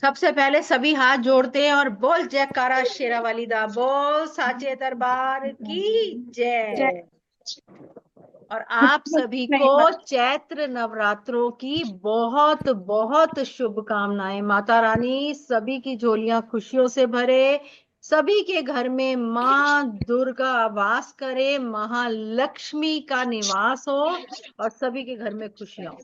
सबसे पहले सभी हाथ जोड़ते हैं और बोल जयकारा शेरा वाली दा, बोल साचे दरबार की जय। और आप सभी को चैत्र नवरात्रों की बहुत बहुत शुभकामनाएं। माता रानी सभी की झोलियां खुशियों से भरे, सभी के घर में माँ दुर्गा वास करे, महालक्ष्मी का निवास हो और सभी के घर में खुशियां हो।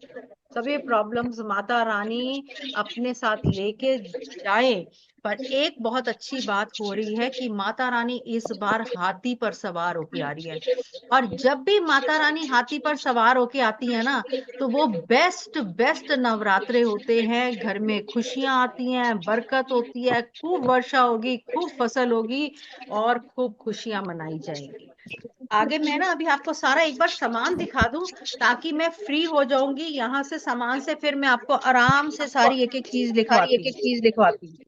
सभी प्रॉब्लम्स माता रानी अपने साथ लेके जाए। पर एक बहुत अच्छी बात हो रही है कि माता रानी इस बार हाथी पर सवार होके आ रही है। और जब भी माता रानी हाथी पर सवार होके आती है ना, तो वो बेस्ट बेस्ट नवरात्रे होते हैं। घर में खुशियां आती हैं, बरकत होती है, खूब वर्षा होगी, खूब फसल होगी और खूब खुशियां मनाई जाएंगी। आगे मैं ना अभी आपको सारा एक बार सामान दिखा दूं ताकि मैं फ्री हो जाऊंगी यहाँ से। सामान से फिर मैं आपको आराम से सारी एक एक चीज लिखवाती हूँ।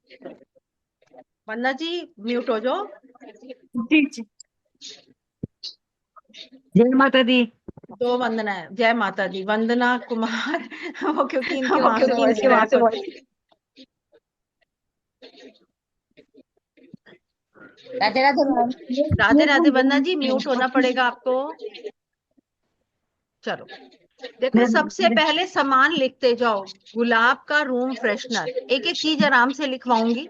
वंदना जी म्यूट हो जाओ। जी जी। जय माता दी। दो वंदना है, जय माता दी। वंदना कुमार वो क्योंकि इनके वहां से वॉइस क्रैक होती है। राधे राधे मैम। राधे राधे। वंदना जी म्यूट होना पड़ेगा आपको। चलो देखो, सबसे पहले सामान लिखते जाओ। गुलाब का रूम फ्रेशनर, एक एक चीज आराम से लिखवाऊंगी।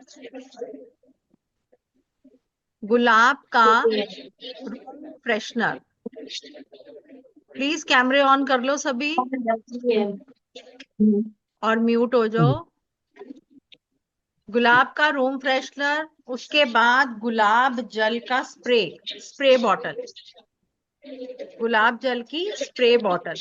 गुलाब का रूम फ्रेशनर, प्लीज कैमरे ऑन कर लो सभी और म्यूट हो जाओ। गुलाब का रूम फ्रेशनर, उसके बाद गुलाब जल का स्प्रे, स्प्रे बॉटल, गुलाब जल की स्प्रे बॉटल।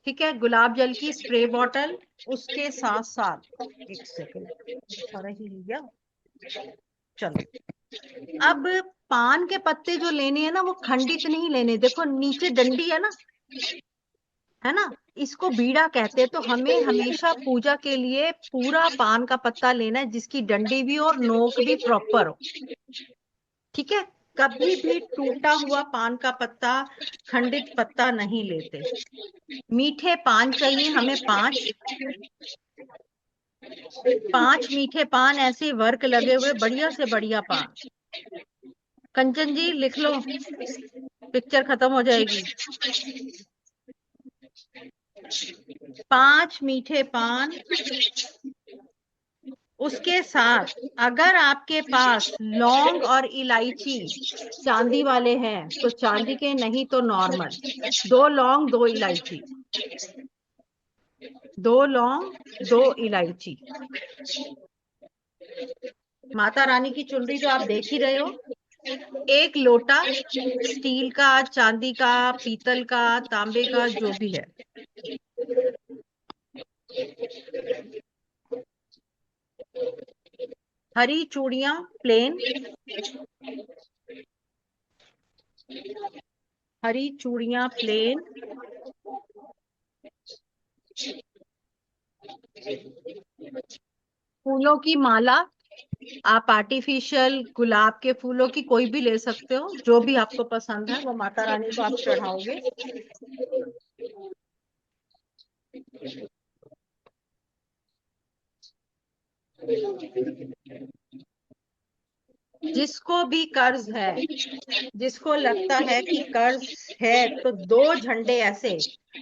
ठीक है, गुलाब जल की स्प्रे बॉटल। उसके साथ साथ एक सेकंड, सारा ही लिया। चलो, अब पान के पत्ते जो लेने हैं ना, वो खंडित नहीं लेने। देखो नीचे डंडी है ना, इसको बीड़ा कहते हैं। तो हमें हमेशा पूजा के लिए पूरा पान का पत्ता लेना है, जिसकी डंडी भी और नोक भी प्रॉपर हो। ठीक है, कभी भी टूटा हुआ पान का पत्ता, खंडित पत्ता नहीं लेते। मीठे पान चाहिए हमें, पांच मीठे पान, ऐसे वर्क लगे हुए बढ़िया से बढ़िया पान। कंचन जी लिख लो, पिक्चर खत्म हो जाएगी। 5 मीठे पान। उसके साथ अगर आपके पास लौंग और इलायची चांदी वाले हैं तो चांदी के, नहीं तो नॉर्मल। 2 लौंग 2 इलायची, 2 लौंग 2 इलायची। माता रानी की चुनरी तो आप देख ही रहे हो। 1 लोटा स्टील का, चांदी का, पीतल का, तांबे का, जो भी है। हरी चूड़ियां प्लेन, हरी चूड़ियां प्लेन। फूलों की माला, आप आर्टिफिशियल गुलाब के फूलों की कोई भी ले सकते हो, जो भी आपको पसंद है वो माता रानी को आप चढ़ाओगे। जिसको भी कर्ज है, जिसको लगता है कि कर्ज है, तो 2 झंडे ऐसे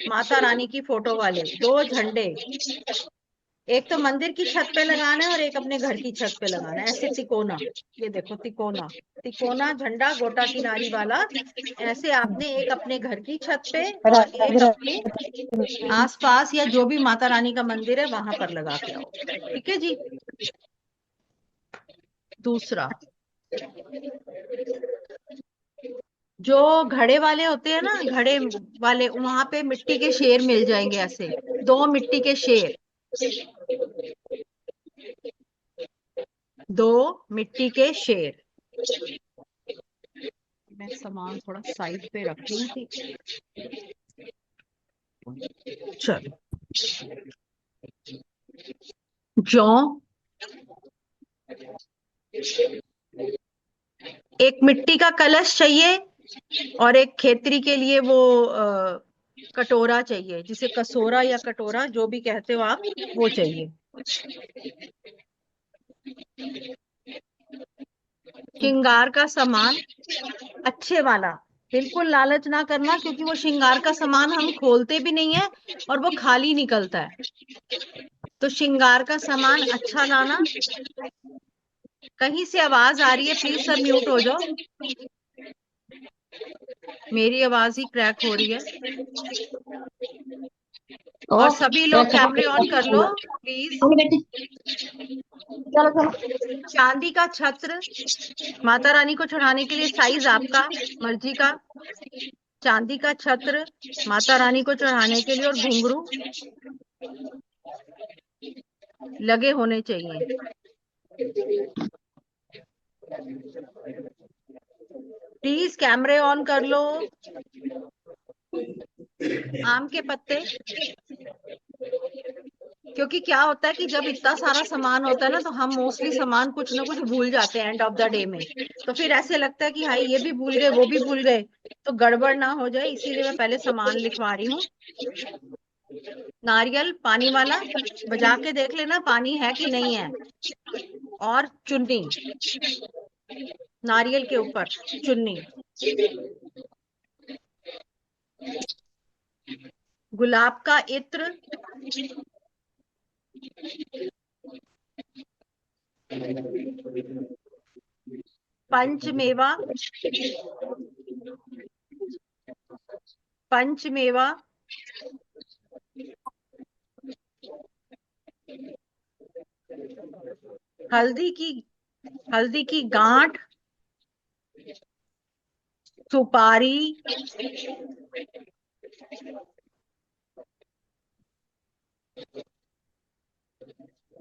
माता रानी की फोटो वाले, 2 झंडे, एक तो मंदिर की छत पे लगाना है और एक अपने घर की छत पे लगाना है, ऐसे तिकोना। ये देखो तिकोना, तिकोना झंडा गोटा किनारी वाला। ऐसे आपने एक अपने घर की छत पे और एक अपने आसपास या जो भी माता रानी का मंदिर है वहां पर लगा के आओ। ठीक है जी। दूसरा, जो घड़े वाले होते हैं ना, घड़े वाले, वहां पे मिट्टी के शेर मिल जाएंगे ऐसे, 2 मिट्टी के शेर, 2 मिट्टी के शेर। मैं सामान थोड़ा साइड पे रख रही थी। चलो, जौ, एक मिट्टी का कलश चाहिए और एक खेतरी के लिए वो कटोरा चाहिए, जिसे कसोरा या कटोरा जो भी कहते हो आप, वो चाहिए। श्रृंगार का सामान अच्छे वाला, बिल्कुल लालच ना करना, क्योंकि वो श्रृंगार का सामान हम खोलते भी नहीं है और वो खाली निकलता है। तो श्रृंगार का सामान अच्छा लाना। कहीं से आवाज आ रही है, प्लीज सब म्यूट हो जाओ, मेरी आवाज ही क्रैक हो रही है। और सभी लोग कैमरे ऑन कर लो प्लीज। चांदी का छत्र, माता रानी को चढ़ाने के लिए, साइज आपका मर्जी का। चांदी का छत्र माता रानी को चढ़ाने के लिए, और घुंघरू लगे होने चाहिए। प्लीज कैमरे ऑन कर लो। आम के पत्ते, क्योंकि क्या होता है कि जब इतना सारा सामान होता है ना, तो हम मोस्टली सामान कुछ ना कुछ भूल जाते हैं एंड ऑफ द डे में। तो फिर ऐसे लगता है कि हाई ये भी भूल गए, वो भी भूल गए, तो गड़बड़ ना हो जाए, इसीलिए मैं पहले सामान लिखवा रही हूँ। नारियल पानी वाला, बजा के देख लेना पानी है कि नहीं है। और चुन्नी, नारियल के ऊपर चुन्नी। गुलाब का इत्र, पंचमेवा, पंचमेवा, हल्दी की गांठ, सुपारी,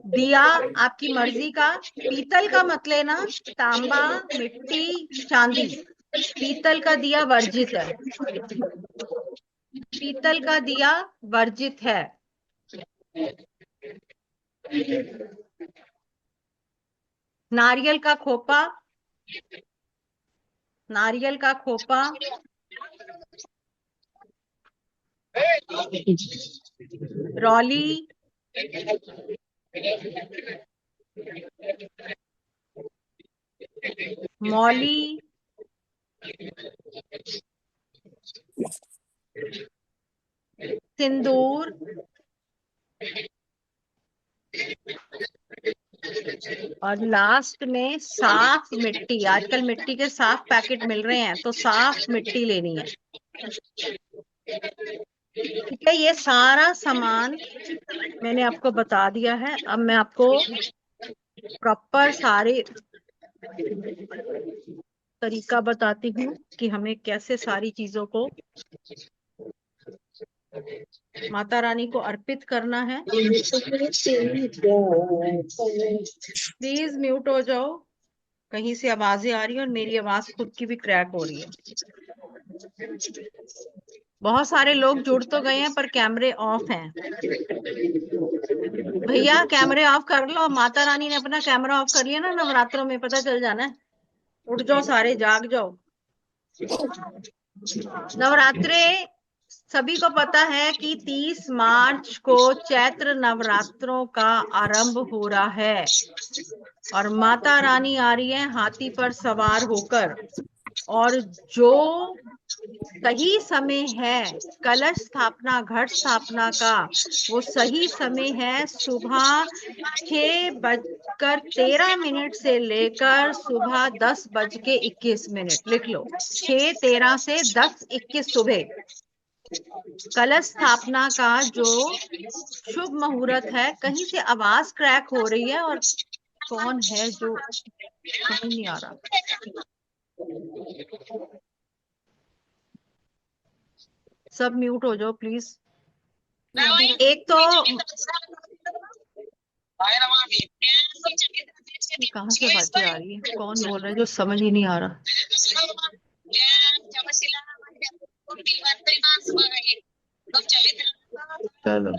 दिया आपकी मर्जी का। पीतल का मत लेना, तांबा, मिट्टी, चांदी। पीतल का दिया वर्जित है, पीतल का दिया वर्जित है। नारियल का खोपा, नारियल का खोपा, रौली, मौली, सिंदूर, और लास्ट में साफ मिट्टी। आजकल मिट्टी के साफ पैकेट मिल रहे हैं, तो साफ मिट्टी लेनी है। ठीक है, ये सारा सामान मैंने आपको बता दिया है। अब मैं आपको प्रॉपर सारे तरीका बताती हूँ कि हमें कैसे सारी चीजों को माता रानी को अर्पित करना है। प्लीज म्यूट हो जाओ, कहीं से आवाजें आ रही है और मेरी आवाज खुद की भी क्रैक हो रही है। बहुत सारे लोग जुड़ तो गए हैं पर कैमरे ऑफ हैं। भैया कैमरे ऑफ कर लो। माता रानी ने अपना कैमरा ऑफ कर लिया ना, नवरात्रों में पता चल जाना है। उठ जाओ सारे, जाग जाओ। नवरात्रे सभी को पता है कि 30 मार्च को चैत्र नवरात्रों का आरंभ हो रहा है, और माता रानी आ रही है हाथी पर सवार होकर। और जो सही समय है कलश स्थापना, घट स्थापना का, वो सही समय है सुबह 6:13 से लेकर सुबह 10:21। लिख लो, 6:13 से 10:21 सुबह। कलश स्थापना का जो शुभ मुहूर्त है। कहीं से आवाज क्रैक हो रही है, और कौन है जो समझ नहीं आ रहा। सब म्यूट हो जाओ प्लीज। एक तो कहाँ से बातें आ रही है, कौन बोल रहा है जो समझ ही नहीं आ रहा। चलो,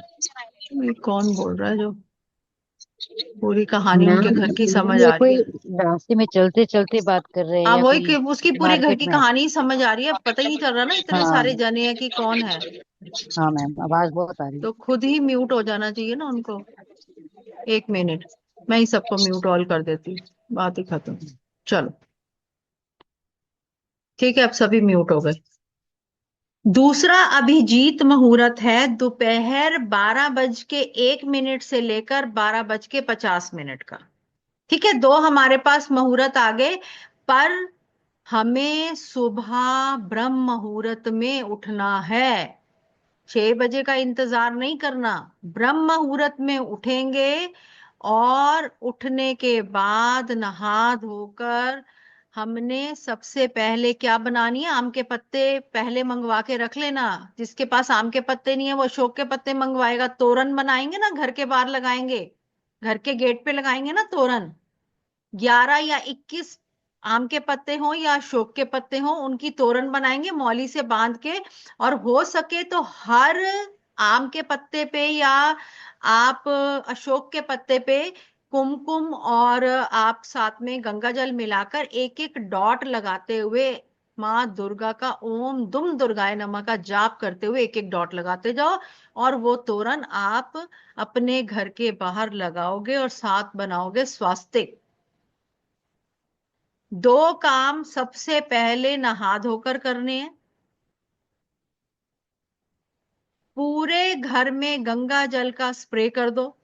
ये कौन बोल रहा है जो पूरी कहानी उनके घर की समझ आ रही है। रास्ते में चलते चलते बात कर रहे हैं हाँ, या वही कोई कि उसकी पूरी घर मार्केट की में। कहानी समझ आ रही है। पता ही नहीं चल रहा ना, इतने हाँ सारे जने हैं कि कौन है। हाँ मैम, आवाज बहुत आ रही है। तो खुद ही म्यूट हो जाना चाहिए ना उनको। 1 मिनट, मैं ही सबको म्यूट ऑल कर देती हूँ, बात ही खत्म। चलो ठीक है, अब सभी म्यूट हो गए। दूसरा अभिजीत मुहूर्त है दोपहर 12:01 से लेकर 12:50 का। ठीक है, दो हमारे पास मुहूर्त आ गए, पर हमें सुबह ब्रह्म मुहूर्त में उठना है। 6 बजे का इंतजार नहीं करना, ब्रह्म मुहूर्त में उठेंगे। और उठने के बाद नहा धोकर हमने सबसे पहले क्या बनानी है, आम के पत्ते पहले मंगवा के रख लेना। जिसके पास आम के पत्ते नहीं है वो अशोक के पत्ते मंगवाएगा। तोरण बनाएंगे ना, घर के बाहर लगाएंगे, घर के गेट पे लगाएंगे ना तोरण। 11 या 21 आम के पत्ते हों या अशोक के पत्ते हों, उनकी तोरण बनाएंगे मौली से बांध के। और हो सके तो हर आम के पत्ते पे या आप अशोक के पत्ते पे कुमकुम और आप साथ में गंगा जल मिलाकर एक एक डॉट लगाते हुए माँ दुर्गा का ओम दुम दुर्गाय नमः का जाप करते हुए एक एक डॉट लगाते जाओ। और वो तोरण आप अपने घर के बाहर लगाओगे और साथ बनाओगे स्वास्तिक। दो काम सबसे पहले नहा धोकर करने हैं। पूरे घर में गंगा जल का स्प्रे कर दो।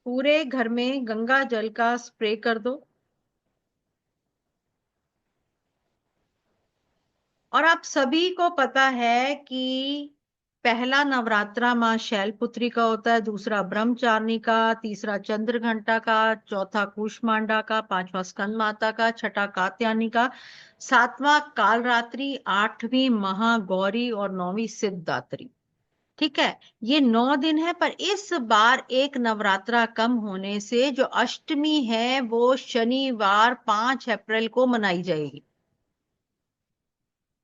पूरे घर में गंगा जल का स्प्रे कर दो। और आप सभी को पता है कि पहला नवरात्रा माँ शैलपुत्री का होता है, दूसरा ब्रह्मचारिणी का, तीसरा चंद्र घंटा का, चौथा कूष्मांडा का, पांचवा स्कंद माता का, छठा कात्यायनी का, सातवां कालरात्रि, आठवीं महागौरी और नौवीं सिद्धदात्री। ठीक है, ये 9 दिन है। पर इस बार एक नवरात्रा कम होने से जो अष्टमी है वो शनिवार 5 अप्रैल को मनाई जाएगी।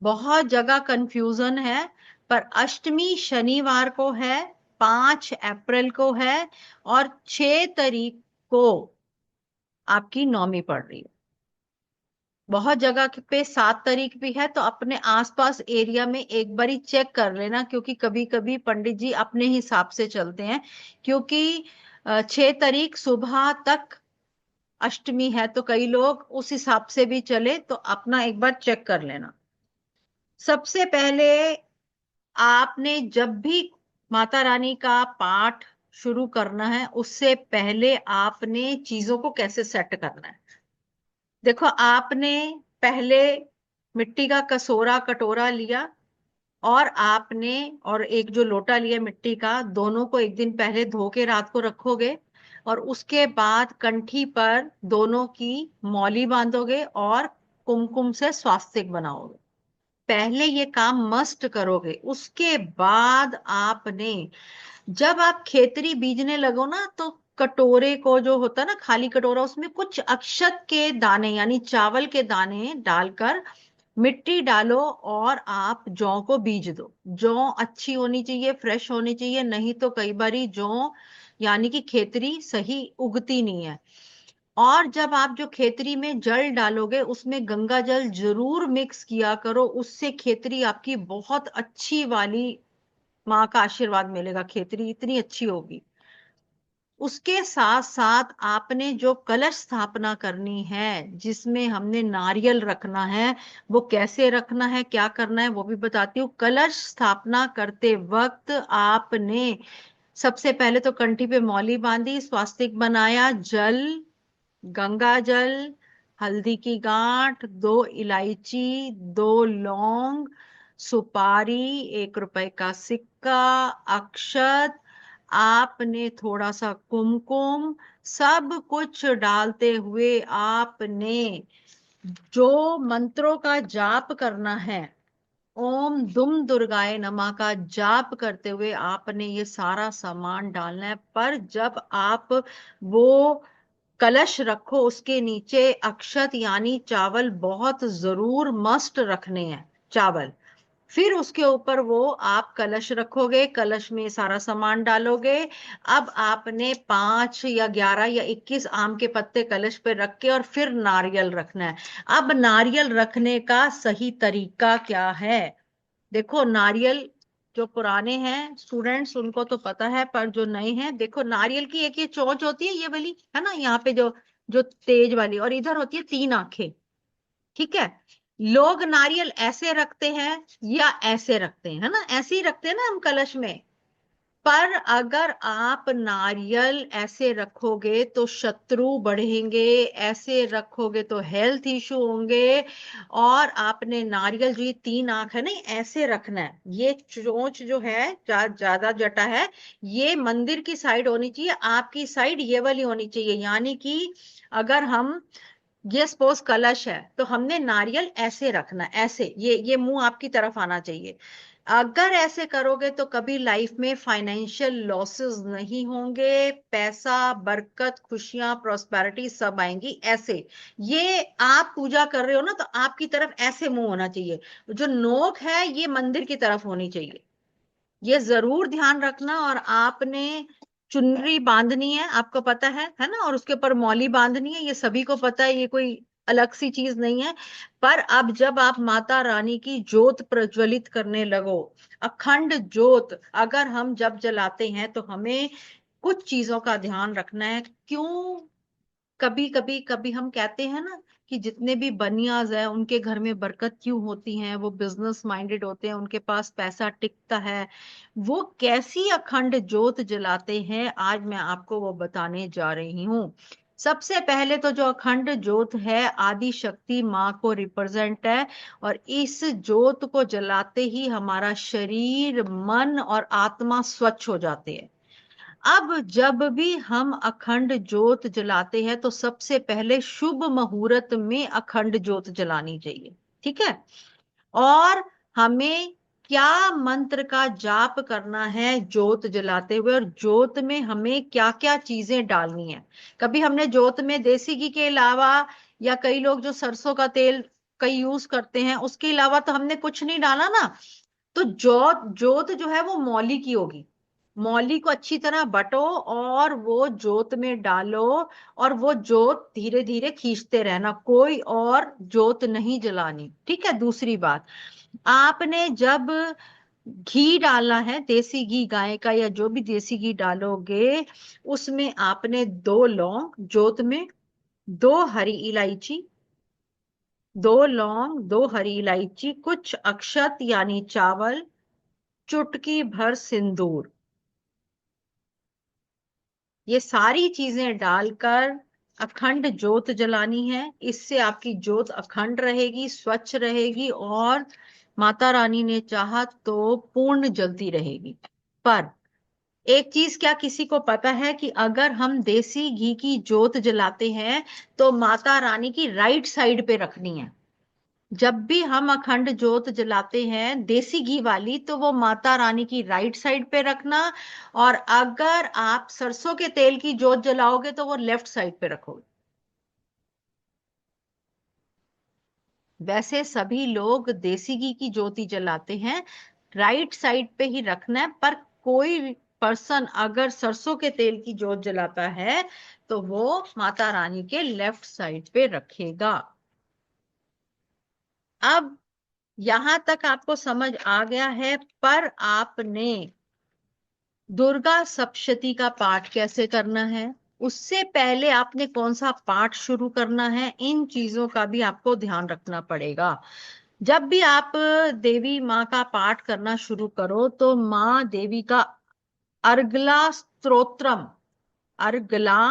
बहुत जगह कंफ्यूजन है, पर अष्टमी शनिवार को है, 5 अप्रैल को है, और 6 तारीख को आपकी नौमी पड़ रही है। बहुत जगह पे 7 तारीख भी है, तो अपने आसपास एरिया में एक बारी चेक कर लेना, क्योंकि कभी कभी पंडित जी अपने हिसाब से चलते हैं। क्योंकि 6 तारीख सुबह तक अष्टमी है, तो कई लोग उस हिसाब से भी चले, तो अपना एक बार चेक कर लेना। सबसे पहले आपने जब भी माता रानी का पाठ शुरू करना है, उससे पहले आपने चीजों को कैसे सेट करना है। देखो, आपने पहले मिट्टी का कसोरा कटोरा लिया, और आपने और एक जो लोटा लिया मिट्टी का, दोनों को एक दिन पहले धो के रात को रखोगे। और उसके बाद कंठी पर दोनों की मौली बांधोगे और कुमकुम से स्वास्तिक बनाओगे। पहले ये काम मस्ट करोगे। उसके बाद आपने, जब आप खेतरी बीजने लगो ना, तो कटोरे को जो होता है ना, खाली कटोरा, उसमें कुछ अक्षत के दाने यानी चावल के दाने डालकर मिट्टी डालो और आप जौ को बीज दो। जौ अच्छी होनी चाहिए, फ्रेश होनी चाहिए, नहीं तो कई बारी जौ यानी कि खेतरी सही उगती नहीं है। और जब आप जो खेतरी में जल डालोगे उसमें गंगा जल जरूर मिक्स किया करो, उससे खेतरी आपकी बहुत अच्छी वाली माँ का आशीर्वाद मिलेगा, खेतरी इतनी अच्छी होगी। उसके साथ साथ आपने जो कलश स्थापना करनी है, जिसमें हमने नारियल रखना है, वो कैसे रखना है, क्या करना है, वो भी बताती हूँ। कलश स्थापना करते वक्त आपने सबसे पहले तो कंठी पे मौली बांधी, स्वास्तिक बनाया, जल, गंगा जल, हल्दी की गांठ, 2 इलायची, 2 लौंग, सुपारी, 1 रुपए का सिक्का, अक्षत, आपने थोड़ा सा कुमकुम, सब कुछ डालते हुए आपने जो मंत्रों का जाप करना है, ओम दुम दुर्गाय नमः का जाप करते हुए आपने ये सारा सामान डालना है। पर जब आप वो कलश रखो, उसके नीचे अक्षत यानी चावल बहुत जरूर मस्ट रखने हैं। चावल फिर उसके ऊपर वो आप कलश रखोगे, कलश में सारा सामान डालोगे। अब आपने 5 या 11 या 21 आम के पत्ते कलश पे रख के और फिर नारियल रखना है। अब नारियल रखने का सही तरीका क्या है? देखो, नारियल जो पुराने हैं स्टूडेंट्स उनको तो पता है, पर जो नए हैं, देखो नारियल की एक ये चोंच होती है, ये वाली है ना, यहाँ पे जो जो तेज वाली, और इधर होती है 3 आंखें। ठीक है। लोग नारियल ऐसे रखते हैं या ऐसे रखते हैं, है ना, ऐसे ही रखते हैं ना हम कलश में। पर अगर आप नारियल ऐसे रखोगे तो शत्रु बढ़ेंगे, ऐसे रखोगे तो हेल्थ इशू होंगे। और आपने नारियल जो ये 3 आंख है ना, ऐसे रखना है। ये चोंच जो है, ज्यादा जटा है, ये मंदिर की साइड होनी चाहिए, आपकी साइड ये वाली होनी चाहिए। यानी कि अगर हम, ये सपोज कलश है तो हमने नारियल ऐसे रखना, ऐसे, ये मुंह आपकी तरफ आना चाहिए। अगर ऐसे करोगे तो कभी लाइफ में फाइनेंशियल लॉसेस नहीं होंगे, पैसा, बरकत, खुशियां, प्रोस्पेरिटी सब आएंगी ऐसे। ये आप पूजा कर रहे हो ना, तो आपकी तरफ ऐसे मुंह होना चाहिए। जो नोक है ये मंदिर की तरफ होनी चाहिए, ये जरूर ध्यान रखना। और आपने चुनरी बांधनी है, आपको पता है ना, और उसके ऊपर मौली बांधनी है, ये सभी को पता है, ये कोई अलग सी चीज नहीं है। पर अब जब आप माता रानी की जोत प्रज्वलित करने लगो, अखंड जोत अगर हम जब जलाते हैं तो हमें कुछ चीजों का ध्यान रखना है। क्यों? कभी हम कहते हैं ना कि जितने भी बनियाज है उनके घर में बरकत क्यों होती है, वो बिजनेस माइंडेड होते हैं, उनके पास पैसा टिकता है। वो कैसी अखंड ज्योत जलाते हैं, आज मैं आपको वो बताने जा रही हूँ। सबसे पहले तो जो अखंड ज्योत है, आदि शक्ति माँ को रिप्रेजेंट है। और इस ज्योत को जलाते ही हमारा शरीर, मन और आत्मा स्वच्छ हो जाते हैं। अब जब भी हम अखंड ज्योत जलाते हैं तो सबसे पहले शुभ मुहूर्त में अखंड ज्योत जलानी चाहिए। ठीक है। और हमें क्या मंत्र का जाप करना है ज्योत जलाते हुए, और ज्योत में हमें क्या क्या चीजें डालनी है। कभी हमने ज्योत में देसी घी के अलावा, या कई लोग जो सरसों का तेल कई यूज करते हैं, उसके अलावा तो हमने कुछ नहीं डाला ना। तो ज्योत ज्योत जो है वो मौली की होगी। मौली को अच्छी तरह बटो और वो ज्योत में डालो, और वो ज्योत धीरे धीरे खींचते रहना, कोई और ज्योत नहीं जलानी। ठीक है। दूसरी बात, आपने जब घी डालना है, देसी घी गाय का या जो भी देसी घी डालोगे, उसमें आपने 2 लौंग ज्योत में, 2 हरी इलायची, 2 लौंग, 2 हरी इलायची, कुछ अक्षत यानी चावल, चुटकी भर सिंदूर, ये सारी चीजें डालकर अखंड ज्योत जलानी है। इससे आपकी ज्योत अखंड रहेगी, स्वच्छ रहेगी, और माता रानी ने चाहा तो पूर्ण जलती रहेगी। पर एक चीज क्या किसी को पता है कि अगर हम देसी घी की ज्योत जलाते हैं तो माता रानी की राइट साइड पे रखनी है। जब भी हम अखंड ज्योत जलाते हैं देसी घी वाली, तो वो माता रानी की राइट साइड पे रखना। और अगर आप सरसों के तेल की ज्योत जलाओगे तो वो लेफ्ट साइड पे रखोगे। वैसे सभी लोग देसी घी की ज्योति जलाते हैं, राइट साइड पे ही रखना है। पर कोई पर्सन अगर सरसों के तेल की ज्योत जलाता है तो वो माता रानी के लेफ्ट साइड पे रखेगा। अब यहां तक आपको समझ आ गया है। पर आपने दुर्गा सप्तशती का पाठ कैसे करना है, उससे पहले आपने कौन सा पाठ शुरू करना है, इन चीजों का भी आपको ध्यान रखना पड़ेगा। जब भी आप देवी माँ का पाठ करना शुरू करो तो माँ देवी का अर्गला स्तोत्रम, अर्गला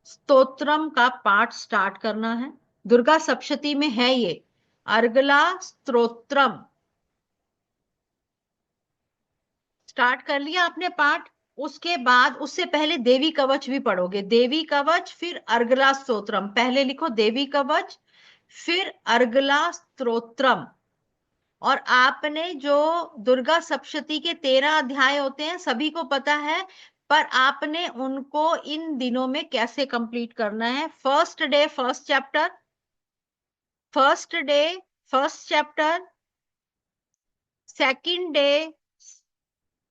स्तोत्रम का पाठ स्टार्ट करना है। दुर्गा सप्तशती में है ये अर्गला स्तोत्रम। स्टार्ट कर लिया आपने पाठ? उसके बाद उससे पहले देवी कवच भी पढ़ोगे। देवी कवच फिर अर्गला स्तोत्रम, पहले लिखो देवी कवच फिर अर्गला स्तोत्रम। और आपने जो दुर्गा सप्तशती के 13 अध्याय होते हैं सभी को पता है, पर आपने उनको इन दिनों में कैसे कंप्लीट करना है। First day first chapter, first day first chapter, second day,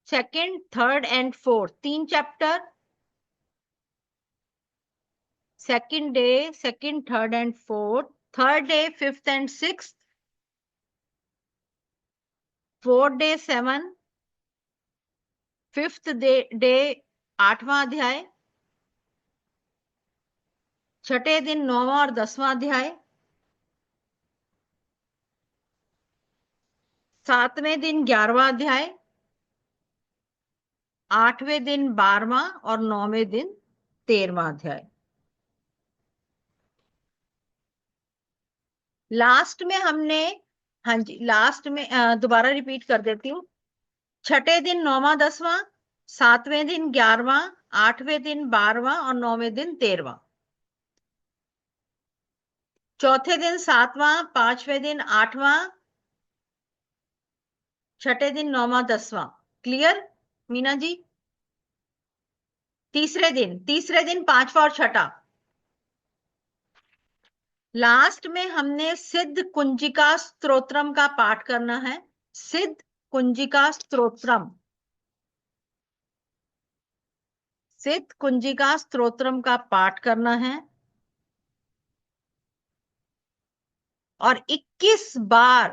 second, third and fourth, 3 chapter. Second day, second, third and fourth. Third day, fifth and sixth. Fourth day, 7। Fifth day 8वां अध्याय। छठे दिन 9वां और 10वां अध्याय। 7वें दिन 11वां अध्याय। 8वें दिन 12वां और 9वें दिन 13वां अध्याय। लास्ट में हमने, हाँ जी, लास्ट में दोबारा रिपीट कर देती हूँ। छठे दिन 9वां 10वां, 7वें दिन 11वां, 8वें दिन 12वां और 9वें दिन 13वां। चौथे दिन 7वां, 5वें दिन 8वां, छठे दिन 9वां 10वां। क्लियर मीना जी? तीसरे दिन 5वां और छठा। लास्ट में हमने सिद्ध कुंजिका स्तोत्रम का पाठ करना है। सिद्ध कुंजिका स्तोत्रम, सिद्ध कुंजिका स्तोत्रम का पाठ करना है और 21 बार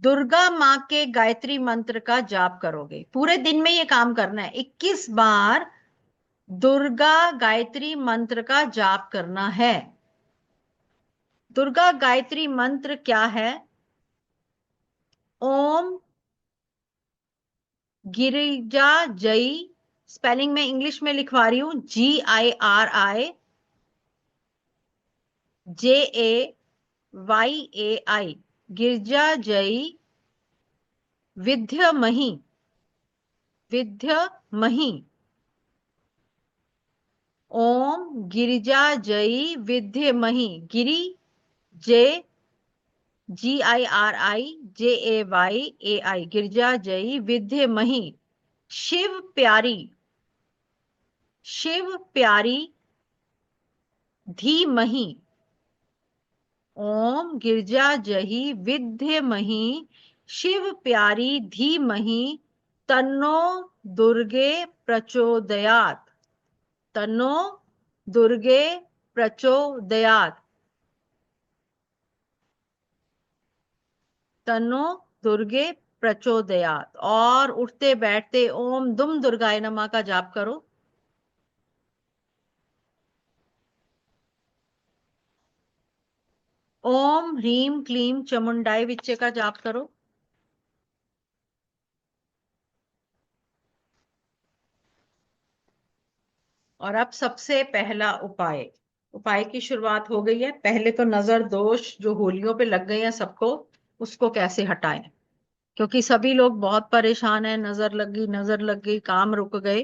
दुर्गा माँ के गायत्री मंत्र का जाप करोगे। पूरे दिन में ये काम करना है। 21 बार दुर्गा गायत्री मंत्र का जाप करना है। दुर्गा गायत्री मंत्र क्या है? ओम गिरिजा जई, स्पेलिंग में इंग्लिश में लिखवा रही हूं, GIRIJAYAI, गिरजा जई विद्यमही, विद्यमही। ओम गिरिजा जई विद्यमही, गिरी जे GIRIJAYAI, गिरजा जई विद्यमही। शिव प्यारी, शिव प्यारी धीमहि। ओम गिरजा जही विद्यमहि शिव प्यारी धीमहि तन्नो दुर्गे प्रचोदयात्, तन्नो दुर्गे प्रचोदयात्, तन्नो दुर्गे प्रचोदयात्। और उठते बैठते ओम दुम दुर्गाय नमः का जाप करो। ओम ह्रीम क्लीम चामुंडाई विच्चे का जाप करो। और अब सबसे पहला उपाय, उपाय की शुरुआत हो गई है। पहले तो नजर दोष जो होलियों पे लग गए हैं सबको, उसको कैसे हटाएं, क्योंकि सभी लोग बहुत परेशान हैं। नजर लग गई, काम रुक गए,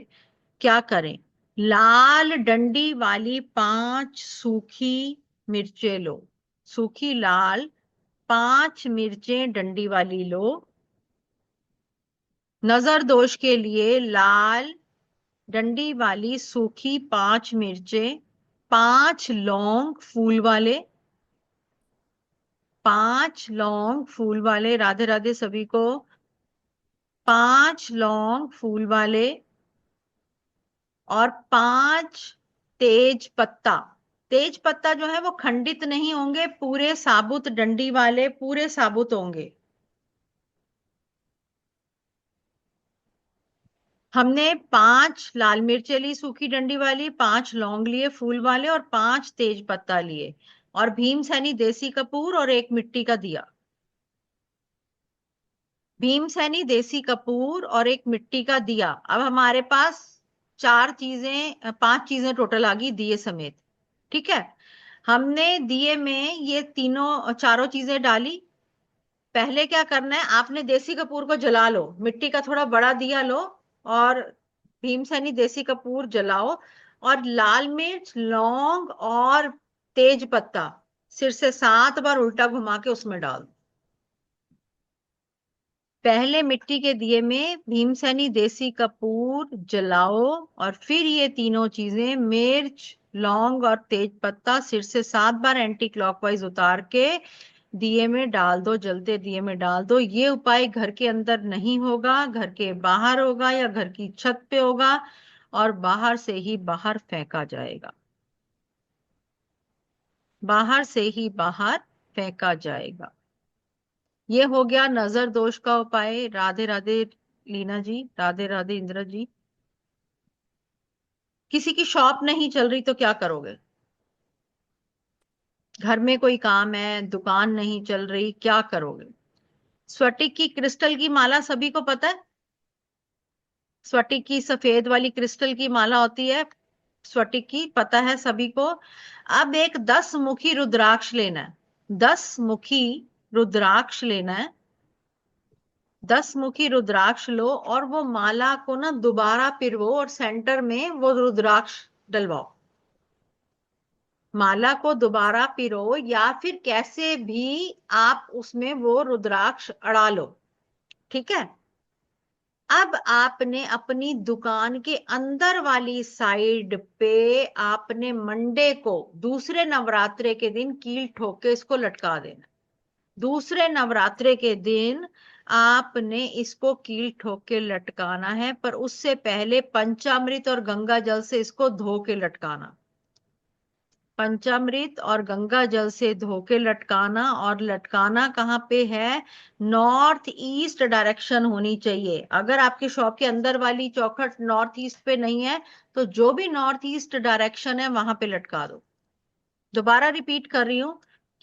क्या करें? लाल डंडी वाली 5 सूखी मिर्चें लो। सूखी लाल 5 मिर्चें डंडी वाली लो। नजर दोष के लिए लाल डंडी वाली सूखी 5 मिर्चें, 5 लौंग फूल वाले, 5 लौंग फूल वाले, राधे राधे सभी को। 5 लौंग फूल वाले और 5 तेज पत्ता। तेज पत्ता जो है वो खंडित नहीं होंगे, पूरे साबुत डंडी वाले, पूरे साबुत होंगे। हमने 5 लाल मिर्च ली सूखी डंडी वाली, 5 लौंग लिए फूल वाले और 5 तेज पत्ता लिए, और भीमसेनी देसी कपूर और 1 मिट्टी का दिया। भीमसेनी देसी कपूर और 1 मिट्टी का दिया। अब हमारे पास 5 चीजें टोटल आ गई दिए समेत। ठीक है, हमने दिए में ये चारों चीजें डाली। पहले क्या करना है, आपने देसी कपूर को जला लो, मिट्टी का थोड़ा बड़ा दिया लो और भीमसेनी देसी कपूर जलाओ, और लाल मिर्च, लौंग और तेज पत्ता सिर से 7 बार उल्टा घुमा के उसमें डाल दो। पहले मिट्टी के दिए में भीमसेनी देसी कपूर जलाओ और फिर ये तीनों चीजें, मिर्च, लौंग और तेज पत्ता, सिर से 7 बार एंटी क्लॉकवाइज उतार के दिए में डाल दो, जलते दिए में डाल दो। ये उपाय घर के अंदर नहीं होगा, घर के बाहर होगा या घर की छत पे होगा, और बाहर से ही बाहर फेंका जाएगा, बाहर से ही बाहर फेंका जाएगा। ये हो गया नजर दोष का उपाय। राधे राधे लीना जी, राधे राधे इंद्र जी। किसी की शॉप नहीं चल रही तो क्या करोगे? घर में कोई काम है, दुकान नहीं चल रही, क्या करोगे? स्फटिक की क्रिस्टल की माला सभी को पता है? स्फटिक की सफेद वाली क्रिस्टल की माला होती है, स्फटिक की, पता है सभी को। अब एक 10 मुखी रुद्राक्ष लेना है, 10 मुखी रुद्राक्ष लेना है। 10 मुखी रुद्राक्ष लो और वो माला को ना दोबारा पिरवो और सेंटर में वो रुद्राक्ष डलवाओ। माला को दोबारा पिरो या फिर कैसे भी आप उसमें वो रुद्राक्ष अड़ा लो, ठीक है। अब आपने अपनी दुकान के अंदर वाली साइड पे आपने मंडे को, दूसरे नवरात्रे के दिन कील ठोक के इसको लटका देना। दूसरे नवरात्रे के दिन आपने इसको कील ठोक के लटकाना है, पर उससे पहले पंचामृत और गंगा जल से इसको धो के लटकाना। पंचामृत और गंगा जल से धो के लटकाना, और लटकाना कहाँ पे है? नॉर्थ ईस्ट डायरेक्शन होनी चाहिए। अगर आपके शॉप के अंदर वाली चौखट नॉर्थ ईस्ट पे नहीं है तो जो भी नॉर्थ ईस्ट डायरेक्शन है वहां पे लटका दो। दोबारा रिपीट कर रही हूं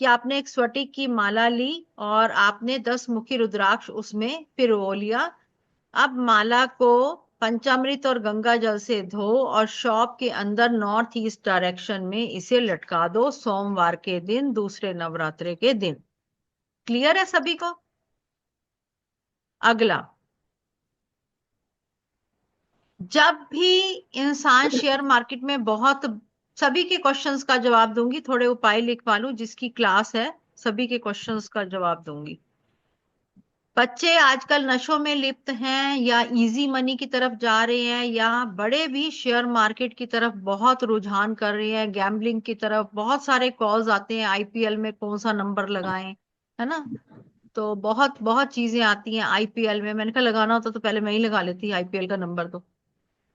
कि आपने एक स्फटिक की माला ली और आपने 10 मुखी रुद्राक्ष उसमें पिरो लिया। अब माला को पंचामृत और गंगा जल से धो और शॉप के अंदर नॉर्थ ईस्ट डायरेक्शन में इसे लटका दो, सोमवार के दिन, दूसरे नवरात्रे के दिन। क्लियर है सभी को? अगला, जब भी इंसान शेयर मार्केट में बहुत, सभी के क्वेश्चंस का जवाब दूंगी, थोड़े उपाय लिखवा लूं, जिसकी क्लास है सभी के क्वेश्चंस का जवाब दूंगी। बच्चे आजकल नशों में लिप्त हैं या इजी मनी की तरफ जा रहे हैं, या बड़े भी शेयर मार्केट की तरफ बहुत रुझान कर रहे हैं, गैम्बलिंग की तरफ। बहुत सारे कॉल्स आते हैं, आईपीएल में कौन सा नंबर लगाएं, है ना। तो बहुत बहुत चीजें आती हैं आईपीएल में। मैंने कहा लगाना होता तो पहले मैं ही लगा लेती आईपीएल का नंबर, तो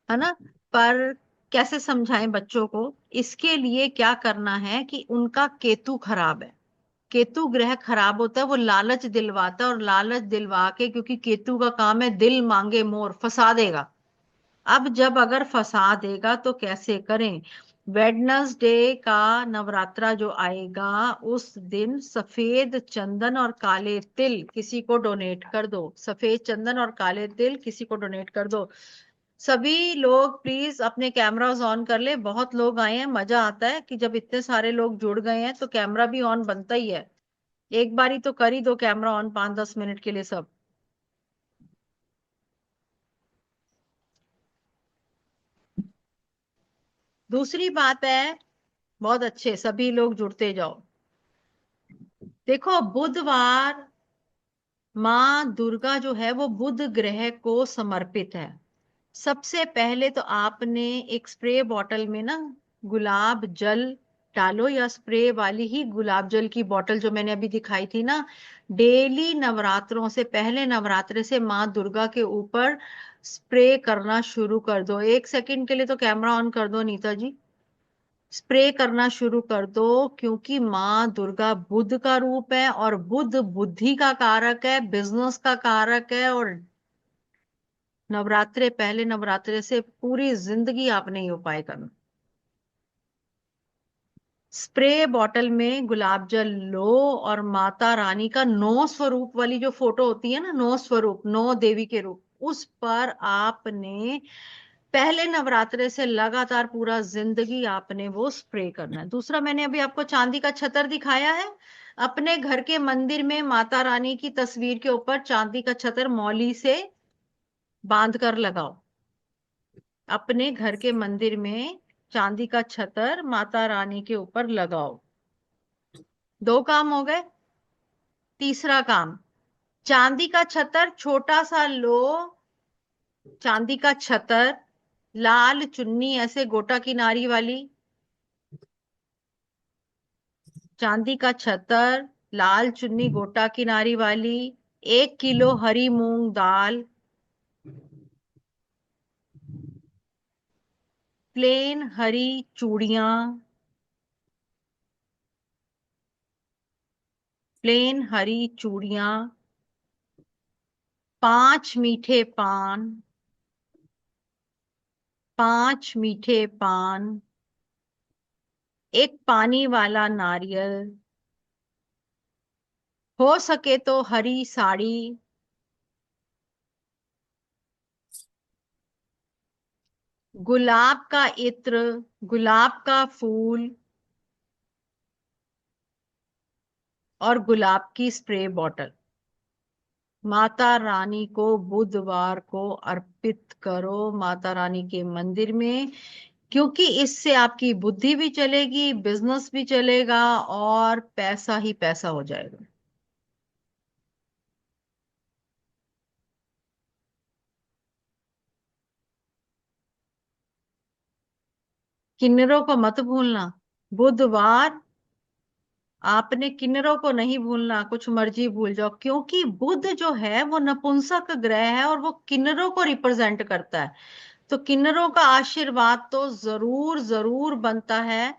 है ना। पर कैसे समझाएं बच्चों को? इसके लिए क्या करना है कि उनका केतु खराब है। केतु ग्रह खराब होता है, वो लालच दिलवाता है, और लालच दिलवा के, क्योंकि केतु का काम है दिल मांगे मोर, फंसा देगा। अब जब अगर फंसा देगा तो कैसे करें? वेडनसडे का नवरात्रा जो आएगा उस दिन सफेद चंदन और काले तिल किसी को डोनेट कर दो। सफेद चंदन और काले तिल किसी को डोनेट कर दो। सभी लोग प्लीज अपने कैमरास ऑन कर ले। बहुत लोग आए हैं, मजा आता है कि जब इतने सारे लोग जुड़ गए हैं तो कैमरा भी ऑन बनता ही है। एक बारी तो कर ही दो कैमरा ऑन 5-10 मिनट के लिए सब। दूसरी बात है, बहुत अच्छे सभी लोग जुड़ते जाओ। देखो, बुधवार माँ दुर्गा जो है वो बुध ग्रह को समर्पित है। सबसे पहले तो आपने एक स्प्रे बॉटल में ना गुलाब जल डालो, या स्प्रे वाली ही गुलाब जल की बोतल जो मैंने अभी दिखाई थी ना, डेली नवरात्रों से पहले नवरात्रे से माँ दुर्गा के ऊपर स्प्रे करना शुरू कर दो। 1 सेकंड के लिए तो कैमरा ऑन कर दो नीता जी, स्प्रे करना शुरू कर दो। क्योंकि माँ दुर्गा बुध का रूप है, और बुध बुद्धि का कारक है, बिजनेस का कारक है, और नवरात्रे पहले नवरात्रे से पूरी जिंदगी आपने ये उपाय करना। स्प्रे बॉटल में गुलाब जल लो और माता रानी का 9 स्वरूप वाली जो फोटो होती है ना, 9 स्वरूप, 9 देवी के रूप, उस पर आपने पहले नवरात्रे से लगातार पूरा जिंदगी आपने वो स्प्रे करना है। दूसरा, मैंने अभी आपको चांदी का छतर दिखाया है। अपने घर के मंदिर में माता रानी की तस्वीर के ऊपर चांदी का छतर मौली से बांध कर लगाओ। अपने घर के मंदिर में चांदी का छतर माता रानी के ऊपर लगाओ। 2 काम हो गए। तीसरा काम, चांदी का छतर छोटा सा लो, चांदी का छतर, लाल चुन्नी ऐसे गोटा किनारी वाली, चांदी का छतर, लाल चुन्नी गोटा किनारी वाली, 1 किलो हरी मूंग दाल, प्लेन हरी चूड़ियां, प्लेन हरी चूड़ियां, 5 मीठे पान, 5 मीठे पान, एक पानी वाला नारियल, हो सके तो हरी साड़ी, गुलाब का इत्र, गुलाब का फूल और गुलाब की स्प्रे बॉटल। माता रानी को बुधवार को अर्पित करो माता रानी के मंदिर में, क्योंकि इससे आपकी बुद्धि भी चलेगी, बिजनेस भी चलेगा और पैसा ही पैसा हो जाएगा। किन्नरों को मत भूलना, बुधवार आपने किन्नरों को नहीं भूलना, कुछ मर्जी भूल जाओ, क्योंकि बुध जो है वो नपुंसक ग्रह है और वो किन्नरों को रिप्रेजेंट करता है। तो किन्नरों का आशीर्वाद तो जरूर जरूर बनता है।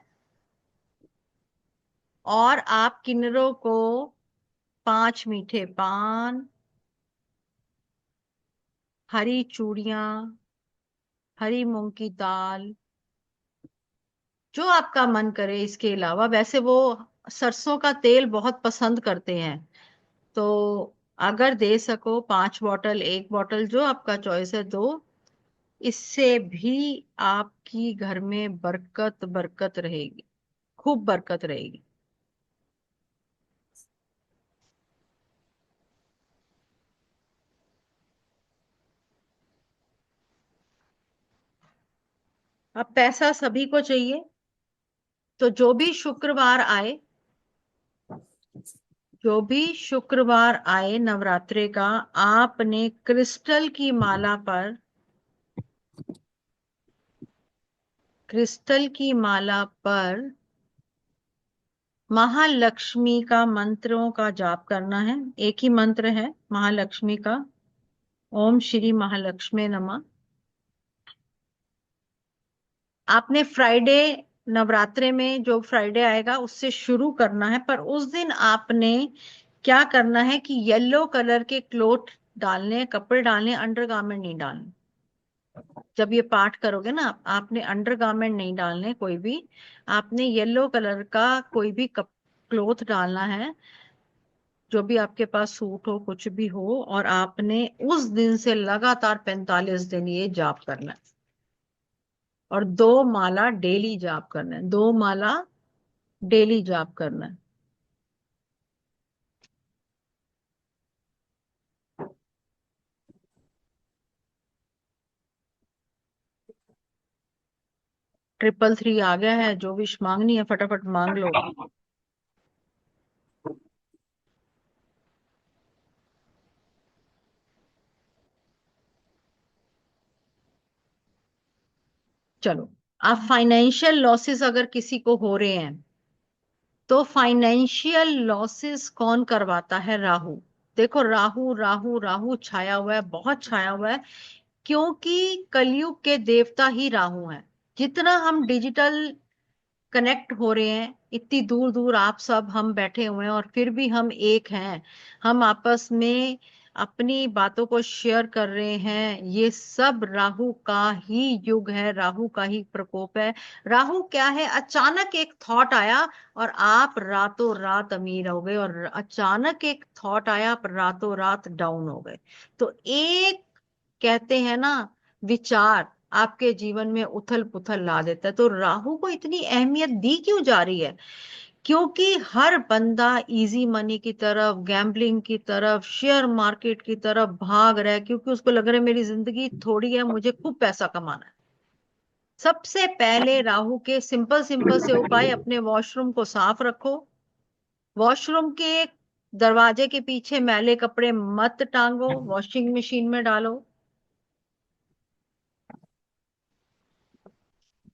और आप किन्नरों को 5 मीठे पान, हरी चूड़ियां, हरी मूंग की दाल, जो आपका मन करे। इसके अलावा वैसे वो सरसों का तेल बहुत पसंद करते हैं, तो अगर दे सको 5 बॉटल, 1 बॉटल, जो आपका चॉइस है दो। इससे भी आपकी घर में बरकत बरकत रहेगी, खूब बरकत रहेगी। अब पैसा सभी को चाहिए, तो जो भी शुक्रवार आए, जो भी शुक्रवार आए नवरात्रे का, आपने क्रिस्टल की माला पर, क्रिस्टल की माला पर महालक्ष्मी का मंत्रों का जाप करना है। एक ही मंत्र है महालक्ष्मी का, ओम श्री महालक्ष्मी नमः। आपने फ्राइडे, नवरात्रे में जो फ्राइडे आएगा उससे शुरू करना है, पर उस दिन आपने क्या करना है कि येलो कलर के क्लोथ डालने, कपड़े डालने, अंडरगारमेंट नहीं डालने। जब ये पाठ करोगे ना, आपने अंडरगारमेंट नहीं डालने कोई भी, आपने येलो कलर का कोई भी क्लोथ डालना है, जो भी आपके पास सूट हो, कुछ भी हो, और आपने उस दिन से लगातार 45 दिन ये जाप करना है। और 2 माला डेली जाप करना है, 2 माला डेली जाप करना है। ट्रिपल थ्री आ गया है, जो विश मांगनी है फटाफट मांग लो। चलो, आप फाइनेंशियल लॉसेस अगर किसी को हो रहे हैं, तो फाइनेंशियल लॉसेस कौन करवाता है? राहु। देखो, राहु राहु राहु छाया हुआ है, बहुत छाया हुआ है, क्योंकि कलयुग के देवता ही राहु हैं। जितना हम डिजिटल कनेक्ट हो रहे हैं, इतनी दूर दूर आप सब हम बैठे हुए हैं, और फिर भी हम एक हैं। हम आपस में अपनी बातों को शेयर कर रहे हैं। ये सब राहु का ही युग है, राहु का ही प्रकोप है। राहु क्या है? अचानक एक थॉट आया और आप रातों रात अमीर हो गए, और अचानक एक थॉट आया, आप रातों रात डाउन हो गए। तो एक, कहते हैं ना, विचार आपके जीवन में उथल पुथल ला देता है। तो राहु को इतनी अहमियत दी क्यों जा रही है? क्योंकि हर बंदा इजी मनी की तरफ, गैम्बलिंग की तरफ, शेयर मार्केट की तरफ भाग रहा है, क्योंकि उसको लग रहा है मेरी जिंदगी थोड़ी है, मुझे खूब पैसा कमाना है। सबसे पहले राहु के सिंपल सिंपल से उपाय: अपने वॉशरूम को साफ रखो, वॉशरूम के दरवाजे के पीछे मैले कपड़े मत टांगो, वॉशिंग मशीन में डालो।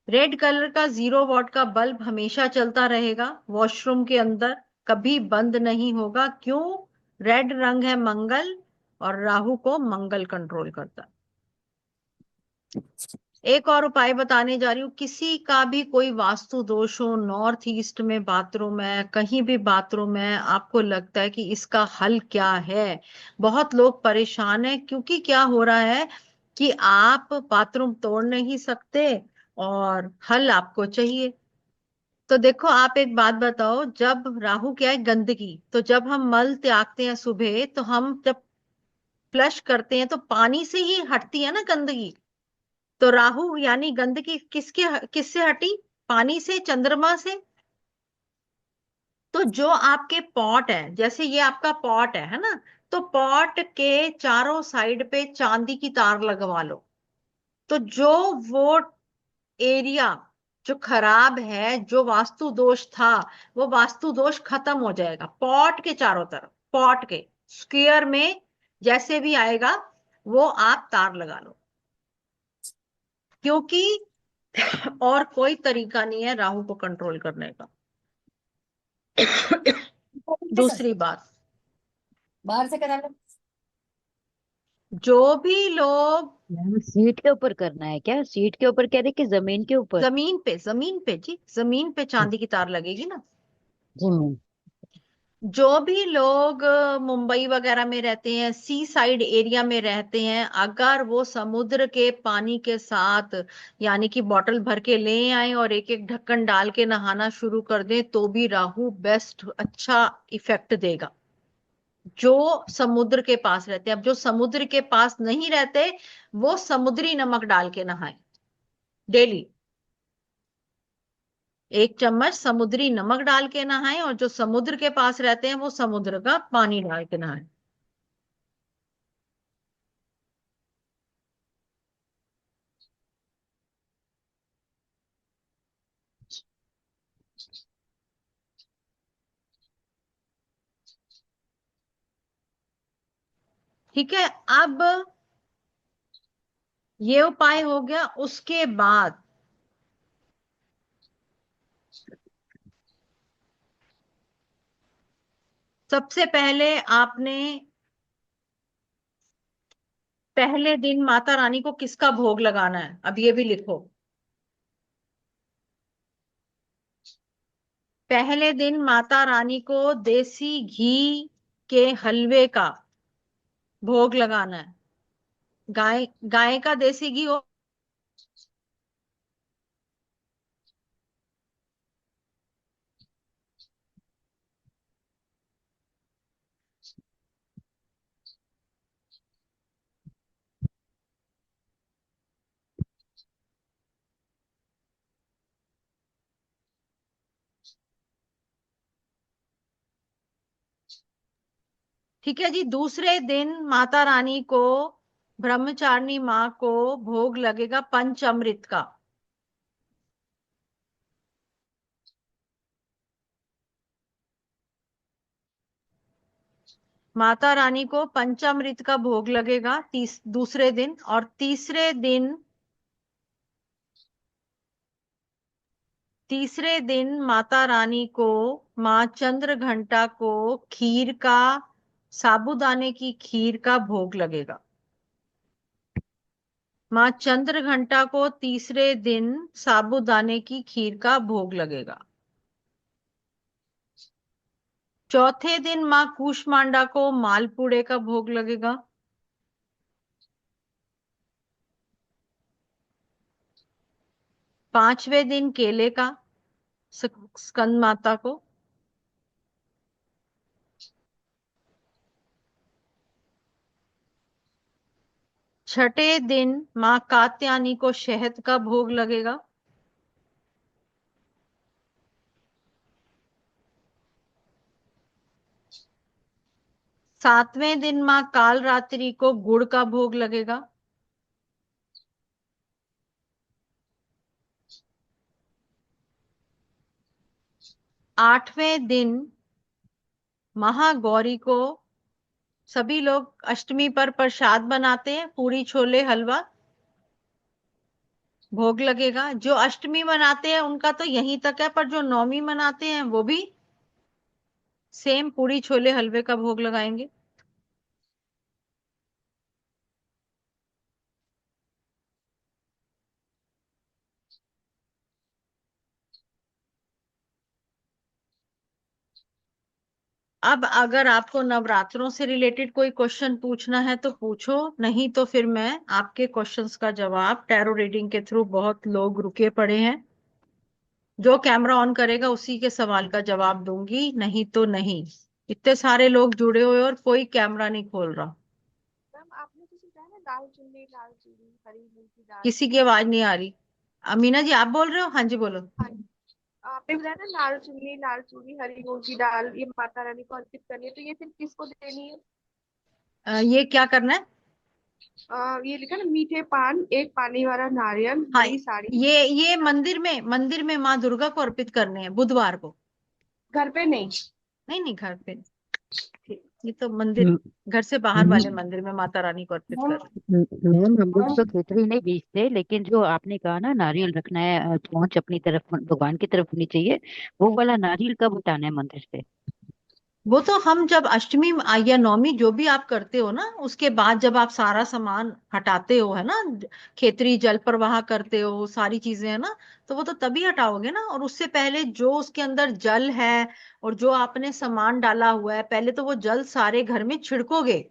रेड कलर का 0 वॉट का बल्ब हमेशा चलता रहेगा वॉशरूम के अंदर, कभी बंद नहीं होगा। क्यों? रेड रंग है मंगल, और राहु को मंगल कंट्रोल करता है। एक और उपाय बताने जा रही हूँ। किसी का भी कोई वास्तु दोष हो, नॉर्थ ईस्ट में बाथरूम है, कहीं भी बाथरूम है, आपको लगता है कि इसका हल क्या है, बहुत लोग परेशान है क्योंकि क्या हो रहा है कि आप बाथरूम तोड़ नहीं सकते और हल आपको चाहिए। तो देखो, आप एक बात बताओ, जब राहु क्या है? गंदगी। तो जब हम मल त्यागते हैं सुबह, तो हम जब फ्लश करते हैं तो पानी से ही हटती है ना गंदगी। तो राहु यानी गंदगी किससे हटी? पानी से, चंद्रमा से। तो जो आपके पॉट है, जैसे ये आपका पॉट है ना, तो पॉट के चारों साइड पे चांदी की तार लगवा लो। तो जो वो एरिया जो खराब है, जो वास्तु दोष था, वो वास्तु दोष खत्म हो जाएगा। पॉट के चारों तरफ, पॉट के स्क्वायर में जैसे भी आएगा, वो आप तार लगा लो। क्योंकि और कोई तरीका नहीं है राहु को कंट्रोल करने का। दूसरी बात, बाहर से करा लो। जो भी लोग मैम सीट के ऊपर करना है क्या? सीट के ऊपर कह रहे कि जमीन के ऊपर? जमीन पे जी, जमीन पे चांदी की तार लगेगी ना। जी मैम। जो भी लोग मुंबई वगैरह में रहते हैं, सी साइड एरिया में रहते हैं, अगर वो समुद्र के पानी के साथ, यानी कि बॉटल भर के ले आए और एक एक ढक्कन डाल के नहाना शुरू कर दें, तो भी राहु बेस्ट अच्छा इफेक्ट देगा। जो समुद्र के पास रहते हैं। अब जो समुद्र के पास नहीं रहते, वो समुद्री नमक डाल के नहाए डेली। 1 चम्मच समुद्री नमक डाल के नहाएं, और जो समुद्र के पास रहते हैं वो समुद्र का पानी डाल के नहाएं। ठीक है। अब ये उपाय हो गया। उसके बाद सबसे पहले आपने पहले दिन माता रानी को किसका भोग लगाना है, अब ये भी लिखो। पहले दिन माता रानी को देसी घी के हलवे का भोग लगाना है। गाय गाय का देसी घी हो। ठीक है जी। दूसरे दिन माता रानी को, ब्रह्मचारिणी माँ को भोग लगेगा पंचामृत का। माता रानी को पंचामृत का भोग लगेगा दूसरे दिन। और तीसरे दिन माता रानी को, माँ चंद्र घंटा को खीर का, साबूदाने की खीर का भोग लगेगा। माँ चंद्र घंटा को तीसरे दिन साबूदाने की खीर का भोग लगेगा। चौथे दिन माँ कूष्मांडा को मालपुड़े का भोग लगेगा। पांचवें दिन केले का, स्कंद माता को। छठे दिन माँ कात्यायनी को शहद का भोग लगेगा। सातवें दिन माँ कालरात्रि को गुड़ का भोग लगेगा। आठवें दिन महागौरी को, सभी लोग अष्टमी पर प्रसाद बनाते हैं, पूरी छोले हलवा, भोग लगेगा। जो अष्टमी मनाते हैं उनका तो यहीं तक है, पर जो नवमी मनाते हैं वो भी सेम पूरी छोले हलवे का भोग लगाएंगे। अब अगर आपको नवरात्रों से रिलेटेड कोई क्वेश्चन पूछना है तो पूछो, नहीं तो फिर मैं आपके क्वेश्चंस का जवाब टैरो रीडिंग के थ्रू, बहुत लोग रुके पड़े हैं, जो कैमरा ऑन करेगा उसी के सवाल का जवाब दूंगी, नहीं तो नहीं। इतने सारे लोग जुड़े हुए और कोई कैमरा नहीं खोल रहा। मैम आपने कुछ बताया ना, दाल चीनी हरी मूंग की दाल। किसी की आवाज नहीं आ रही। अमीना जी आप बोल रहे हो? हाँ जी बोलो। हाँ, आपने बताया ना लाल चूनी हरी मूंग की दाल, ये माता रानी को अर्पित करनी है, तो ये फिर किसको देनी है? ये क्या करना है? ये लिखा ना, मीठे पान, एक पानी वाला नारियल, हाँ, नई साड़ी। ये मंदिर में माँ दुर्गा को अर्पित करने हैं बुधवार को। घर पे नहीं? नहीं नहीं, घर पे। ठीक, ये तो मंदिर, हम्म, घर से बाहर वाले हम्म, मंदिर में माता रानी को अर्पित कर। मैम हम लोग तो खिचड़ी नहीं बेचते, लेकिन जो आपने कहा ना नारियल रखना है, पहुंच अपनी तरफ भगवान की तरफ होनी चाहिए, वो वाला नारियल कब उठाना है मंदिर से? वो तो हम जब अष्टमी या नवमी जो भी आप करते हो ना, उसके बाद जब आप सारा सामान हटाते हो, है ना, खेतरी जल प्रवाह करते हो, सारी चीजें है ना, तो वो तो तभी हटाओगे ना। और उससे पहले जो उसके अंदर जल है और जो आपने सामान डाला हुआ है, पहले तो वो जल सारे घर में छिड़कोगे,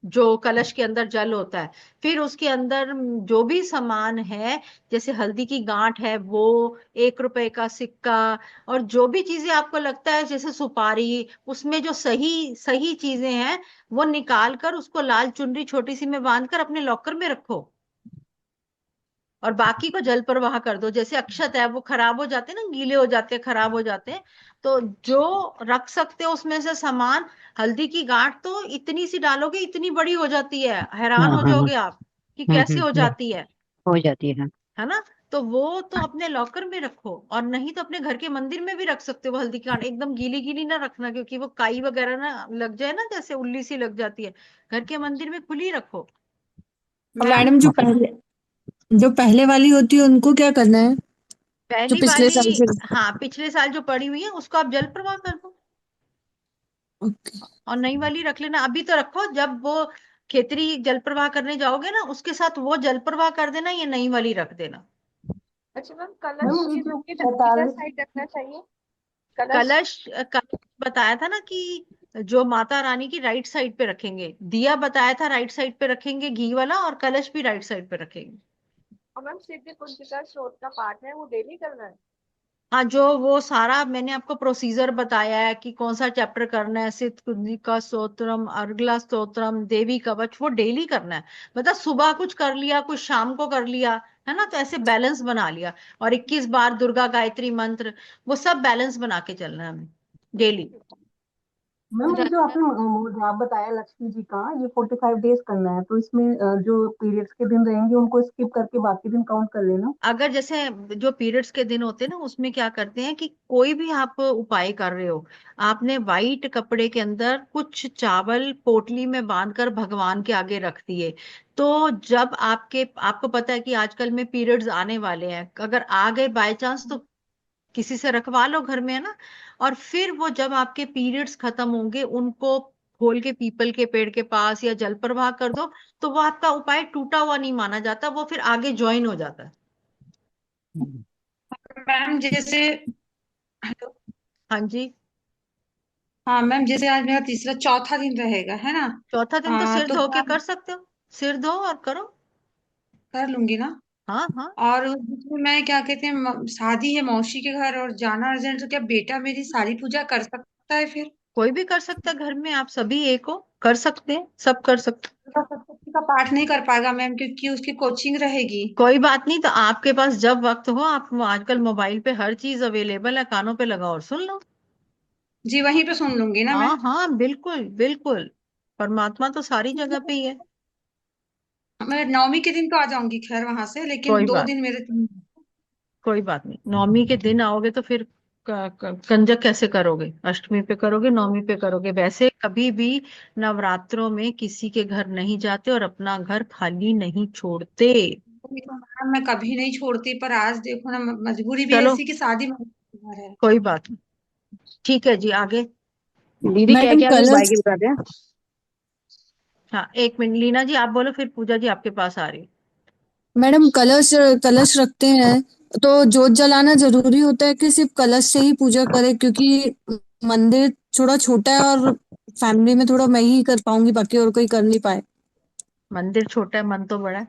जो कलश के अंदर जल होता है। फिर उसके अंदर जो भी सामान है, जैसे हल्दी की गांठ है वो, 1 रुपए का सिक्का, और जो भी चीजें आपको लगता है जैसे सुपारी, उसमें जो सही सही चीजें हैं वो निकाल कर उसको लाल चुनरी छोटी सी में बांध कर अपने लॉकर में रखो। और बाकी को जल प्रवाह कर दो। जैसे अक्षत है वो खराब हो जाते हैं ना, गीले हो जाते हैं, खराब हो जाते हैं, तो जो रख सकते हो उसमें से सामान। हल्दी की गांठ तो इतनी सी डालोगे इतनी बड़ी हो जाती है, हैरान हाँ हो हाँ हाँ। जाओगे आप कि कैसे हो जाती हो जाती है। है ना। तो वो तो अपने लॉकर में रखो, और नहीं तो अपने घर के मंदिर में भी रख सकते हो। हल्दी की गांठ एकदम गीली गीली ना रखना, क्योंकि वो काई वगैरह ना लग जाए ना, जैसे उल्ली सी लग जाती है। घर के मंदिर में खुली रखो। Madam okay. जो पहले वाली होती है उनको क्या करना है, जो पहली पिछले वाली, साल से? हाँ पिछले साल जो पड़ी हुई है उसको आप जल प्रवाह कर दो, ओके। और नई वाली रख लेना। अभी तो रखो, जब वो खेतरी जल प्रवाह करने जाओगे ना उसके साथ वो जल प्रवाह कर देना, ये नई वाली रख देना। अच्छा मैम, मैम कलश ये जो किधर 45 साइड रखना चाहिए? कलश। कलश, कलश बताया था ना कि जो माता रानी की राइट साइड पे रखेंगे, दिया बताया था राइट साइड पे रखेंगे घी वाला, और कलश भी राइट साइड पे रखेंगे। और मैम सिद्ध कुंजिका स्त्रोत का पाठ है, वो डेली करना है? हाँ, जो वो सारा मैंने आपको प्रोसीजर बताया है कि कौन सा चैप्टर करना है, सिद्ध कुंजिका स्तोत्रम, अर्गला स्तोत्रम, देवी कवच, वो डेली करना है। मतलब सुबह कुछ कर लिया, कुछ शाम को कर लिया, है ना, तो ऐसे बैलेंस बना लिया। और 21 बार दुर्गा गायत्री मंत्र, वो सब बैलेंस बना के चलना है हमें डेली। मैम ये जो आपने मुझे आप बताया लक्ष्मी जी का, ये 45 डेज करना है, तो इसमें जो पीरियड्स के दिन रहेंगे उनको स्किप करके बाकी दिन काउंट कर लेना? अगर जैसे जो पीरियड्स के दिन होते हैं ना, उसमें क्या करते हैं कि कोई भी आप उपाय कर रहे हो, आपने वाइट कपड़े के अंदर कुछ चावल पोटली में बांधकर भगवान के आगे रख दिए। तो जब आपको पता है कि आजकल में पीरियड्स आने वाले हैं, अगर आ गए बाय चांस तो किसी से रखवा लो घर में, है ना। और फिर वो जब आपके पीरियड्स खत्म होंगे, उनको खोल के पीपल के पेड़ के पास या जल प्रवाह कर दो, तो वो आपका उपाय टूटा हुआ नहीं माना जाता, वो फिर आगे ज्वाइन हो जाता है। मैम जैसे, हेलो। हाँ जी। हाँ मैम, जैसे आज मेरा तीसरा चौथा दिन रहेगा, है ना? चौथा दिन तो सिर तो धो के क्या कर सकते हो, सिर धो और करो। कर लूंगी ना? हाँ हाँ। और जिसमें मैं क्या कहते हैं, शादी है मौसी के घर और जाना अर्जेंट, तो क्या बेटा मेरी सारी पूजा कर सकता है फिर? कोई भी कर सकता है, घर में आप सभी एक हो, कर सकते हैं, सब कर सकते हैं। तो सप्तशती का पाठ नहीं कर पाएगा मैम, क्योंकि उसकी कोचिंग रहेगी। कोई बात नहीं, तो आपके पास जब वक्त हो, आप आजकल मोबाइल पे हर चीज अवेलेबल है, कानों पे लगाओ और सुन लो। जी वहीं पे सुन लूंगी ना मैं? हाँ हाँ, बिल्कुल बिल्कुल, परमात्मा तो सारी जगह पे ही है। मैं नवमी के दिन तो आ जाऊंगी खैर वहां से, लेकिन कोई दो बात दिन मेरे कोई बात नहीं, नवमी के दिन आओगे तो फिर कंजक कैसे करोगे? अष्टमी पे करोगे, नवमी पे करोगे? वैसे कभी भी नवरात्रों में किसी के घर नहीं जाते और अपना घर खाली नहीं छोड़ते। मैम मैं कभी नहीं छोड़ती, पर आज देखो ना, मजबूरी भी चलो, ऐसी कि शादी में घर है। कोई बात नहीं। ठीक है जी, आगे। दीदी क्या मैडम क्या आप इस बाई कलश के बताते हैं। हाँ, एक मिनट लीना जी आप बोलो, फिर पूजा जी आपके पास आ रही है। मैडम कलश कलश रखते हैं तो जोत जलाना जरूरी होता है कि सिर्फ कलश से ही पूजा करें? क्योंकि मंदिर थोड़ा छोटा है और फैमिली में थोड़ा मैं ही कर पाऊंगी, बाकी और कोई कर नहीं पाए। मंदिर छोटा है, मन तो बड़ा है।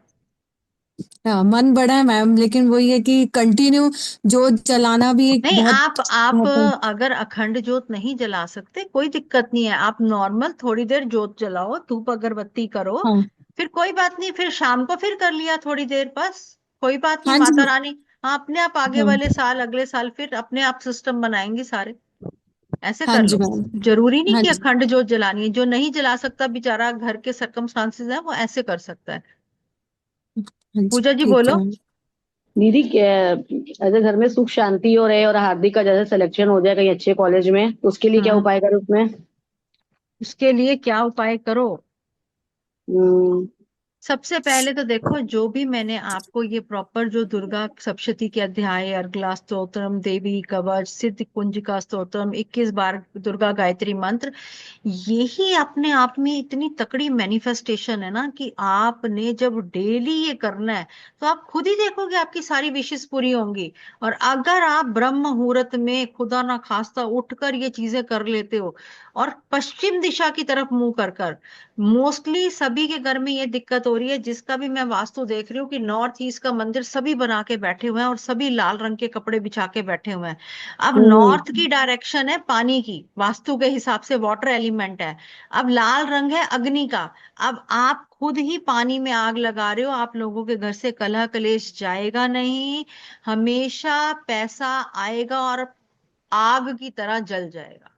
हाँ, मन बड़ा है मैम, लेकिन वही है कि कंटिन्यू जोत जलाना भी एक नहीं, बहुत आप बहुत है। अगर अखंड जोत नहीं जला सकते कोई दिक्कत नहीं है, आप नॉर्मल थोड़ी देर जोत जलाओ, धूप अगरबत्ती करो, हाँ फिर कोई बात नहीं, फिर शाम को फिर कर लिया थोड़ी देर, बस कोई बात नहीं, हाँ माता जी। रानी हाँ अपने आप आगे हाँ वाले साल अगले साल फिर अपने आप सिस्टम बनाएंगे सारे, ऐसे हाँ कर जी लो। मैम। जरूरी नहीं हाँ कि जी। अखंड जोत जलानी है, जो नहीं जला सकता बेचारा घर के सर्कमस्टांसेस है वो ऐसे कर सकता है। हाँ जी पूजा जी ठीक है बोलो। मैम। दीदी ऐसे घर में सुख शांति हो रहे और हार्दिक का जैसे सिलेक्शन हो जाए कहीं अच्छे कॉलेज में, तो उसके लिए क्या हाँ, उपाय करें उसमें? उसके लिए क्या उपाय करो। हम्म। सबसे पहले तो देखो, जो भी मैंने आपको ये प्रॉपर जो दुर्गा सप्तशती के अध्याय, अर्गला स्तोत्रम, देवी कवच, सिद्ध कुंजिका स्तोत्रम, 21 बार दुर्गा गायत्री मंत्र, यही अपने आप में इतनी तकड़ी मैनिफेस्टेशन है ना कि आपने जब डेली ये करना है तो आप खुद ही देखोगे आपकी सारी विशेष पूरी होंगी। और अगर आप ब्रह्म मुहूर्त में खुदा ना खास्ता उठकर ये चीजें कर लेते हो और पश्चिम दिशा की तरफ मुंह कर कर, मोस्टली सभी के घर में ये दिक्कत हो रही है, जिसका भी मैं वास्तु देख रही हूँ कि नॉर्थ ईस्ट का मंदिर सभी बना के बैठे हुए हैं और सभी लाल रंग के कपड़े बिछा के बैठे हुए हैं। अब नॉर्थ की डायरेक्शन है पानी की, वास्तु के हिसाब से वाटर एलिमेंट है, अब लाल रंग है अग्नि का। अब आप खुद ही पानी में आग लगा रहे हो, आप लोगों के घर से कलह कलेश जाएगा नहीं, हमेशा पैसा आएगा और आग की तरह जल जाएगा।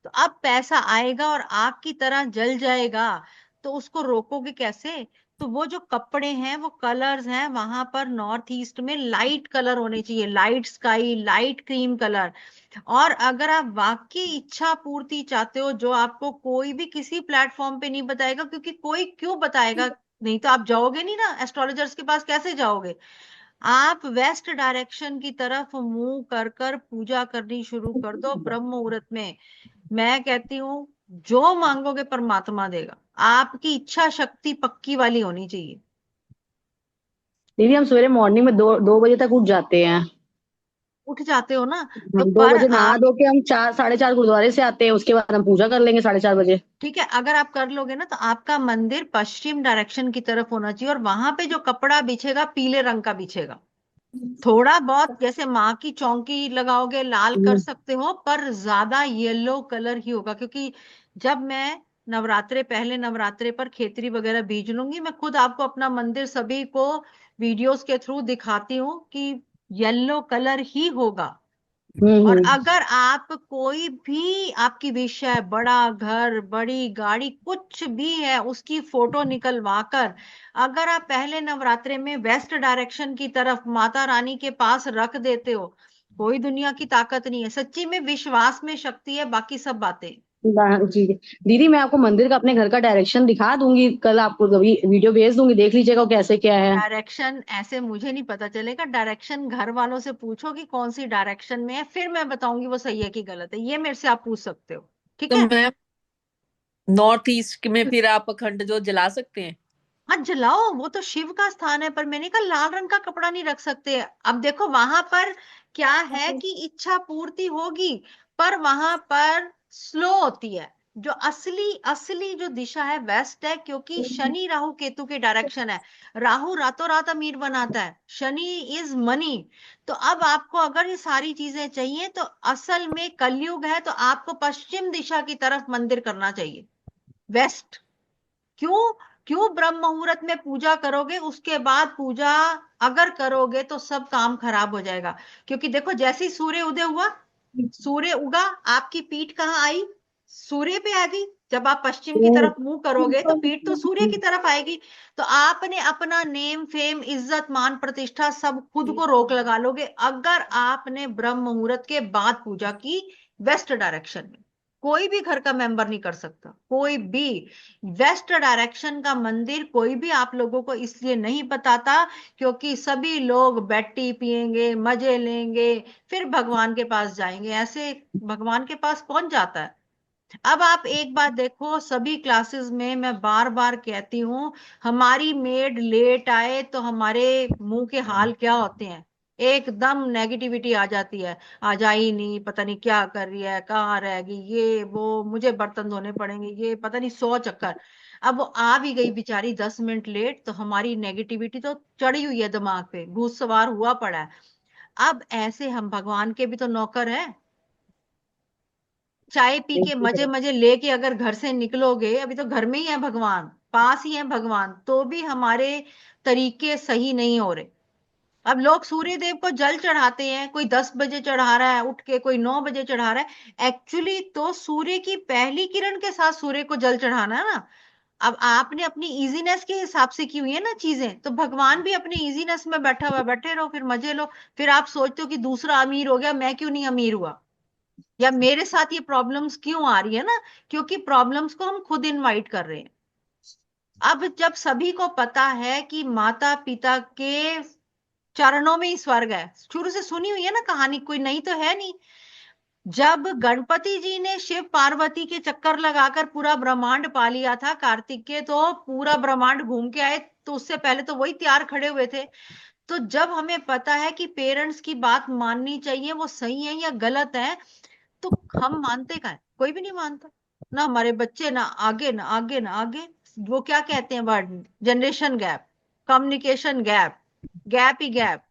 तो अब पैसा आएगा और आग की तरह जल जाएगा, तो उसको रोकोगे कैसे? तो वो जो कपड़े हैं वो कलर्स हैं, वहां पर नॉर्थ ईस्ट में लाइट कलर होने चाहिए, light sky, light cream colour. और अगर आप वाकई इच्छा पूर्ति चाहते हो, जो आपको कोई भी किसी प्लेटफॉर्म पे नहीं बताएगा, क्योंकि कोई क्यों बताएगा, नहीं तो आप जाओगे नहीं ना एस्ट्रोलॉजर्स के पास, कैसे जाओगे? आप वेस्ट डायरेक्शन की तरफ मुंह कर कर पूजा करनी शुरू कर दो ब्रह्म मुहूर्त में। मैं कहती हूँ जो मांगोगे परमात्मा देगा, आपकी इच्छा शक्ति पक्की वाली होनी चाहिए। दीदी हम सवेरे मॉर्निंग में 2 बजे तक उठ जाते हैं। उठ जाते हो ना, तो हम 2 पर बजे नहा आप, धो के हम 4 साढ़े 4 गुरुद्वारे से आते हैं, उसके बाद हम पूजा कर लेंगे 4:30 बजे। ठीक है, अगर आप कर लोगे ना तो आपका मंदिर पश्चिम डायरेक्शन की तरफ होना चाहिए, और वहां पे जो कपड़ा बिछेगा पीले रंग का बिछेगा। थोड़ा बहुत जैसे माँ की चौकी लगाओगे लाल कर हम्म। सकते हो, पर ज्यादा येलो कलर ही होगा, क्योंकि जब मैं नवरात्रे, पहले नवरात्रे पर खेतरी वगैरह बीज लूंगी, मैं खुद आपको अपना मंदिर सभी को वीडियोस के थ्रू दिखाती हूँ कि येलो कलर ही होगा। और हम्म। अगर आप कोई भी आपकी विश है, बड़ा घर, बड़ी गाड़ी, कुछ भी है, उसकी फोटो निकलवा कर अगर आप पहले नवरात्रे में वेस्ट डायरेक्शन की तरफ माता रानी के पास रख देते हो, कोई दुनिया की ताकत नहीं है, सच्ची में विश्वास में शक्ति है, बाकी सब बातें। जी जी। दीदी मैं आपको मंदिर का अपने घर का डायरेक्शन दिखा दूंगी, कल आपको कभी वीडियो भेज दूंगी, देख लीजिएगा वो कैसे क्या है। डायरेक्शन ऐसे मुझे नहीं पता चलेगा, डायरेक्शन घर वालों से पूछो कि कौन सी डायरेक्शन में है, फिर मैं बताऊंगी वो सही है कि गलत है, ये मेरे से आप पूछ सकते हो, ठीक तो है? मैम नॉर्थ ईस्ट में फिर आप अखंड जोत जला सकते हैं? हाँ जलाओ, वो तो शिव का स्थान है, पर मैंने कहा लाल रंग का कपड़ा नहीं रख सकते। अब देखो वहां पर क्या है कि इच्छा पूर्ति होगी, पर वहां पर स्लो होती है। जो असली असली जो दिशा है वेस्ट है, क्योंकि शनि राहु केतु के डायरेक्शन है। राहु रातों रात अमीर बनाता है, शनि इज मनी। तो अब आपको अगर ये सारी चीजें चाहिए तो असल में कलयुग है, तो आपको पश्चिम दिशा की तरफ मंदिर करना चाहिए, वेस्ट। क्यों? क्यों ब्रह्म मुहूर्त में पूजा करोगे, उसके बाद पूजा अगर करोगे तो सब काम खराब हो जाएगा। क्योंकि देखो जैसे ही सूर्य उदय हुआ, सूर्य उगा, आपकी पीठ कहाँ आई? सूर्य पे आ गई। जब आप पश्चिम की तरफ मुंह करोगे तो पीठ तो सूर्य की तरफ आएगी। तो आपने अपना नेम फेम इज्जत मान प्रतिष्ठा सब खुद को रोक लगा लोगे, अगर आपने ब्रह्म मुहूर्त के बाद पूजा की वेस्ट डायरेक्शन में। कोई भी घर का मेंबर नहीं कर सकता, कोई भी। वेस्ट डायरेक्शन का मंदिर कोई भी आप लोगों को इसलिए नहीं बताता क्योंकि सभी लोग बैठी पिएंगे, मजे लेंगे, फिर भगवान के पास जाएंगे। ऐसे भगवान के पास कौन जाता है? अब आप एक बात देखो, सभी क्लासेस में मैं बार बार कहती हूँ, हमारी मेड लेट आए तो हमारे मुंह के हाल क्या होते हैं, एकदम नेगेटिविटी आ जाती है। आ जाई नहीं, पता नहीं क्या कर रही है, कहाँ रहेगी, ये वो, मुझे बर्तन धोने पड़ेंगे, ये पता नहीं 100 चक्कर। अब वो आ भी गई बेचारी 10 मिनट लेट, तो हमारी नेगेटिविटी तो चढ़ी हुई है दिमाग पे, भूत सवार हुआ पड़ा है। अब ऐसे हम भगवान के भी तो नौकर हैं। चाय पी के बिल्कुल मजे सही। मजे लेके अगर घर से निकलोगे, अभी तो घर में ही है भगवान, पास ही है भगवान, तो भी हमारे तरीके सही नहीं हो रहे। अब लोग सूर्य देव को जल चढ़ाते हैं, कोई 10 बजे चढ़ा रहा है उठ के, कोई 9 बजे चढ़ा रहा है। एक्चुअली तो सूर्य की पहली किरण के साथ सूर्य को जल चढ़ाना है ना। अब आपने अपनी इजीनेस के हिसाब से की हुई है ना चीजें, तो भगवान भी अपनी इजीनेस में बैठा हुआ है, बैठे रहो, फिर मजे लो। फिर आप सोचते हो कि दूसरा अमीर हो गया, मैं क्यों नहीं अमीर हुआ, या मेरे साथ ये प्रॉब्लम्स क्यों आ रही है ना, क्योंकि प्रॉब्लम्स को हम खुद इनवाइट कर रहे हैं। अब जब सभी को पता है कि माता पिता के चरणों में ही स्वर्ग है, शुरू से सुनी हुई है ना कहानी, कोई नई तो है नहीं। जब गणपति जी ने शिव पार्वती के चक्कर लगाकर पूरा ब्रह्मांड पा लिया था, कार्तिक के तो पूरा ब्रह्मांड घूम के आए, तो उससे पहले तो वही तैयार खड़े हुए थे। तो जब हमें पता है कि पेरेंट्स की बात माननी चाहिए, वो सही है या गलत है, तो हम मानते का है, कोई भी नहीं मानता ना, हमारे बच्चे ना आगे ना आगे ना आगे। वो क्या कहते हैं word, generation gap, communication gap, gap ही गैप,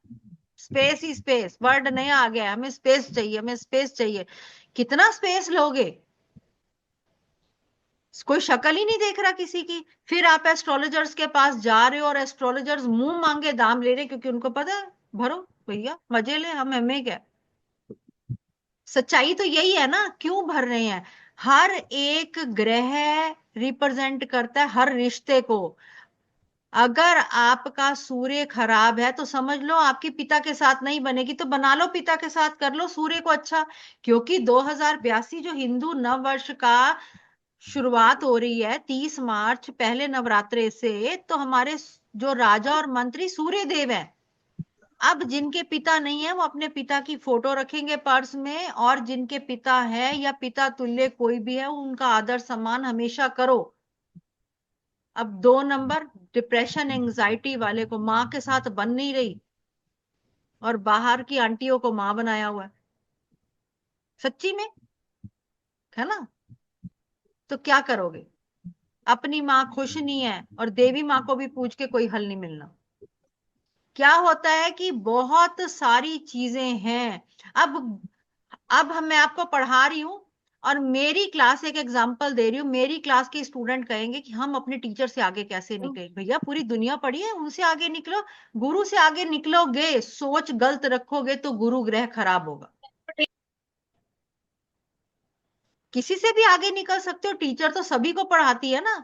स्पेस ही स्पेस, वर्ड नया आ गया है, हमें स्पेस चाहिए, हमें स्पेस चाहिए। कितना स्पेस लोगे, कोई शक्ल ही नहीं देख रहा किसी की। फिर आप एस्ट्रोलॉजर्स के पास जा रहे हो और एस्ट्रोलॉजर्स मुंह मांगे दाम ले रहे, क्योंकि उनको पता है, भरो भैया मजे ले, हम हमें क्या। सच्चाई तो यही है ना, क्यों भर रहे हैं। हर एक ग्रह रिप्रेजेंट करता है हर रिश्ते को। अगर आपका सूर्य खराब है तो समझ लो आपकी पिता के साथ नहीं बनेगी, तो बना लो पिता के साथ, कर लो सूर्य को अच्छा। क्योंकि 2082 जो हिंदू नव वर्ष का शुरुआत हो रही है 30 मार्च पहले नवरात्रे से, तो हमारे जो राजा और मंत्री सूर्य देव है। अब जिनके पिता नहीं है वो अपने पिता की फोटो रखेंगे पर्स में, और जिनके पिता है या पिता तुल्य कोई भी है, उनका आदर सम्मान हमेशा करो। अब 2 नंबर, डिप्रेशन एंजाइटी वाले को माँ के साथ बन नहीं रही, और बाहर की आंटियों को माँ बनाया हुआ है, सच्ची में, है ना। तो क्या करोगे, अपनी माँ खुश नहीं है और देवी माँ को भी पूछ के कोई हल नहीं मिलना। क्या होता है कि बहुत सारी चीजें हैं। अब मैं आपको पढ़ा रही हूं, और मेरी क्लास, एक एग्जांपल दे रही हूँ, मेरी क्लास के स्टूडेंट कहेंगे कि हम अपने टीचर से आगे कैसे निकले। भैया पूरी दुनिया पढ़ी है, उनसे आगे निकलो। गुरु से आगे निकलोगे, सोच गलत रखोगे तो गुरु ग्रह खराब होगा। किसी से भी आगे निकल सकते हो, टीचर तो सभी को पढ़ाती है ना।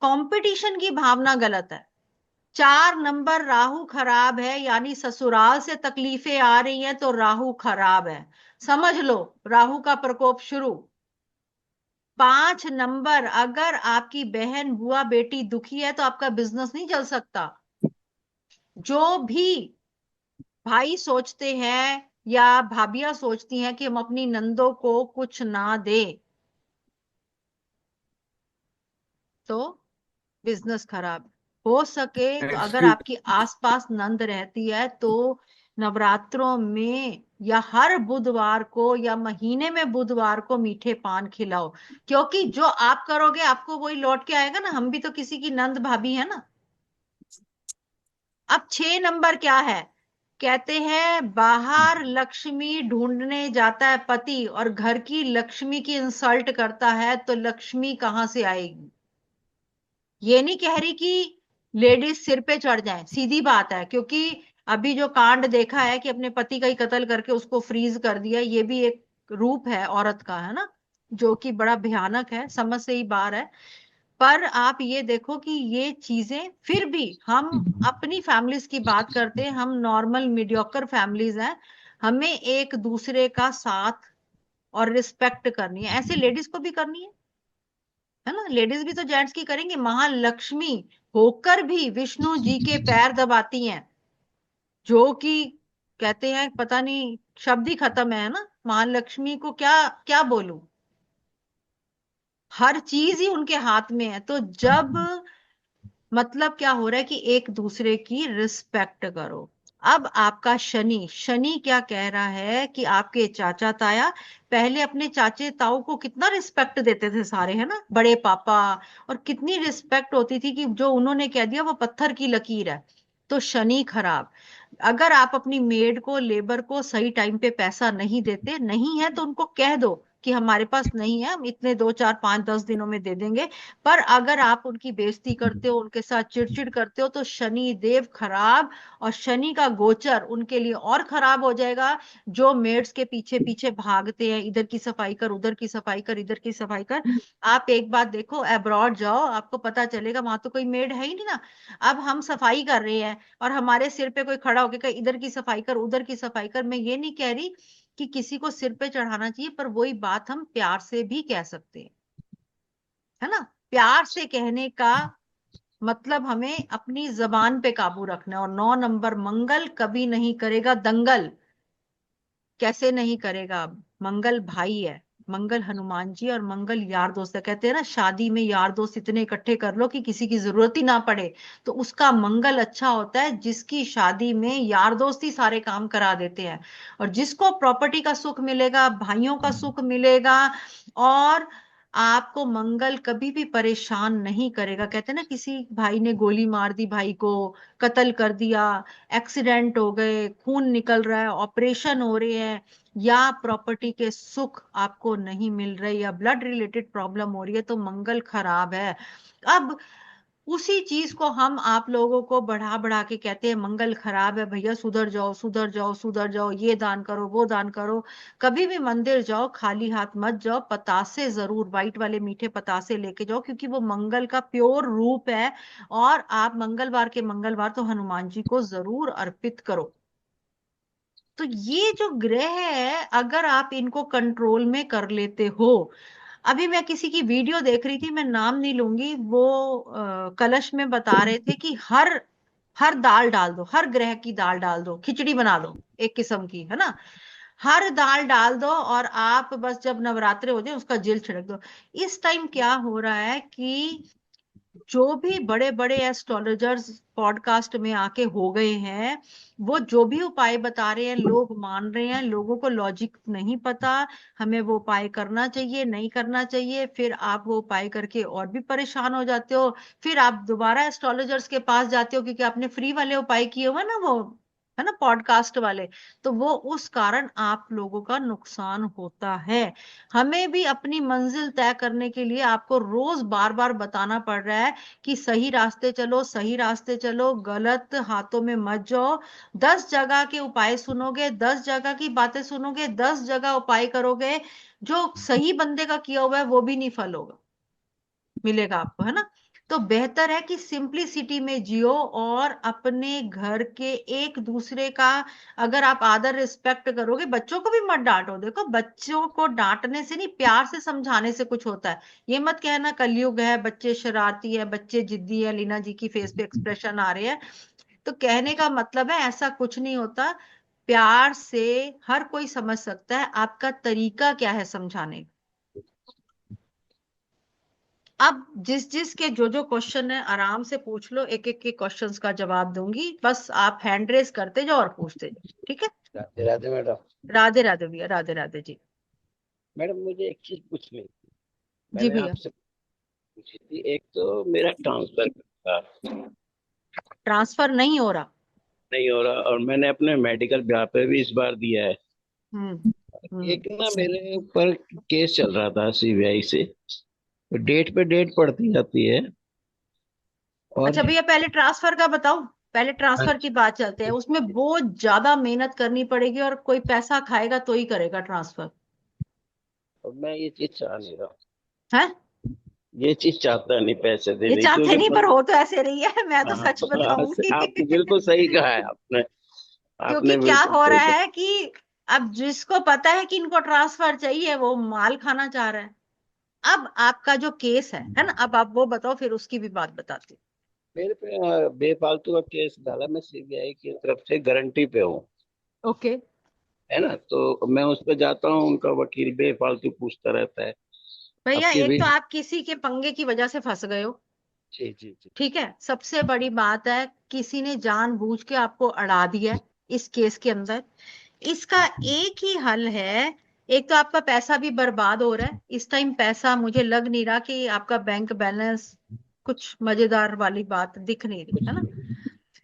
कंपटीशन की भावना गलत है। 4 नंबर, राहु खराब है, यानी ससुराल से तकलीफें आ रही हैं तो राहु खराब है, समझ लो, राहु का प्रकोप शुरू। 5 नंबर, अगर आपकी बहन बुआ बेटी दुखी है तो आपका बिजनेस नहीं चल सकता। जो भी भाई सोचते हैं या भाभियां सोचती हैं कि हम अपनी नंदों को कुछ ना दे, तो बिजनेस खराब। हो सके तो अगर एक्सक्यूज आपकी आसपास नंद रहती है तो नवरात्रों में या हर बुधवार को या महीने में बुधवार को मीठे पान खिलाओ, क्योंकि जो आप करोगे आपको वही लौट के आएगा ना। हम भी तो किसी की नंद भाभी है ना। अब 6 नंबर क्या है, कहते हैं बाहर लक्ष्मी ढूंढने जाता है पति और घर की लक्ष्मी की इंसल्ट करता है, तो लक्ष्मी कहां से आएगी। ये नहीं कह रही कि लेडीज सिर पे चढ़ जाए, सीधी बात है, क्योंकि अभी जो कांड देखा है कि अपने पति का ही कत्ल करके उसको फ्रीज कर दिया, ये भी एक रूप है औरत का, है ना, जो कि बड़ा भयानक है, समझ से ही बाहर है। पर आप ये देखो कि ये चीजें, फिर भी हम अपनी फैमिलीज की बात करते हैं, हम नॉर्मल मीडियोकर फैमिलीज हैं, हमें एक दूसरे का साथ और रिस्पेक्ट करनी है, ऐसे लेडीज को भी करनी है ना। लेडीज भी तो जेंट्स की करेंगे, महालक्ष्मी होकर भी विष्णु जी के पैर दबाती हैं, जो कि कहते हैं पता नहीं, शब्द ही खत्म है ना, महालक्ष्मी को क्या क्या बोलूं। हर चीज ही उनके हाथ में है। तो जब मतलब क्या हो रहा है कि एक दूसरे की रिस्पेक्ट करो। अब आपका शनि शनि क्या कह रहा है कि आपके चाचा ताया पहले अपने चाचे ताऊ को कितना रिस्पेक्ट देते थे सारे, है ना, बड़े पापा, और कितनी रिस्पेक्ट होती थी कि जो उन्होंने कह दिया वो पत्थर की लकीर है। तो शनि खराब। अगर आप अपनी मेड को, लेबर को सही टाइम पे पैसा नहीं देते, नहीं है तो उनको कह दो कि हमारे पास नहीं है, हम इतने 2 4 5 10 दिनों में दे देंगे। पर अगर आप उनकी बेइज्जती करते हो, उनके साथ चिड़चिड़ करते हो, तो शनि देव खराब। और शनि का गोचर उनके लिए और खराब हो जाएगा। जो मेड्स के पीछे पीछे भागते हैं, इधर की सफाई कर, उधर की सफाई कर, इधर की सफाई कर। आप एक बात देखो, अब्रॉड जाओ, आपको पता चलेगा वहां तो कोई मेड है ही नहीं ना। अब हम सफाई कर रहे हैं और हमारे सिर पे कोई खड़ा होकर कहे इधर की सफाई कर, उधर की सफाई कर। मैं ये नहीं कह रही कि किसी को सिर पे चढ़ाना चाहिए, पर वही बात हम प्यार से भी कह सकते हैं, है ना। प्यार से कहने का मतलब हमें अपनी जबान पे काबू रखना है। और 9 नंबर, मंगल कभी नहीं करेगा दंगल। कैसे नहीं करेगा? मंगल भाई है, मंगल हनुमान जी, और मंगल यार दोस्त है। कहते हैं ना, शादी में यार दोस्त इतने इकट्ठे कर लो कि किसी की जरूरत ही ना पड़े। तो उसका मंगल अच्छा होता है जिसकी शादी में यार दोस्त ही सारे काम करा देते हैं। और जिसको प्रॉपर्टी का सुख मिलेगा, भाइयों का सुख मिलेगा। और आपको मंगल कभी भी परेशान नहीं करेगा। कहते हैं ना, किसी भाई ने गोली मार दी, भाई को कत्ल कर दिया, एक्सीडेंट हो गए, खून निकल रहा है, ऑपरेशन हो रहे हैं, या प्रॉपर्टी के सुख आपको नहीं मिल रहे, या ब्लड रिलेटेड प्रॉब्लम हो रही है, तो मंगल खराब है। अब उसी चीज को हम आप लोगों को बढ़ा बढ़ा के कहते हैं मंगल खराब है भैया, सुधर जाओ, सुधर जाओ, सुधर जाओ, ये दान करो, वो दान करो। कभी भी मंदिर जाओ खाली हाथ मत जाओ, पतासे जरूर, व्हाइट वाले मीठे पतासे लेके जाओ, क्योंकि वो मंगल का प्योर रूप है। और आप मंगलवार के मंगलवार तो हनुमान जी को जरूर अर्पित करो। तो ये जो ग्रह है, अगर आप इनको कंट्रोल में कर लेते हो। अभी मैं किसी की वीडियो देख रही थी, मैं नाम नहीं लूंगी, वो कलश में बता रहे थे कि हर हर दाल डाल दो, हर ग्रह की दाल डाल दो, खिचड़ी बना दो एक किस्म की, है ना। हर दाल डाल दो और आप बस जब नवरात्रे हो जाए उसका जेल छिड़क दो। इस टाइम क्या हो रहा है कि जो भी बड़े बड़े एस्ट्रोलॉजर्स पॉडकास्ट में आके हो गए हैं, वो जो भी उपाय बता रहे हैं लोग मान रहे हैं। लोगों को लॉजिक नहीं पता, हमें वो उपाय करना चाहिए नहीं करना चाहिए। फिर आप वो उपाय करके और भी परेशान हो जाते हो। फिर आप दोबारा एस्ट्रोलॉजर्स के पास जाते हो क्योंकि आपने फ्री वाले उपाय किए हुए ना, वो है ना, पॉडकास्ट वाले। तो वो उस कारण आप लोगों का नुकसान होता है। हमें भी अपनी मंजिल तय करने के लिए आपको रोज बार बार बताना पड़ रहा है कि सही रास्ते चलो, सही रास्ते चलो, गलत हाथों में मत जाओ। 10 जगह के उपाय सुनोगे, 10 जगह की बातें सुनोगे, 10 जगह उपाय करोगे, जो सही बंदे का किया हुआ है वो भी नहीं फल होगा, मिलेगा आपको, है ना। तो बेहतर है कि सिंपलिसिटी में जियो और अपने घर के एक दूसरे का अगर आप आदर रिस्पेक्ट करोगे। बच्चों को भी मत डांटो, देखो बच्चों को डांटने से नहीं, प्यार से समझाने से कुछ होता है। ये मत कहना कलयुग है, बच्चे शरारती है, बच्चे जिद्दी है, लीना जी की फेस पे एक्सप्रेशन आ रहे हैं। तो कहने का मतलब है ऐसा कुछ नहीं होता। प्यार से हर कोई समझ सकता है, आपका तरीका क्या है समझाने का। अब जिस जिस के जो जो क्वेश्चन है आराम से पूछ लो, एक एक के क्वेश्चंस का जवाब दूंगी, बस आप हैंड रेस करते जाओ और पूछते जाओ, ठीक है। राधे राधे मैडम। राधे राधे भैया, राधे राधे जी। मैडम मुझे एक चीज पूछनी थी, जी मैंने भैया। आपसे पूछी थी। एक तो मेरा ट्रांसफर का ट्रांसफर नहीं हो रहा। नहीं हो रहा, और मैंने अपने मेडिकल ब्याह पे भी इस बार दिया है। हम्म। हम्म। एक ना मेरे ऊपर केस चल रहा था सीबीआई से, तो डेट पे डेट पड़ती जाती है। और अच्छा भैया, पहले ट्रांसफर का बताओ। पहले ट्रांसफर की बात चलते हैं, उसमें बहुत ज्यादा मेहनत करनी पड़ेगी और कोई पैसा खाएगा तो ही करेगा ट्रांसफर। और मैं ये चीज चाह नहीं रहा, है, ये चीज चाहता नहीं पैसे ये देने, चाहते क्योंकि नहीं पर हो तो ऐसे रही है, मैं तो हाँ, सच बताऊंगी। आपने बिल्कुल सही कहा है आपने। क्योंकि आपने क्या बिल्कुल हो सही रहा कहा। है कि अब जिसको पता है कि इनको ट्रांसफर चाहिए वो माल खाना चाह रहा है। अब आपका जो केस है ना, अब आप वो बताओ, फिर उसकी भी बात बताती हूँ। मेरे पे बेफालतू का केस डाला, मैं सीबीआई की तरफ से गारंटी पे हूँ, ओके। है ना। तो मैं उस पर जाता हूँ, उनका वकील बेफालतू पूछता रहता है। भैया आपके एक भी। तो आप किसी के पंगे की वजह से फंस गए हो, जी जी जी। ठीक है। सबसे बड़ी बात है किसी ने जानबूझ के आपको अड़ा दिया है इस केस के अंदर। इसका एक ही हल है। एक तो आपका पैसा भी बर्बाद हो रहा है इस टाइम, पैसा मुझे लग नहीं रहा कि आपका बैंक बैलेंस कुछ मजेदार वाली बात दिख नहीं रही है ना।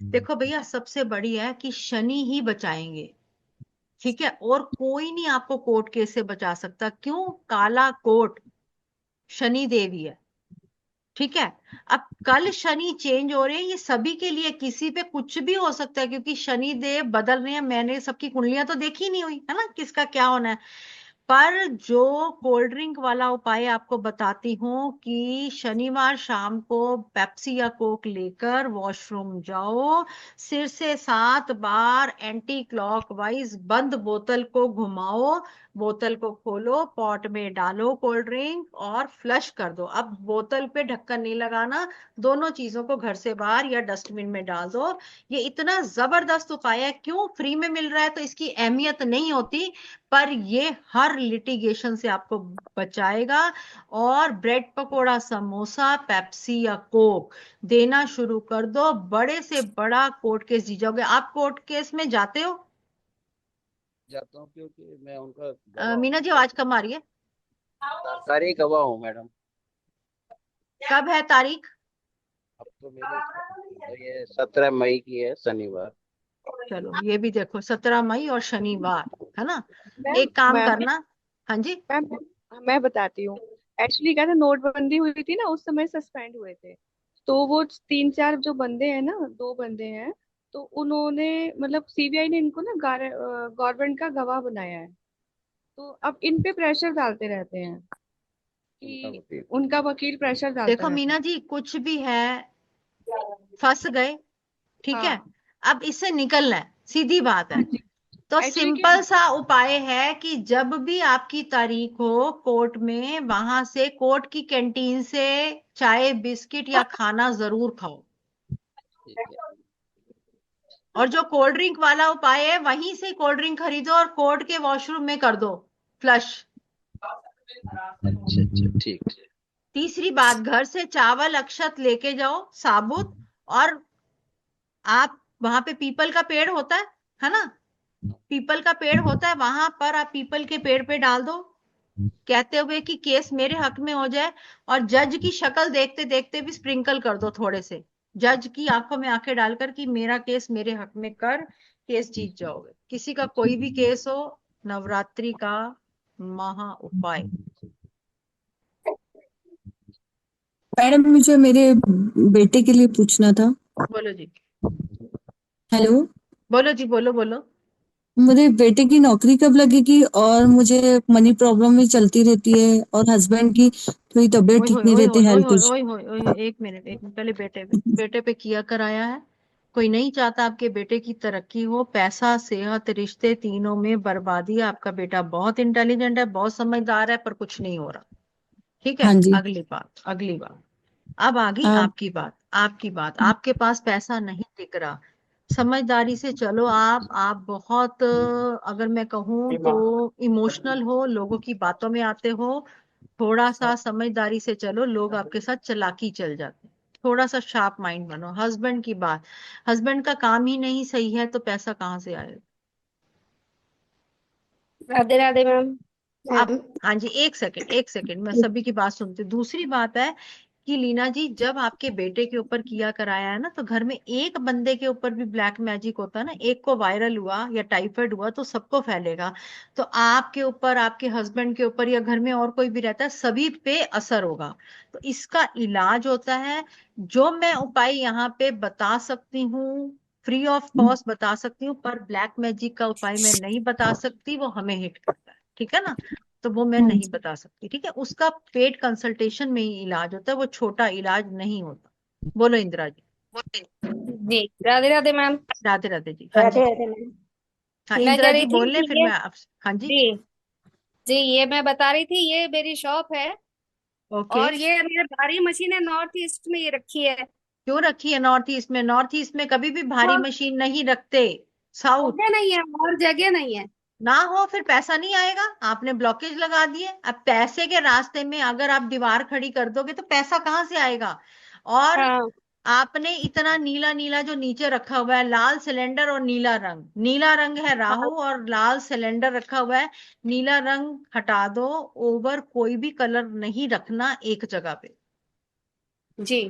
देखो भैया सबसे बड़ी है कि शनि ही बचाएंगे, ठीक है, और कोई नहीं आपको कोर्ट केस से बचा सकता। क्यों? काला कोट शनि देवी है, ठीक है। अब कल शनि चेंज हो रहे हैं, ये सभी के लिए, किसी पे कुछ भी हो सकता है क्योंकि शनि देव बदल रहे हैं। मैंने सबकी कुंडलियां तो देखी नहीं हुई है ना, किसका क्या होना है। पर जो कोल्ड ड्रिंक वाला उपाय आपको बताती हूँ कि शनिवार शाम को पेप्सी या कोक लेकर वॉशरूम जाओ, सिर से 7 बार एंटी क्लॉकवाइज बंद बोतल को घुमाओ, बोतल को खोलो, पॉट में डालो कोल्ड ड्रिंक और फ्लश कर दो। अब बोतल पे ढक्कन नहीं लगाना, दोनों चीजों को घर से बाहर या डस्टबिन में डाल दो। ये इतना जबरदस्त उपाय है, क्यों? फ्री में मिल रहा है तो इसकी अहमियत नहीं होती, पर ये हर लिटिगेशन से आपको बचाएगा। और ब्रेड पकोड़ा, समोसा, पेप्सी या कोक देना शुरू कर दो, बड़े से बड़ा कोर्ट केस जीत जाओगे। आप कोर्ट केस में जाते हो? जाता हूँ क्योंकि मैं उनका गवाह मीना हूँ, जी आवाज कम आ रही है। सरकारी गवाह हूँ मैडम। कब है तारीख? अब तो मेरी ये 17 मई की है, शनिवार। चलो ये भी देखो, 17 मई और शनिवार, है ना। मैम एक काम मैम करना। हाँ जी। मैम मैं बताती हूँ। एक्चुअली क्या था, नोटबंदी हुई थी ना, उस समय सस्पेंड हुए थे। तो वो 3-4 जो बंदे हैं ना, 2 बंदे हैं, तो उन्होंने मतलब सीबीआई ने इनको ना गवर्नमेंट का गवाह बनाया है। तो अब इन पे प्रेशर डालते रहते हैं उनका कि वकील। उनका वकील प्रेशर डालता देखो रहता है। मीना जी कुछ भी है, फंस गए, ठीक है। हाँ अब इससे निकलना है, सीधी बात है। हाँ जी। तो एक्चुअली क्या, सिंपल सा उपाय है कि जब भी आपकी तारीख हो कोर्ट में, वहां से कोर्ट की कैंटीन से चाय बिस्किट या खाना जरूर खाओ। ठीक है। और जो कोल्ड ड्रिंक वाला उपाय है वहीं से कोल्ड ड्रिंक खरीदो और कोर्ट के वॉशरूम में कर दो फ्लश। अच्छा अच्छा, ठीक है। तीसरी बात, घर से चावल अक्षत लेके जाओ साबुत, और आप वहां पे पीपल का पेड़ होता है ना, पीपल का पेड़ होता है, वहां पर आप पीपल के पेड़ पे डाल दो, कहते हुए कि केस मेरे हक में हो जाए। और जज की शक्ल देखते देखते भी स्प्रिंकल कर दो थोड़े से, जज की आंखों में आंखें डालकर कि मेरा केस मेरे हक में कर, केस जीत जाओगे। किसी का कोई भी केस हो, नवरात्रि का महा उपाय। मैडम मुझे मेरे बेटे के लिए पूछना था। बोलो जी। हेलो, बोलो जी, बोलो बोलो। मेरे बेटे की नौकरी कब लगेगी? और मुझे मनी प्रॉब्लम भी चलती रहती है और हस्बैंड की थोड़ी तबीयत ओए ठीक होए नहीं ओए रहती, होए ओए हेल्थ होए इश्यू। ओए होए ओए होए, एक मिनट एक मिनट, पहले बेटे पे किया कराया है। कोई नहीं चाहता आपके बेटे की तरक्की हो। पैसा, सेहत, रिश्ते, तीनों में बर्बादी है। आपका बेटा बहुत इंटेलिजेंट है, बहुत समझदार है, पर कुछ नहीं हो रहा, ठीक है। हाँ जी। अगली बात, अब आ गई हाँ आपकी बात। आपके पास पैसा नहीं दिख रहा, समझदारी से चलो। आप बहुत अगर मैं कहूँ तो इमोशनल हो, लोगों की बातों में आते हो। थोड़ा सा समझदारी से चलो, लोग आपके साथ चालाकी चल जाते हैं। थोड़ा सा शार्प माइंड बनो। हस्बैंड की बात, हस्बैंड का काम ही नहीं सही है तो पैसा कहाँ से आएगा? राधे राधे मैम। आप, मैम हाँ जी, एक सेकंड मैं सभी की बात सुनती हूँ। दूसरी बात है कि लीना जी, जब आपके बेटे के ऊपर किया कराया है ना, तो घर में एक बंदे के ऊपर भी ब्लैक मैजिक होता है ना, एक को वायरल हुआ या टाइफाइड हुआ तो सबको फैलेगा। तो आपके ऊपर, आपके हस्बैंड के ऊपर, या घर में और कोई भी रहता है, सभी पे असर होगा। तो इसका इलाज होता है, जो मैं उपाय यहाँ पे बता सकती हूँ, फ्री ऑफ कॉस्ट बता सकती हूँ, पर ब्लैक मैजिक का उपाय मैं नहीं बता सकती, वो हमें हिट करता है, ठीक है ना। तो वो मैं नहीं बता सकती, ठीक है। उसका पेड कंसल्टेशन में ही इलाज होता है, वो छोटा इलाज नहीं होता। बोलो इंदिरा जी। जी राधे राधे मैम। राधे राधे जी। हाँ जी, राधे राधे मैम। हाँ मैं कह इंदिरा जी रही थी बोल ले, कि फिर ये, मैं आप। हाँ जी। जी जी, ये मैं बता रही थी, ये मेरी शॉप है ओके। और ये मेरे भारी मशीन है, नॉर्थ ईस्ट में ये रखी है। क्यों रखी है नॉर्थ ईस्ट में? नॉर्थ ईस्ट में कभी भी भारी और मशीन नहीं रखते। साउथ। जगह नहीं है, और जगह नहीं है। ना हो फिर पैसा नहीं आएगा, आपने ब्लॉकेज लगा दिए। अब पैसे के रास्ते में अगर आप दीवार खड़ी कर दोगे तो पैसा कहाँ से आएगा? और हाँ आपने इतना नीला नीला जो नीचे रखा हुआ है, लाल सिलेंडर और नीला रंग, नीला रंग है राहु और लाल सिलेंडर रखा हुआ है, नीला रंग हटा दो। ओवर कोई भी कलर नहीं रखना एक जगह पे, जी।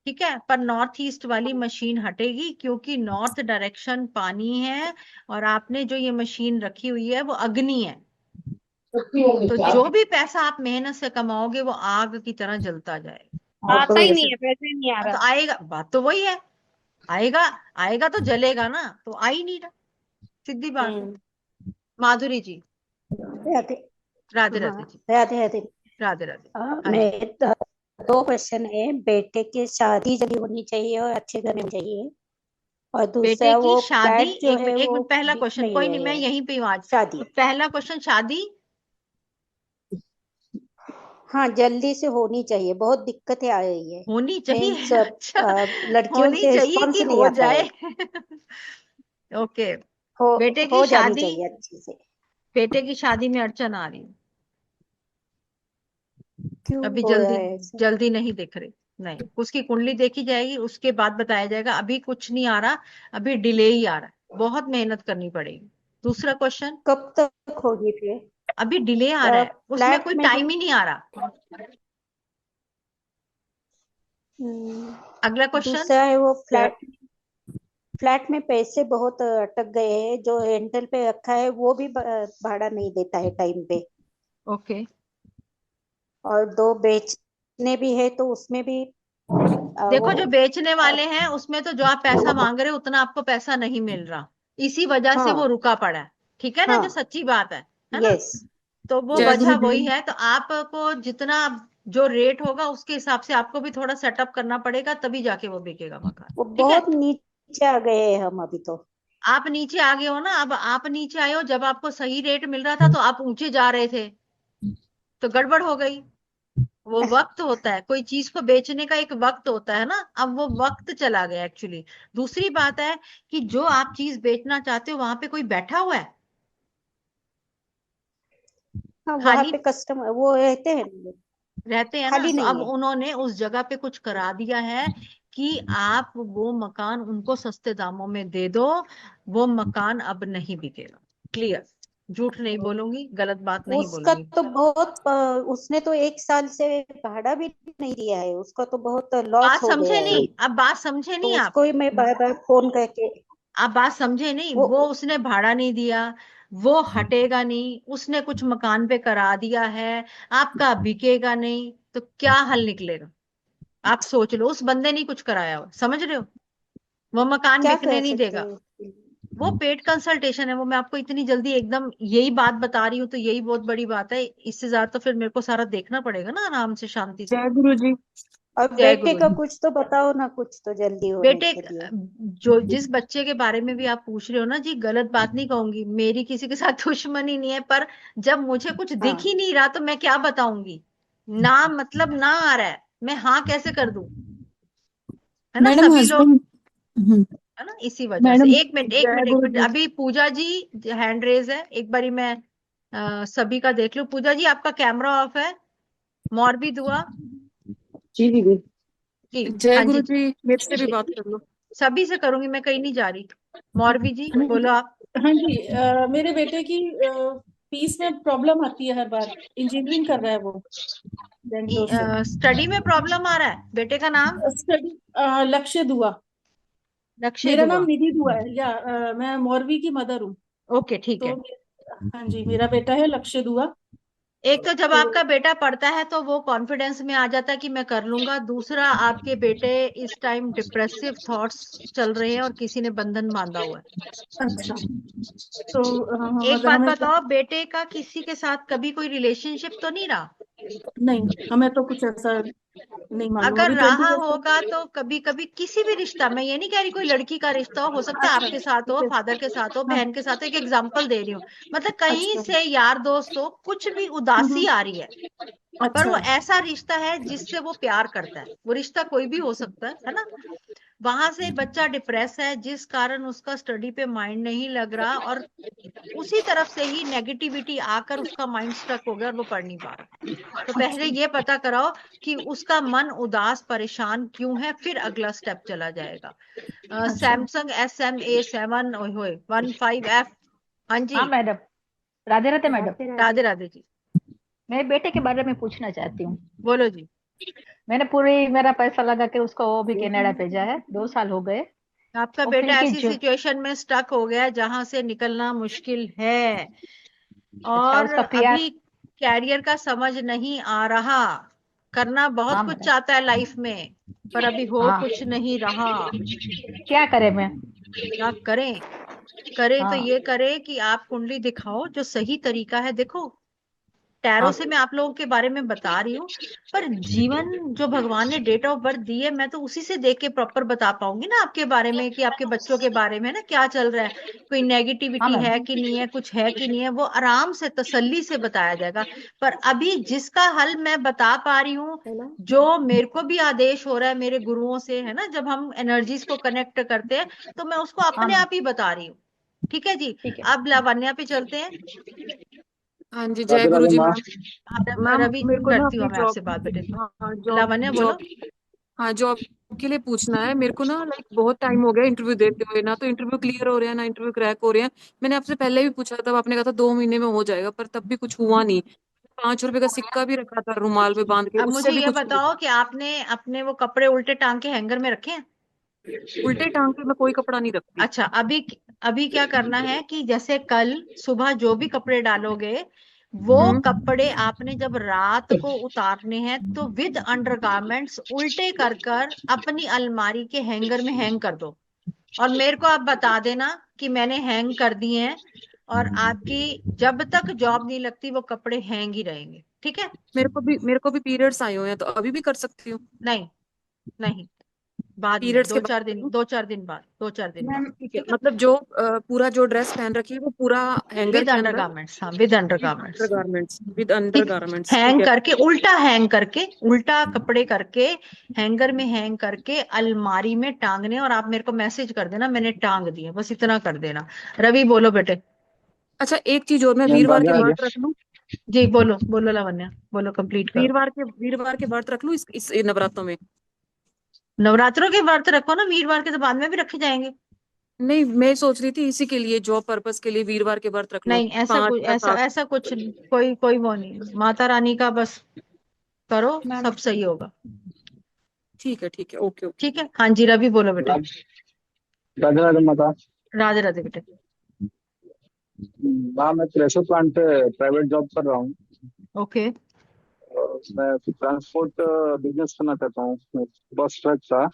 ठीक है? पर नॉर्थ ईस्ट वाली मशीन हटेगी क्योंकि नॉर्थ डायरेक्शन पानी है और आपने जो ये मशीन रखी हुई है वो अग्नि है। तो जो भी पैसा आप मेहनत से कमाओगे वो आग की तरह जलता जाएगा। आता ही नहीं है, पैसे नहीं आ तो रहा। आएगा, बात तो वही है, आएगा आएगा तो जलेगा ना, तो आ ही नहीं रहा, सीधी बात है। माधुरी जी, राधे राधे हाँ राधे जी, राधे राधे। राधे राधे। हाँ जी, मैं दो क्वेश्चन है। बेटे की शादी जल्दी होनी चाहिए और अच्छे घर में चाहिए, और बेटे दूसरा की वो शादी, फ्लैट जो एक है मिनट, एक वो मिनट, पहला बिक क्वेश्चन, नहीं कोई नहीं, मैं रहे है। यहीं पे हूँ आज। शादी तो पहला क्वेश्चन, शादी हाँ जल्दी से होनी चाहिए, बहुत दिक्कतें आ रही है। होनी चाहिए। मीन्स अच्छा, लड़कियों होनी से चाहिए रिस्पॉन्स कि नहीं हो आता जाए? है। ओके, हो बेटे की हो जानी शादी, चाहिए अच्छी से। बेटे की शादी में अड़चन आ रही है, क्यों अभी हो रहा जल्दी, है ऐसा? जल्दी नहीं दिख रही। नहीं, उसकी कुंडली देखी जाएगी, उसके बाद बताया जाएगा। अभी कुछ नहीं आ रहा, अभी डिले ही आ रहा है, बहुत मेहनत करनी पड़ेगी। दूसरा क्वेश्चन, कब तक होगी फिर? अभी डिले आ रहा है, उसमें फ्लैट कोई में भी टाइम ही नहीं आ रहा। अगला क्वेश्चन, दूसरा है वो फ्लैट में पैसे बहुत अटक गए हैं, जो रेंटल पे रखा है वो भी भाड़ा नहीं देता है टाइम पे, ओके, और दो बेचने भी है तो उसमें भी देखो वो जो बेचने वाले हैं उसमें तो जो आप पैसा मांग रहे हो उतना आपको पैसा नहीं मिल रहा, इसी वजह से वो हाँ रुका पड़ा है, ठीक है ना? जो हाँ सच्ची बात है ना? यस। तो वो जय वजह गुरु जी। वही है। तो आपको जितना जो रेट होगा उसके हिसाब से आपको भी थोड़ा सेटअप करना पड़ेगा, तभी जाके वो बिकेगा मकान, वो ठीक है? बहुत नीचे आ गए हैं हम अभी तो। आप नीचे आ गए हो ना, अब आप नीचे आए हो, जब आपको सही रेट मिल रहा था तो आप ऊंचे जा रहे थे, तो गड़बड़ हो गई। वो वक्त होता है, कोई चीज को बेचने का एक वक्त होता है ना, अब वो वक्त चला गया एक्चुअली। दूसरी बात है कि जो आप चीज बेचना चाहते हो वहां पे कोई बैठा हुआ है हाँ वहां खाली, पे कस्टमर वो रहते हैं लोग, रहते हैं ना? खाली तो अब नहीं है। उन्होंने उस जगह पे कुछ करा दिया है कि आप वो मकान उनको सस्ते दामों में दे दो, वो मकान अब नहीं बिकेगा। क्लियर, झूठ नहीं बोलूंगी, गलत बात नहीं उसका बोलूंगी। तो बहुत उसने तो 1 साल से भाड़ा भी नहीं दिया है, उसका तो बहुत लॉस बात हो गया समझे है। नहीं, अब बात समझे तो नहीं आप, उसको ही मैं बार बार फोन करके आप बात समझे नहीं। वो वो उसने भाड़ा नहीं दिया, वो हटेगा नहीं, उसने कुछ मकान पे करा दिया है, आपका बिकेगा नहीं, तो क्या हल निकलेगा? आप सोच लो, उस बंदे ने कुछ कराया हो, समझ रहे हो? वो मकान क्या बिकने कर नहीं सकते देगा। हैं उसके लिए? वो पेड कंसल्टेशन है, वो मैं आपको इतनी जल्दी एकदम यही बात बता रही हूँ तो यही बहुत बड़ी बात है, इससे ज्यादा तो फिर मेरे को सारा देखना पड़ेगा ना, आराम से शांति से। जय गुरु जी। और जय बेटे गुरु का जी। कुछ तो बताओ ना, कुछ तो जल्दी होने बेटे, के लिए। जो जिस बच्चे के बारे में भी आप पूछ रहे हो ना जी, गलत बात नहीं कहूंगी, मेरी किसी के साथ दुश्मनी नहीं है, पर जब मुझे कुछ दिख हाँ ही नहीं रहा तो मैं क्या बताऊंगी? ना मतलब ना आ रहा है, मैं हाँ कैसे कर दूं? है ना? मैडम सभी लोग, हस्बैंड। हम्म, है ना? इसी वजह से। मैडम एक मिनट, एक जय मिनट, एक गुरु मिनट, जी। अभी पूजा जी हैंड रेज है, एक बारी मैं सभी का देख लूं। पूजा जी आपका कैमरा ऑफ है। मौरबी दुआ जी दीदी। जी, जय हाँ गुरु जी, जी, मेरे से भी बात कर लो। सभी से करूंगी, मैं कहीं नहीं जा रही। मौरबी जी बोलो आप। हाँ जी, मेरे बेटे की फीस में प्रॉब्लम आती है हर बार। इंजीनियरिंग कर रहा है वो बेंगलोर से। स्टडी में प्रॉब्लम आ रहा है, बेटे का नाम? स्टडी लक्ष्य दुआ। लक्ष्य मेरा नाम दुआ। निधि दुआ है, या मैं मौरवी की मदर हूँ। ओके, ठीक तो है। हाँ जी, मेरा बेटा है लक्ष्य दुआ। एक तो जब तो आपका बेटा पढ़ता है तो वो कॉन्फिडेंस में आ जाता है कि मैं कर लूंगा। दूसरा, आपके बेटे इस टाइम डिप्रेसिव थॉट्स चल रहे हैं और किसी ने बंधन बांधा हुआ है। अच्छा, तो एक मतलब बात हमें बताओ, बेटे का किसी के साथ कभी कोई रिलेशनशिप तो नहीं रहा? नहीं, हमें तो कुछ ऐसा नहीं मालूम अगर अभी। रहा 20 ईयर्स होगा तो कभी कभी किसी भी रिश्ता, मैं ये नहीं कह रही कोई लड़की का रिश्ता हो सकता है अच्छा आपके साथ हो, ठीक है। फादर के साथ हो, हाँ बहन के साथ हो, एक एग्जांपल दे रही हूँ, मतलब कहीं अच्छा। से यार दोस्त हो, कुछ भी उदासी आ रही है, पर अच्छा वो ऐसा रिश्ता है जिससे वो प्यार करता है, वो रिश्ता कोई भी हो सकता है ना? वहां से बच्चा डिप्रेस है, जिस कारण उसका स्टडी पे माइंड नहीं लग रहा, और उसी तरफ से ही नेगेटिविटी आकर उसका माइंड स्टक हो गया और वो पढ़ नहीं पा रहा। तो पहले ये पता कराओ कि उसका मन उदास परेशान क्यों है, फिर अगला स्टेप चला जाएगा। Samsung SMA7 15F। हाँ जी। हाँ मैडम, राधे राधे मैडम। राधे राधे जी। मेरे बेटे के बारे में पूछना चाहती हूँ। बोलो जी। मैंने पूरी मेरा पैसा लगा के उसको वो भी कनाडा भेजा है, 2 साल हो गए। आपका और बेटा फिर ऐसी सिचुएशन में स्टक हो गया है जहां से निकलना मुश्किल है, और उसका PR अभी कैरियर का समझ नहीं आ रहा। करना बहुत हाँ कुछ मैडम। चाहता है लाइफ में, पर अभी हो हाँ, कुछ नहीं रहा। क्या करे मैं? क्या करें? करे तो हाँ ये करे कि आप कुंडली दिखाओ, जो सही तरीका है। देखो, टैरो हाँ से मैं आप लोगों के बारे में बता रही हूँ, पर जीवन जो भगवान ने डेट ऑफ बर्थ दी है, मैं तो उसी से देख के प्रॉपर बता पाऊंगी ना आपके बारे में, कि आपके बच्चों के बारे में ना क्या चल रहा है, कोई हाँ नेगेटिविटी है मैडम। कि नहीं है, कुछ है कि नहीं है, वो आराम से तसल्ली से बताया जाएगा। पर अभी जिसका हल मैं बता पा रही हूँ, जो मेरे को भी आदेश हो रहा है मेरे गुरुओं से, है ना, जब हम एनर्जीज को कनेक्ट करते हैं, तो मैं उसको हाँ अपने मैडम, आप ही बता रही हूँ। ठीक है जी। ठीक है। अब लावण्या पे चलते हैं। हाँ जी, जय गुरु जी मैम। मैम रवि, मेरे को ना करती हूँ अपनी मैं जॉब, आपसे बात बेटे। हाँ लावण्या जॉब बोलो। जॉब हाँ जॉब के लिए पूछना है मेरे को ना। लाइक बहुत टाइम हो गया इंटरव्यू देते हुए, ना तो इंटरव्यू क्लियर हो रहे हैं ना इंटरव्यू क्रैक हो रहे हैं। मैंने आपसे पहले भी पूछा था, आपने कहा था 2 महीने में हो जाएगा, पर तब भी कुछ हुआ नहीं। 5 रुपए का सिक्का भी रखा था रुमाल में बांध के, अब उससे मुझे भी ये कुछ नहीं बताओ कि आपने अपने वो कपड़े उल्टे टांग के हैंगर में रखे हैं? उल्टे टांग के मैं कोई कपड़ा नहीं रखती। अच्छा, अभी अभी क्या करना है कि जैसे कल सुबह जो भी कपड़े डालोगे, वो कपड़े आपने जब रात को उतारने हैं, तो विद अंडरगारमेंट्स उल्टे कर कर अपनी अलमारी के हैंगर में हैंग कर दो, और मेरे को आप बता देना कि मैंने हैंग कर दिए हैं, और आपकी जब तक जॉब नहीं लगती वो कपड़े हैंग ही रहेंगे। ठीक है? मेरे को भी पीरियड्स आए हुए हैं, तो अभी भी कर सकती हूँ? नहीं, नहीं, बाद में पीरियड्स के 2-4 दिन, 2-4 दिन बाद, 2-4 दिन मैम बाद। ठीक है, मतलब जो पूरा जो ड्रेस पहन रखी है वो पूरा हैंगर विद के अंडर अंदर, गारमेंट्स। हाँ, with under garments. With under ठीक, गारमेंट्स, ठीक हैंग है। करके, उल्टा हैंग करके, उल्टा कपड़े करके हैंगर में हैंग करके अलमारी में टांगने, और आप मेरे को मैसेज कर देना मैंने टांग दिए, बस इतना कर देना। रवि बोलो बेटे। अच्छा एक चीज और, मैं वीरवार के व्रत रख लूं? जी बोलो, बोलो लावण्या, बोलो, कंप्लीट करो। वीरवार के व्रत रख लूं इस नवरात्रों में? नवरात्रों के व्रत रखो ना, वीरवार के तो बाद में भी रखे जाएंगे। नहीं, मैं सोच रही थी इसी के लिए, जॉब पर्पस के लिए वीरवार के व्रत रख लूं। नहीं, ऐसा 5 कुछ, या ऐसा 7? ऐसा कुछ नहीं, कोई कोई वो नहीं, माता रानी का बस करो, सब सही होगा। ठीक है, ठीक है, ओके ओके। ठीक है। हाँ जी, रवि बोलो बेटे। राधे राधे माता। राधे राधे बेटे। हाँ, मैं प्रेशर प्लांट पे प्राइवेट जॉब कर रहा हूँ। ओके। मैं ट्रांसपोर्ट बिजनेस करना चाहता हूँ, बस ट्रक का।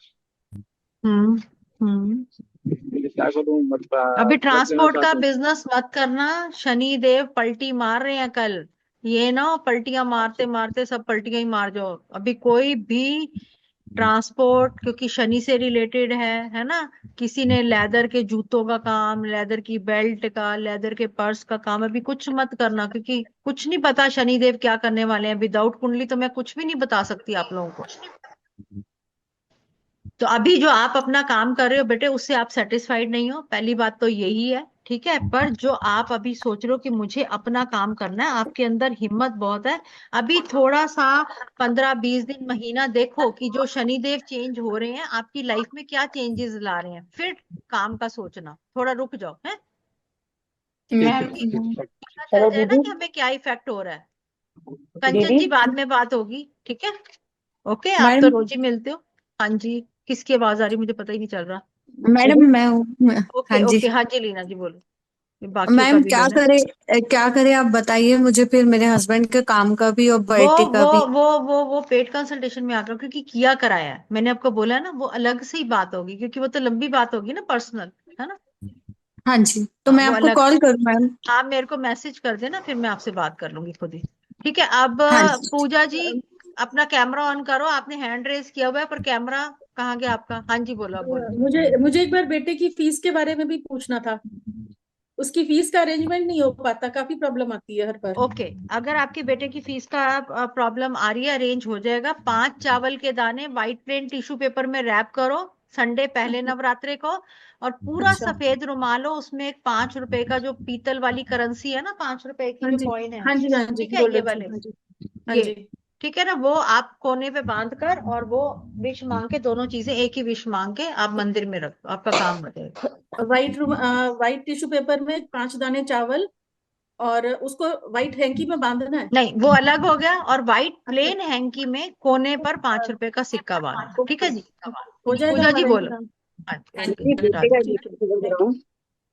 क्या करूँ मतलब? अभी ट्रक लेना ट्रांसपोर्ट का चाहता हूँ। बिजनेस मत करना, शनि देव पलटी मार रहे हैं कल। ये ना हो पलटियां मारते मारते सब पलटियां ही मार जाओ। अभी कोई भी ट्रांसपोर्ट, क्योंकि शनि से रिलेटेड है ना, किसी ने लेदर के जूतों का काम, लेदर की बेल्ट का, लेदर के पर्स का काम, अभी कुछ मत करना, क्योंकि कुछ नहीं पता शनि देव क्या करने वाले हैं। विदाउट कुंडली तो मैं कुछ भी नहीं बता सकती आप लोगों को। तो अभी जो आप अपना काम कर रहे हो बेटे, उससे आप सेटिस्फाइड नहीं हो, पहली बात तो यही है। ठीक है? पर जो आप अभी सोच रहे हो कि मुझे अपना काम करना है, आपके अंदर हिम्मत बहुत है। अभी थोड़ा सा 15-20 दिन, महीना देखो कि जो शनिदेव चेंज हो रहे हैं आपकी लाइफ में, क्या चेंजेस ला रहे हैं, फिर काम का सोचना। थोड़ा रुक जाओ है, पता चल जाए ना कि हमें क्या इफेक्ट हो रहा है। कंचन जी, बाद में बात होगी। ठीक है? ओके। आप तो रोज ही मिलते हो। हाँ जी, किसकी आवाज आ रही मुझे पता ही नहीं चल रहा। मैडम मैं हूँ। ओके हाँ जी ओके। हाँ जी लीना जी बोलो, बाकियों का मैम, भी लेना। क्या करे आप बताइए मुझे, फिर मेरे हस्बैंड के काम का भी और वो बेटे का वो भी। वो पेड कंसल्टेशन में आकर, क्योंकि किया कराया है, मैंने आपको बोला है ना, वो अलग से ही बात होगी, क्योंकि वो तो लंबी बात होगी ना, पर्सनल, है ना। हाँ जी, तो हाँ, मैं वो आपको अलग कॉल से। करूँ मैम? आप मेरे को मैसेज कर देना, फिर मैं आपसे बात कर लूंगी खुद ही। ठीक है? अब हाँ जी। पूजा जी, अपना कैमरा ऑन करो। आपने हैंड रेज किया हुआ है, पर कैमरा कहाँ गया आपका? हाँ जी बोलो, अब बोलो। मुझे मुझे एक बार बेटे की फीस के बारे में भी पूछना था। उसकी फीस का अरेंजमेंट नहीं हो पाता, काफी प्रॉब्लम आती है हर बार। ओके, अगर आपके बेटे की फीस का प्रॉब्लम आ रही है, अरेंज हो जाएगा। 5 चावल के दाने व्हाइट प्लेन टिश्यू पेपर में रैप करो, संडे पहले नवरात्रे को, और पूरा अच्छा सफेद रुमाल हो, उसमें एक 5 रुपए का जो पीतल वाली करेंसी है ना, 5 रुपए की हाँ जो जी कॉइन है, हाँ जी हाँ जी ठीक है, ये गोल्डन वाले, हाँ जी हाँ ये, जी। ठीक है ना, वो आप कोने पे बांध कर और वो विश मांग के, दोनों चीजें एक ही विश मांग के आप मंदिर में रखो, आपका काम हो जाएगा। व्हाइट टिश्यू पेपर में 5 दाने चावल और उसको व्हाइट हैंकी में बांधना है। नहीं, वो अलग हो गया, और व्हाइट प्लेन हैंकी में कोने पर 5 रुपए का सिक्का बांधना, ठीक है जी। हो जाएगा पूजा जी हमारा बोलो। इंतजाम। अच्छा, दीदी बेटे का एडमिशन करवा रहा हूँ।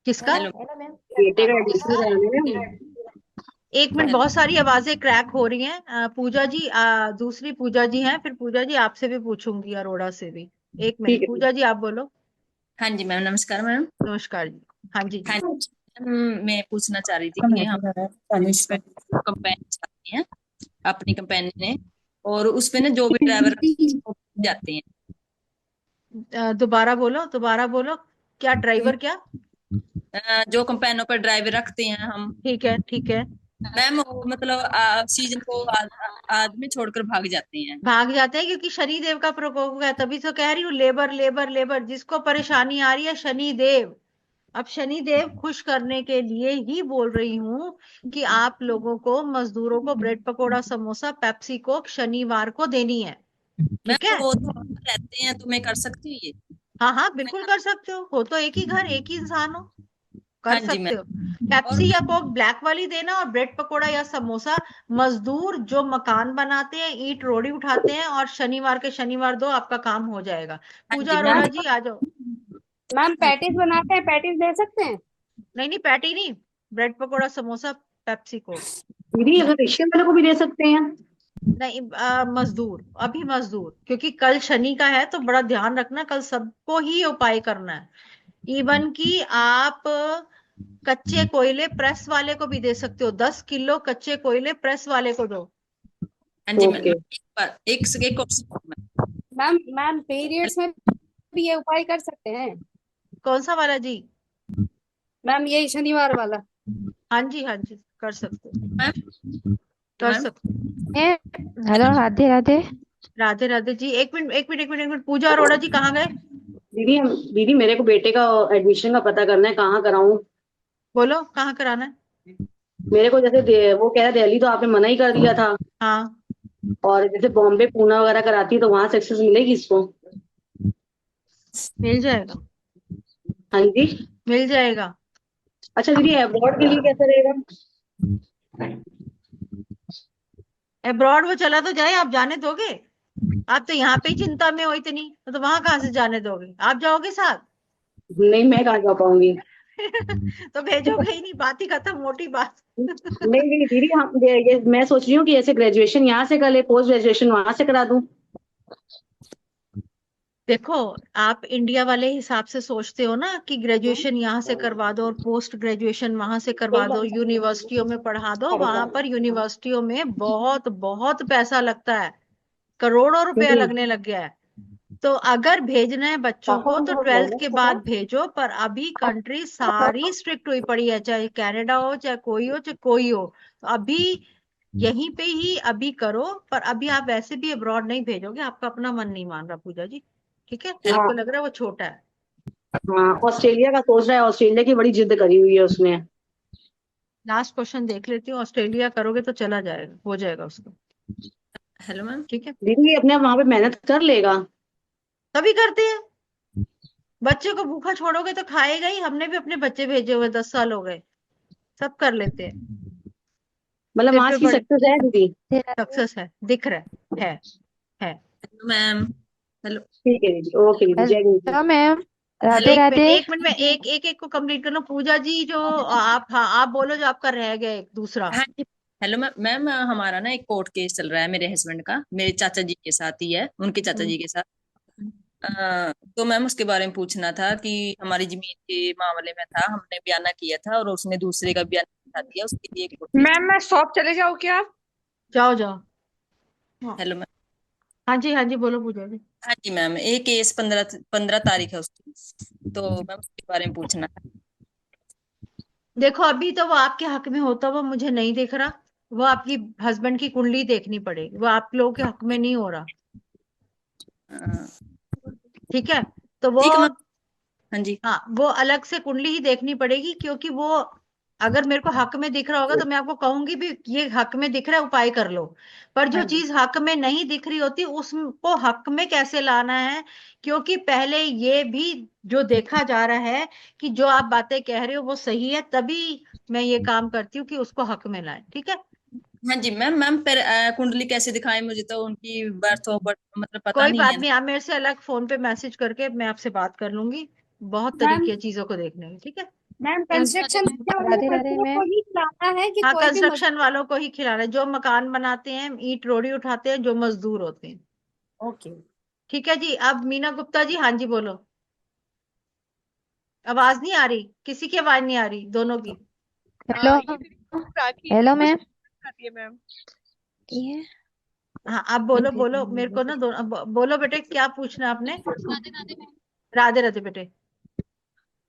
किसका? हेलो बेटे का एडमिशन कराना है। एक मिनट, बहुत सारी आवाजें क्रैक हो रही हैं। पूजा जी, दूसरी पूजा जी हैं, फिर पूजा जी आपसे भी पूछूंगी, अरोड़ा से भी। एक ठीक मिनट, है पूजा जी आप बोलो। हाँ जी मैम, नमस्कार मैम। नमस्कार जी। हाँ जी हाँ जी। जी मैम, मैं पूछना चाह रही थी कि हम कंपेन चाहते हैं अपनी कंपेन ने, और उस पे ना जो भी ड्राइवर जाते हैं। दोबारा बोलो, दोबारा बोलो। क्या ड्राइवर क्या? जो कंपेनों पर ड्राइवर रखते हैं हम। ठीक है, ठीक है। मैम वो मतलब सीजन को आदमी छोड़कर भाग जाते हैं। भाग जाते हैं क्योंकि शनि देव का प्रकोप है, तभी तो कह रही हूँ, लेबर लेबर लेबर, जिसको परेशानी आ रही है शनि देव। अब शनि देव खुश करने के लिए ही बोल रही हूँ कि आप लोगों को, मजदूरों को, bread pakora samosa Pepsi Coke शनिवार को देनी है, ठीक मैम है? वो तो रहते हैं, तो मैं कर सकती हूँ ये? हाँ हाँ, बिल्कुल कर सकते हो तो एक ही घर, एक ही इंसान हो, कर हाँ जी सकते मैम। हो। पेप्सी या कोक ब्लैक वाली देना, और ब्रेड पकोड़ा या समोसा मजदूर जो मकान बनाते हैं, ईंट रोड़ी उठाते हैं, और शनिवार के शनिवार दो, आपका काम हो जाएगा। हाँ पूजा जी अरोड़ा मैम। जी आ जाओ। मैम पैटीज बनाते हैं, पैटीज दे सकते हैं? नहीं नहीं, पैटी नहीं, bread pakora samosa Pepsi Coke. दीदी अगर रिक्शे वाले को भी दे सकते हैं। नहीं, मजदूर, अभी मजदूर, क्योंकि कल शनि का है, तो बड़ा ध्यान रखना, कल सबको ही उपाय करना है। इवन कि आप कच्चे कोयले प्रेस वाले को भी दे सकते हो, 10 किलो कच्चे कोयले प्रेस वाले को दो। हाँ जी मैम, एक क्वेश्चन मैम मैम पीरियड्स में भी ये उपाय कर सकते हैं? कौन सा वाला जी? मैम यही शनिवार वाला। हाँ जी, हाँ जी, कर सकते हो, कर सकते। हेलो, राधे राधे। राधे राधे जी। एक मिनट एक मिनट एक मिनट एक मिनट, पूजा अरोड़ा जी कहाँ गए? दीदी मेरे को बेटे का एडमिशन का पता करना है, कहाँ कराऊं? बोलो, कहाँ कराना है? मेरे को जैसे वो कह रहा दिल्ली तो आपने मना ही कर दिया था। हाँ। और जैसे बॉम्बे पूना वगैरह कराती है तो वहां सक्सेस मिलेगी इसको? मिल जाएगा। हाँ जी, मिल जाएगा। अच्छा दीदी अब्रॉड के लिए कैसा रहेगा? अब्रॉड वो चला तो जाए, आप जाने दोगे? आप तो यहाँ पे ही चिंता में हो इतनी, तो वहां कहाँ से जाने दोगे? आप जाओगे साथ? नहीं, मैं कहाँ जा पाऊंगी। तो भेजोगे ही नहीं, बात ही खत्म, मोटी बात। नहीं नहीं दीदी, हम मैं सोच रही हूँ कि ऐसे ग्रेजुएशन यहाँ से कर ले, पोस्ट ग्रेजुएशन वहां से करा दूं। देखो, आप इंडिया वाले हिसाब से सोचते हो ना कि ग्रेजुएशन यहाँ से करवा दो और पोस्ट ग्रेजुएशन वहां से करवा दो, यूनिवर्सिटियों में पढ़ा दो। वहां पर यूनिवर्सिटियों में बहुत बहुत पैसा लगता है, करोड़ों रुपया लगने लग गया है। तो अगर भेजना है बच्चों को तो 12th के बाद भेजो, पर अभी कंट्री सारी स्ट्रिक्ट हुई पड़ी है, चाहे कनाडा हो, चाहे कोई हो, चाहे कोई हो। तो अभी यहीं पे ही अभी करो, पर अभी आप वैसे भी अब्रॉड नहीं भेजोगे, आपका अपना मन नहीं मान रहा पूजा जी, ठीक है? आपको लग रहा है वो छोटा है। हाँ, ऑस्ट्रेलिया का सोच रहा है, ऑस्ट्रेलिया की बड़ी जिद करी हुई है उसने। लास्ट क्वेश्चन देख लेती हूँ, ऑस्ट्रेलिया करोगे तो चला जाएगा, हो जाएगा उसको। Hello ma'am. ठीक है दीदी, अपने वहां पे मेहनत कर लेगा? तभी करते हैं। बच्चे को भूखा छोड़ोगे तो खाएगा ही। हमने भी अपने बच्चे भेजे हुए, 10 साल हो गए, सब कर लेते हैं। मतलब वहां की सक्सेस है दीदी? सक्सेस है, दिख रहा है मैम। हेलो, ठीक है दीदी, ओके दीदी, जय गुरु। मैम, राधे राधे। एक मिनट में एक को कंप्लीट कर लो। पूजा जी जो आप, हाँ आप बोलो जो आपका रह गया एक दूसरा। हाँ जी। हेलो मैम, हमारा ना एक कोर्ट केस चल रहा है मेरे हस्बैंड का, मेरे चाचा जी के साथ ही है, उनके चाचा जी के साथ। तो मैम उसके बारे में पूछना था कि हमारी जमीन के मामले में था, हमने बयाना किया था और उसने दूसरे का बयाना दिखा दिया, उसके लिए मैम मैं शॉप चले जाऊँ क्या? जाओ जाओ। Hello ma'am. हाँ जी बोलो पूजा जी। हाँ जी मैम, एक केस 15 तारीख है उसकी, तो मैम उसके बारे में पूछना था। देखो, अभी तो वो आपके हक में होता, वो मुझे नहीं दिख रहा। वो आपकी हस्बैंड की कुंडली देखनी पड़ेगी, वो आप लोगों के हक में नहीं हो रहा, ठीक है? तो वो ठीक है मैम। हाँ जी। हाँ, वो अलग से कुंडली ही देखनी पड़ेगी, क्योंकि वो अगर मेरे को हक में दिख रहा होगा तो मैं आपको कहूंगी भी ये हक में दिख रहा है, उपाय कर लो। पर जो हाँ जी चीज हक में नहीं दिख रही होती उसको हक में कैसे लाना है, क्योंकि पहले ये भी जो देखा जा रहा है कि जो आप बातें कह रहे हो वो सही है, तभी मैं ये काम करती हूँ कि उसको हक में लाए। ठीक है। हाँ जी मैम। मैम पर कुंडली कैसे दिखाएं? मुझे तो उनकी बर्थ ऑफ मतलब पता कोई नहीं बात है। नहीं, आप मेरे से अलग फोन पे मैसेज करके मैं आपसे बात कर लूंगी। बहुत मैम तरीके हैं चीजों को देखने के। ठीक है। मैम कंस्ट्रक्शन वाले राधे राधे बच्चों को मैम। ही खिलाना है कि हाँ, कोई भी कंस्ट्रक्शन वालों को ही खिलाना है, जो मकान बनाते हैं, ईंट रोड़ी उठाते हैं, जो मजदूर होते हैं। ओके। ठीक है जी। अब मीना गुप्ता जी, हाँ जी बोलो। आवाज नहीं आ रही, किसी की आवाज नहीं आ रही, दोनों की। हेलो ये राखी हेलो कुछ मैम। आती है मैम। ये हाँ, अब बोलो बोलो मेरे को ना, दोनों बोलो बेटे, क्या पूछना आपने? राधे राधे मैम। राधे राधे बेटे।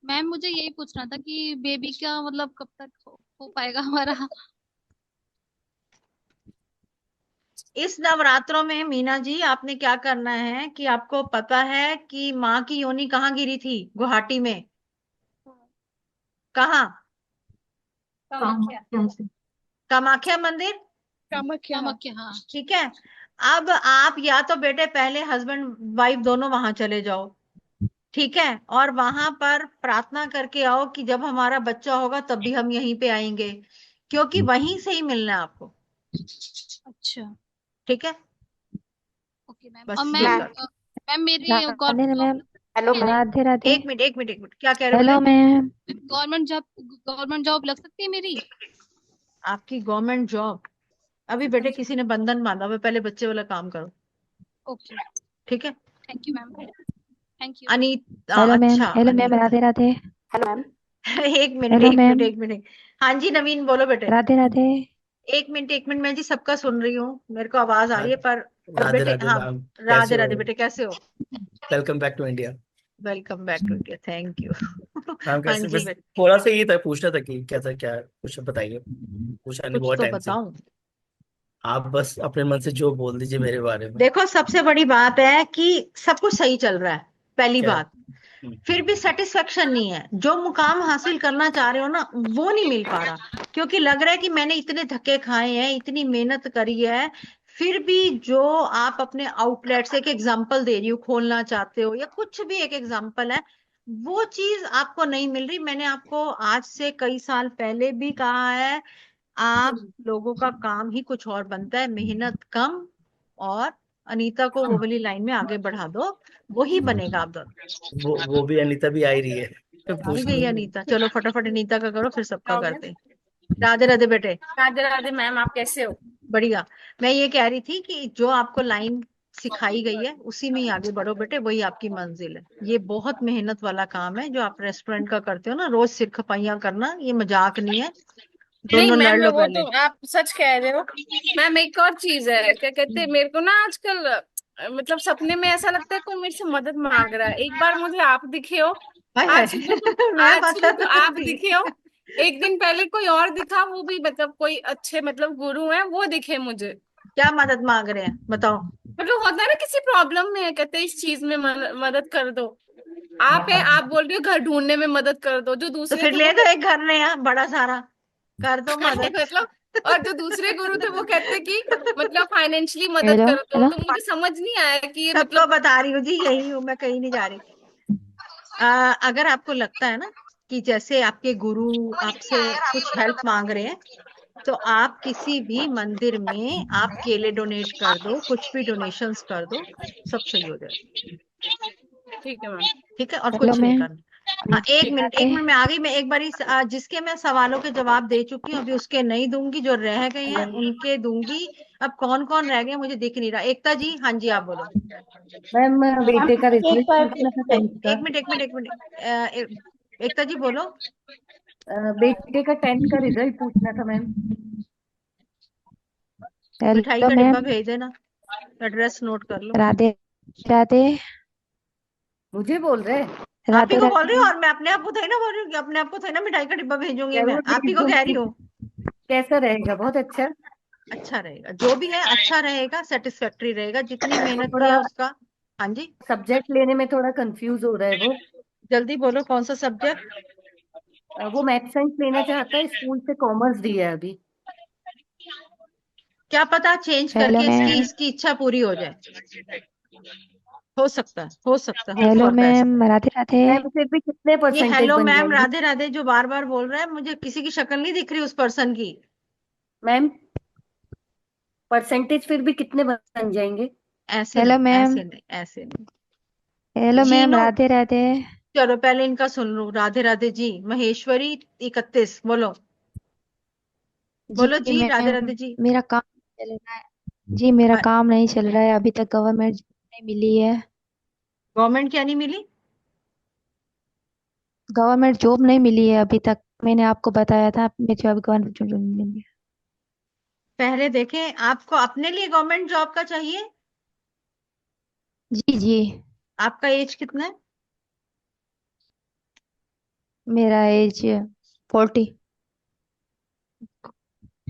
मैम मुझे यही पूछना था कि बेबी का मतलब कब तक हो पाएगा हमारा? इस नवरात्रों में मीना जी आपने क्या करना है कि आपको पता है कि माँ की योनि कहाँ गिरी थी? गुवाहाटी में। कहाँ? कामाख्या। कामाख्या मंदिर। कामाख्या। कामाख्या हाँ। ठीक है। अब आप या तो बेटे पहले हस्बैंड वाइफ दोनों वहां चले जाओ। ठीक है। और वहां पर प्रार्थना करके आओ कि जब हमारा बच्चा होगा तब भी हम यहीं पे आएंगे, क्योंकि वहीं से ही मिलना है आपको। अच्छा। ठीक है। Okay ma'am. बस और ये मैम कर। मैम मेरी Radhe ma'am. Hello ma'am. Radhe Radhe. एक मिनट एक मिनट एक मिनट, क्या कह रहे हो हेलो बेटे? मैम। गवर्नमेंट जॉब लग सकती है मेरी? आपकी गवर्नमेंट जॉब? अभी बेटे किसी ने बंधन बांधा हुआ है, पहले बच्चे वाला काम करो। ओके। ठीक है। Thank you ma'am. Thank you. Anita, hello ma'am. अच्छा hello ma'am. Anita. Radhe Radhe. Hello ma'am. एक मिनट हेलो एक मिनट मैम। एक मिनट। हाँ जी नवीन बोलो बेटे। राधे राधे। एक मिनट मैं जी सबका सुन रही हूँ, मेरे को आवाज आ रही है पर राधे बेटे। राधे हाँ, मैम। राधे कैसे राधे हो? बेटे, कैसे हो? Welcome back to India. Welcome back to India, thank you. Ma'am हाँ कैसे? जी बस बेटे, थोड़ा सा ये था, पूछना था कि कैसा क्या कुछ बताइए। पूछा नहीं कुछ बहुत तो टाइम से। बताऊं। आप बस अपने मन से जो बोल दीजिए मेरे बारे में। देखो, सबसे बड़ी बात है कि सब कुछ सही चल रहा है, पहली क्या? बात। फिर भी सेटिस्फेक्शन नहीं है, जो मुकाम हासिल करना चाह रहे हो ना वो नहीं मिल पा रहा, क्योंकि लग रहा है कि मैंने इतने धक्के खाए हैं, इतनी मेहनत करी है, फिर भी जो आप अपने आउटलेट से, एक एग्जांपल दे रही हो, खोलना चाहते हो या कुछ भी एक एग्जांपल है, वो चीज आपको नहीं मिल रही। मैंने आपको आज से कई साल पहले भी कहा है, आप लोगों का काम ही कुछ और बनता है, मेहनत कम। और अनीता को वो वाली लाइन में आगे बढ़ा दो, वो ही बनेगा आप दोनों। वो भी अनीता भी आ ही रही है आ ही गई पूछने। अनीता, चलो फटाफट अनीता का करो, फिर सबका करते हैं। राधे राधे बेटे। राधे राधे मैम, आप कैसे हो? बढ़िया। मैं ये कह रही थी कि जो आपको लाइन सिखाई गई है उसी में ही आगे बढ़ो बेटे, वही आपकी मंजिल है। ये बहुत मेहनत वाला काम है जो आप रेस्टोरेंट का करते हो ना, रोज सिर खपाइयां करना, ये मजाक नहीं है। नहीं दोनों लड़ मैम, लो वो पहले। तो आप सच कह रहे हो। मैम एक और चीज है, क्या कहते हैं, मेरे को ना आजकल मतलब सपने में ऐसा लगता है कोई मेरे से मदद मांग रहा है। एक बार मुझे आप दिखे हो, हाय हाय। आज सुबह तो मैं आज सुबह तो मदद आप दी। दिखे हो। एक दिन पहले कोई और दिखा, वो भी मतलब कोई अच्छे मतलब गुरु हैं, वो दिखे मुझे। क्या मदद मांग रहे हैं बताओ? मतलब होता है ना, किसी प्रॉब्लम में है, कहते हैं इस चीज में मदद कर दो। आप है, आप बोल रहे हो घर ढूंढने में मदद कर दो। जो तो दूसरे फिर थे ले वो दो एक घर नया बड़ा सारा, कर दो मदद। मतलब, और जो दूसरे गुरु थे वो कहते कि मतलब फाइनेंशियली मदद हेलो कर दो। हेलो। तो मुझे समझ नहीं आया कि ये सबको मतलब। बता रही हूँ जी, यही हूँ मैं, कहीं नहीं जा रही। अगर आपको लगता है ना कि जैसे आपके गुरु आपसे कुछ हेल्प मांग रहे हैं, तो आप किसी भी मंदिर में आप केले डोनेट कर दो, कुछ भी डोनेशंस कर दो, सब सही हो जाएगा। ठीक है मैम। ठीक है। और हेलो कुछ नहीं मैम। करना। हाँ, एक मिनट राधे। मैं आ गई। मैं एक बार जिसके मैं सवालों के जवाब दे चुकी हूँ, अभी उसके नहीं दूंगी, जो रह गए हैं उनके दूंगी। अब कौन कौन रह गए मुझे दिख नहीं रहा। एकता जी, हाँ जी आप बोलो। मैम बेटे का एक रिजल्ट बार पूछना था 10th का। एक मिनट एकता जी बोलो। बेटे का 10th का रिजल्ट पूछना था मैम। मिठाई हेलो का डिब्बा मैम। भेज देना, एड्रेस नोट कर लो। राधे राधे। मुझे बोल रहे हैं? आप ही राधे को बोल रही हूँ, राधे। और मैं अपने आप को थोड़ी ना बोल रही हूँ कि अपने आप को थोड़ी ना मिठाई का डिब्बा भेजूंगी, मैं जरूर आप ही भेज को कह रही दूंगी। हूँ। कैसा रहेगा? बहुत अच्छा। अच्छा रहेगा, जो भी है अच्छा रहेगा, सेटिस्फैक्टरी रहेगा, जितनी मेहनत की थोड़ा है उसका। हाँ जी, सब्जेक्ट लेने में थोड़ा कंफ्यूज हो रहा है वो। जल्दी बोलो कौन सा सब्जेक्ट। वो मैथ साइंस लेना चाहता है, स्कूल से कॉमर्स दिया है अभी। क्या पता चेंज हेलो करके इसकी मैम। इसकी इच्छा पूरी हो जाए। हो सकता है, हो सकता है, hope hello for best. Ma'am, Radhe Radhe. Ma'am फिर भी कितने ये परसेंटेज हेलो बन मैम जाएंगे राधे राधे जो बार बार बोल रहा है, मुझे किसी की शक्ल नहीं दिख रही उस पर्सन की। मैम? परसेंटेज फिर भी कितने बन जाएंगे? ऐसे हेलो नहीं, मैम। ऐसे नहीं, ऐसे नहीं। Hello ma'am, Jinu, Radhe Radhe. चलो पहले इनका सुन लो। राधे राधे जी। महेश्वरी 31 बोलो। बोलो जी जी, राधे मैम, राधे जी। मेरा काम चल रहा है जी, मेरा काम नहीं चल रहा है अभी तक, गवर्नमेंट नहीं मिली है। गवर्नमेंट क्या नहीं मिली? गवर्नमेंट जॉब नहीं मिली है अभी तक, मैंने आपको बताया था मुझे अभी गवर्नमेंट जॉब नहीं मिली है। पहले देखें, आपको अपने लिए गवर्नमेंट जॉब का चाहिए? जी जी। आपका एज कितना है? मेरा एज 40।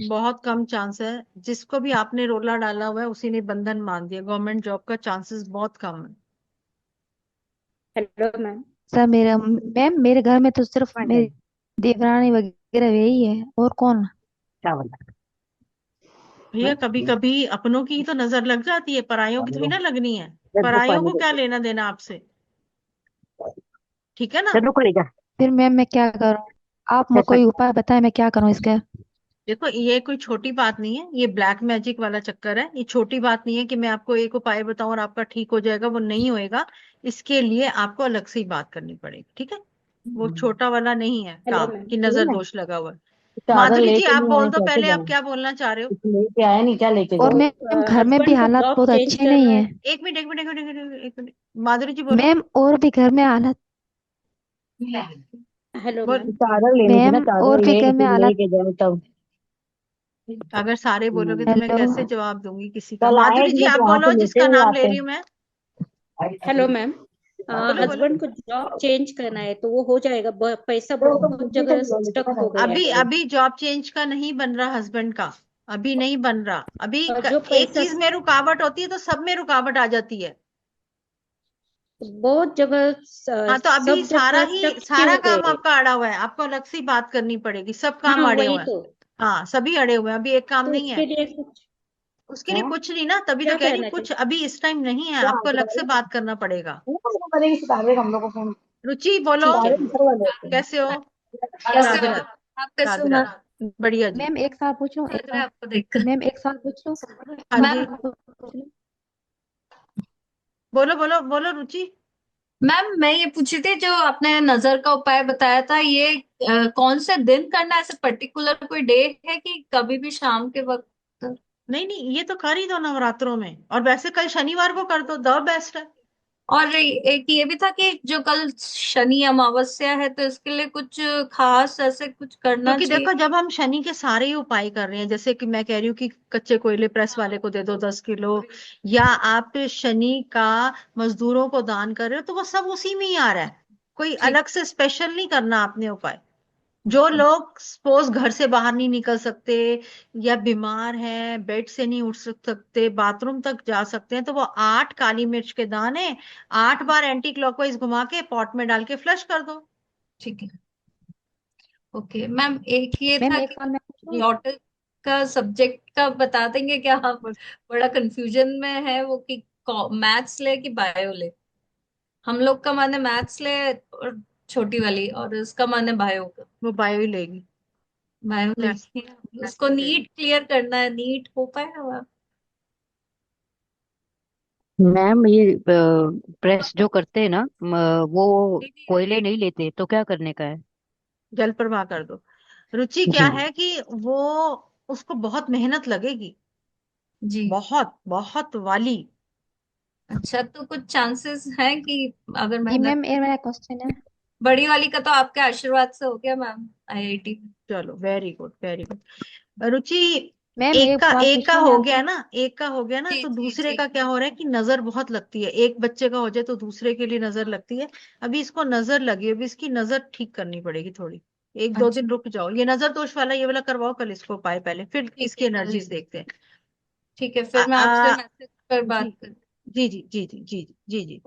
बहुत कम चांस है। जिसको भी आपने रोला डाला हुआ है उसी ने बंधन मान दिया। गवर्नमेंट जॉब का चांसेस बहुत कम है। Hello ma'am. सर मेरा मैम, मेरे घर में तो सिर्फ मेरी देवरानी वगैरह यही है, और कौन। भैया कभी कभी अपनों की ही तो नजर लग जाती है, परायों की थोड़ी ना लगनी है। परायों को क्या लेना देना आपसे? ठीक है ना? फिर मैम मैं क्या करूं, आप कोई उपाय बताएं, मैं क्या करूं इसके। देखो ये कोई छोटी बात नहीं है, ये ब्लैक मैजिक वाला चक्कर है। ये छोटी बात नहीं है कि मैं आपको एक उपाय बताऊं और आपका ठीक हो जाएगा, वो नहीं होएगा। इसके लिए आपको अलग से ही बात करनी पड़ेगी, ठीक है? वो छोटा वाला नहीं है हेलो काम मैम। कि नजर दोष लगा हुआ है। चादर माधुरी जी लेके आप नहीं बोल आए, दो कैसे पहले, आप जाऊं? क्या बोलना चाह रहे हो? कुछ लेके आए नहीं, क्या लेके और जाऊं? मैम घर में भी हस्बैंड हालात जॉब बहुत चेंज अच्छे कर नहीं रहा है। है। एक मिनट, एक मिनट, एक मिनट, एक मिनट। माधुरी जी बोलो। मैम और भी घर में हालत हेलो बोल। मैम। चादर लेनी थी ना, मैम और चादर भी घर में हालत। लेके जाओ तब। अगर सारे बोलोगे तो मैं हेलो कैसे जवाब दूंगी किसी का? कल माधुरी जी आएंगे आप तो वहां बोलो, से लेते जिसका हुए नाम ले आते रही हैं। हूँ मैं। Hello ma'am. बोलो बोलो। हस्बैंड को जॉब चेंज करना है तो वो हो जाएगा, पैसा तो बहुत मुझे जगह तो स्टक हो गया अभी है। अभी जॉब चेंज का नहीं बन रहा हस्बैंड का। अभी नहीं बन रहा। अभी और जो एक पैसा चीज में रुकावट होती है तो सब में रुकावट आ जाती है। बहुत जगह हाँ तो अभी सब जगह स्टक सारा क्यों काम गए। आपका अड़ा हुआ है। आपको अलग से बात करनी पड़ेगी। सब काम हाँ अड़े वही हुए हैं। तो। हाँ सभी अड़े हुए हैं, अभी एक काम तो नहीं है। उसके लिए कुछ उसके लिए कुछ नहीं ना, तभी तो क्या कह रही हूँ, करना कुछ चाहिए। अभी इस टाइम नहीं है, आपको अलग से बात करना पड़ेगा। सितारे हम लोग को फोन। रुचि बोलो। ठीक है मैम। कैसे हो? कैसे राधे हो? राधे। आप कैसे हो राधे मैम? राधे, बढ़िया जी। मैम एक सवाल पूछ लूं, लग रहा है आपको देखकर। मैम एक सवाल पूछ लूं, हाँ मैम जी, पूछ लूं? बोलो बोलो बोलो रुचि। मैम मैं ये पूछी थी, जो आपने नजर का उपाय बताया था, ये कौन से दिन करना है? ऐसे पर्टिकुलर कोई डे है कि कभी भी शाम के वक्त? नहीं नहीं, ये तो कर ही दो नवरात्रों में, और वैसे कल शनिवार को कर दो, द बेस्ट है। और एक ये भी था कि जो कल शनि अमावस्या है, तो इसके लिए कुछ खास ऐसे कुछ करना क्योंकि चाहिए? देखो जब हम शनि के सारे ही उपाय कर रहे हैं, जैसे कि मैं कह रही हूँ कि कच्चे कोयले प्रेस वाले को दे दो 10 किलो, या आप शनि का मजदूरों को दान कर रहे हो, तो वो सब उसी में ही आ रहा है। कोई ठीक। अलग से स्पेशल नहीं करना आपने उपाय। जो लोग सपोज घर से बाहर नहीं निकल सकते, या बीमार हैं, बेड से नहीं उठ सकते, बाथरूम तक जा सकते हैं, तो वो 8 काली मिर्च के दाने 8 बार एंटी क्लॉकवाइज घुमा के पॉट में डाल के फ्लश कर दो। ठीक है। ओके मैम, एक ये मैम था एक कि सवाल मैं पूछ लूं? लॉटल का सब्जेक्ट का बता देंगे क्या? आप बड़ा कंफ्यूजन में है वो कि मैथ्स ले कि बायो ले। हम लोग का माने मैथ्स ले, और छोटी वाली, और इसका माने बायो का। वो बायो ही लेगी। बायो मैथ्स लेगी। उसको लेगी। नीट क्लियर करना है, नीट हो पाएगा? मैम ये प्रेस जो करते हैं ना, वो दीदी कोयले नहीं लेते, तो क्या करने का है? जल प्रवाह कर दो। रुचि क्या जी। है कि वो, उसको बहुत मेहनत लगेगी, जी। बहुत बहुत वाली। अच्छा, तो कुछ चांसेस हैं कि अगर जी मेहनत। मैम ये मेरा क्वेश्चन है। बड़ी वाली का तो आपके आशीर्वाद से हो गया मैम, आईआईटी। चलो वेरी गुड, वेरी गुड। रुचि मैम एक सवाल एक का पूछूं मैं हो आपसे? गया ना, एक का हो गया ना, जी तो जी दूसरे जी। का क्या हो रहा है कि नजर बहुत लगती है। एक बच्चे का हो जाए तो दूसरे के लिए नजर लगती है। अभी इसको नजर लगी, अभी इसकी नजर ठीक करनी पड़ेगी थोड़ी। एक दो अच्छा दिन रुक जाओ, ये नजर दोष वाला ये वाला करवाओ कल इसको पाए, पहले फिर ठीक इसकी है कल। एनर्जीज देखते हैं। ठीक है, फिर मैं आपसे मैसेज पर बात जी कर। जी जी जी जी जी जी जी।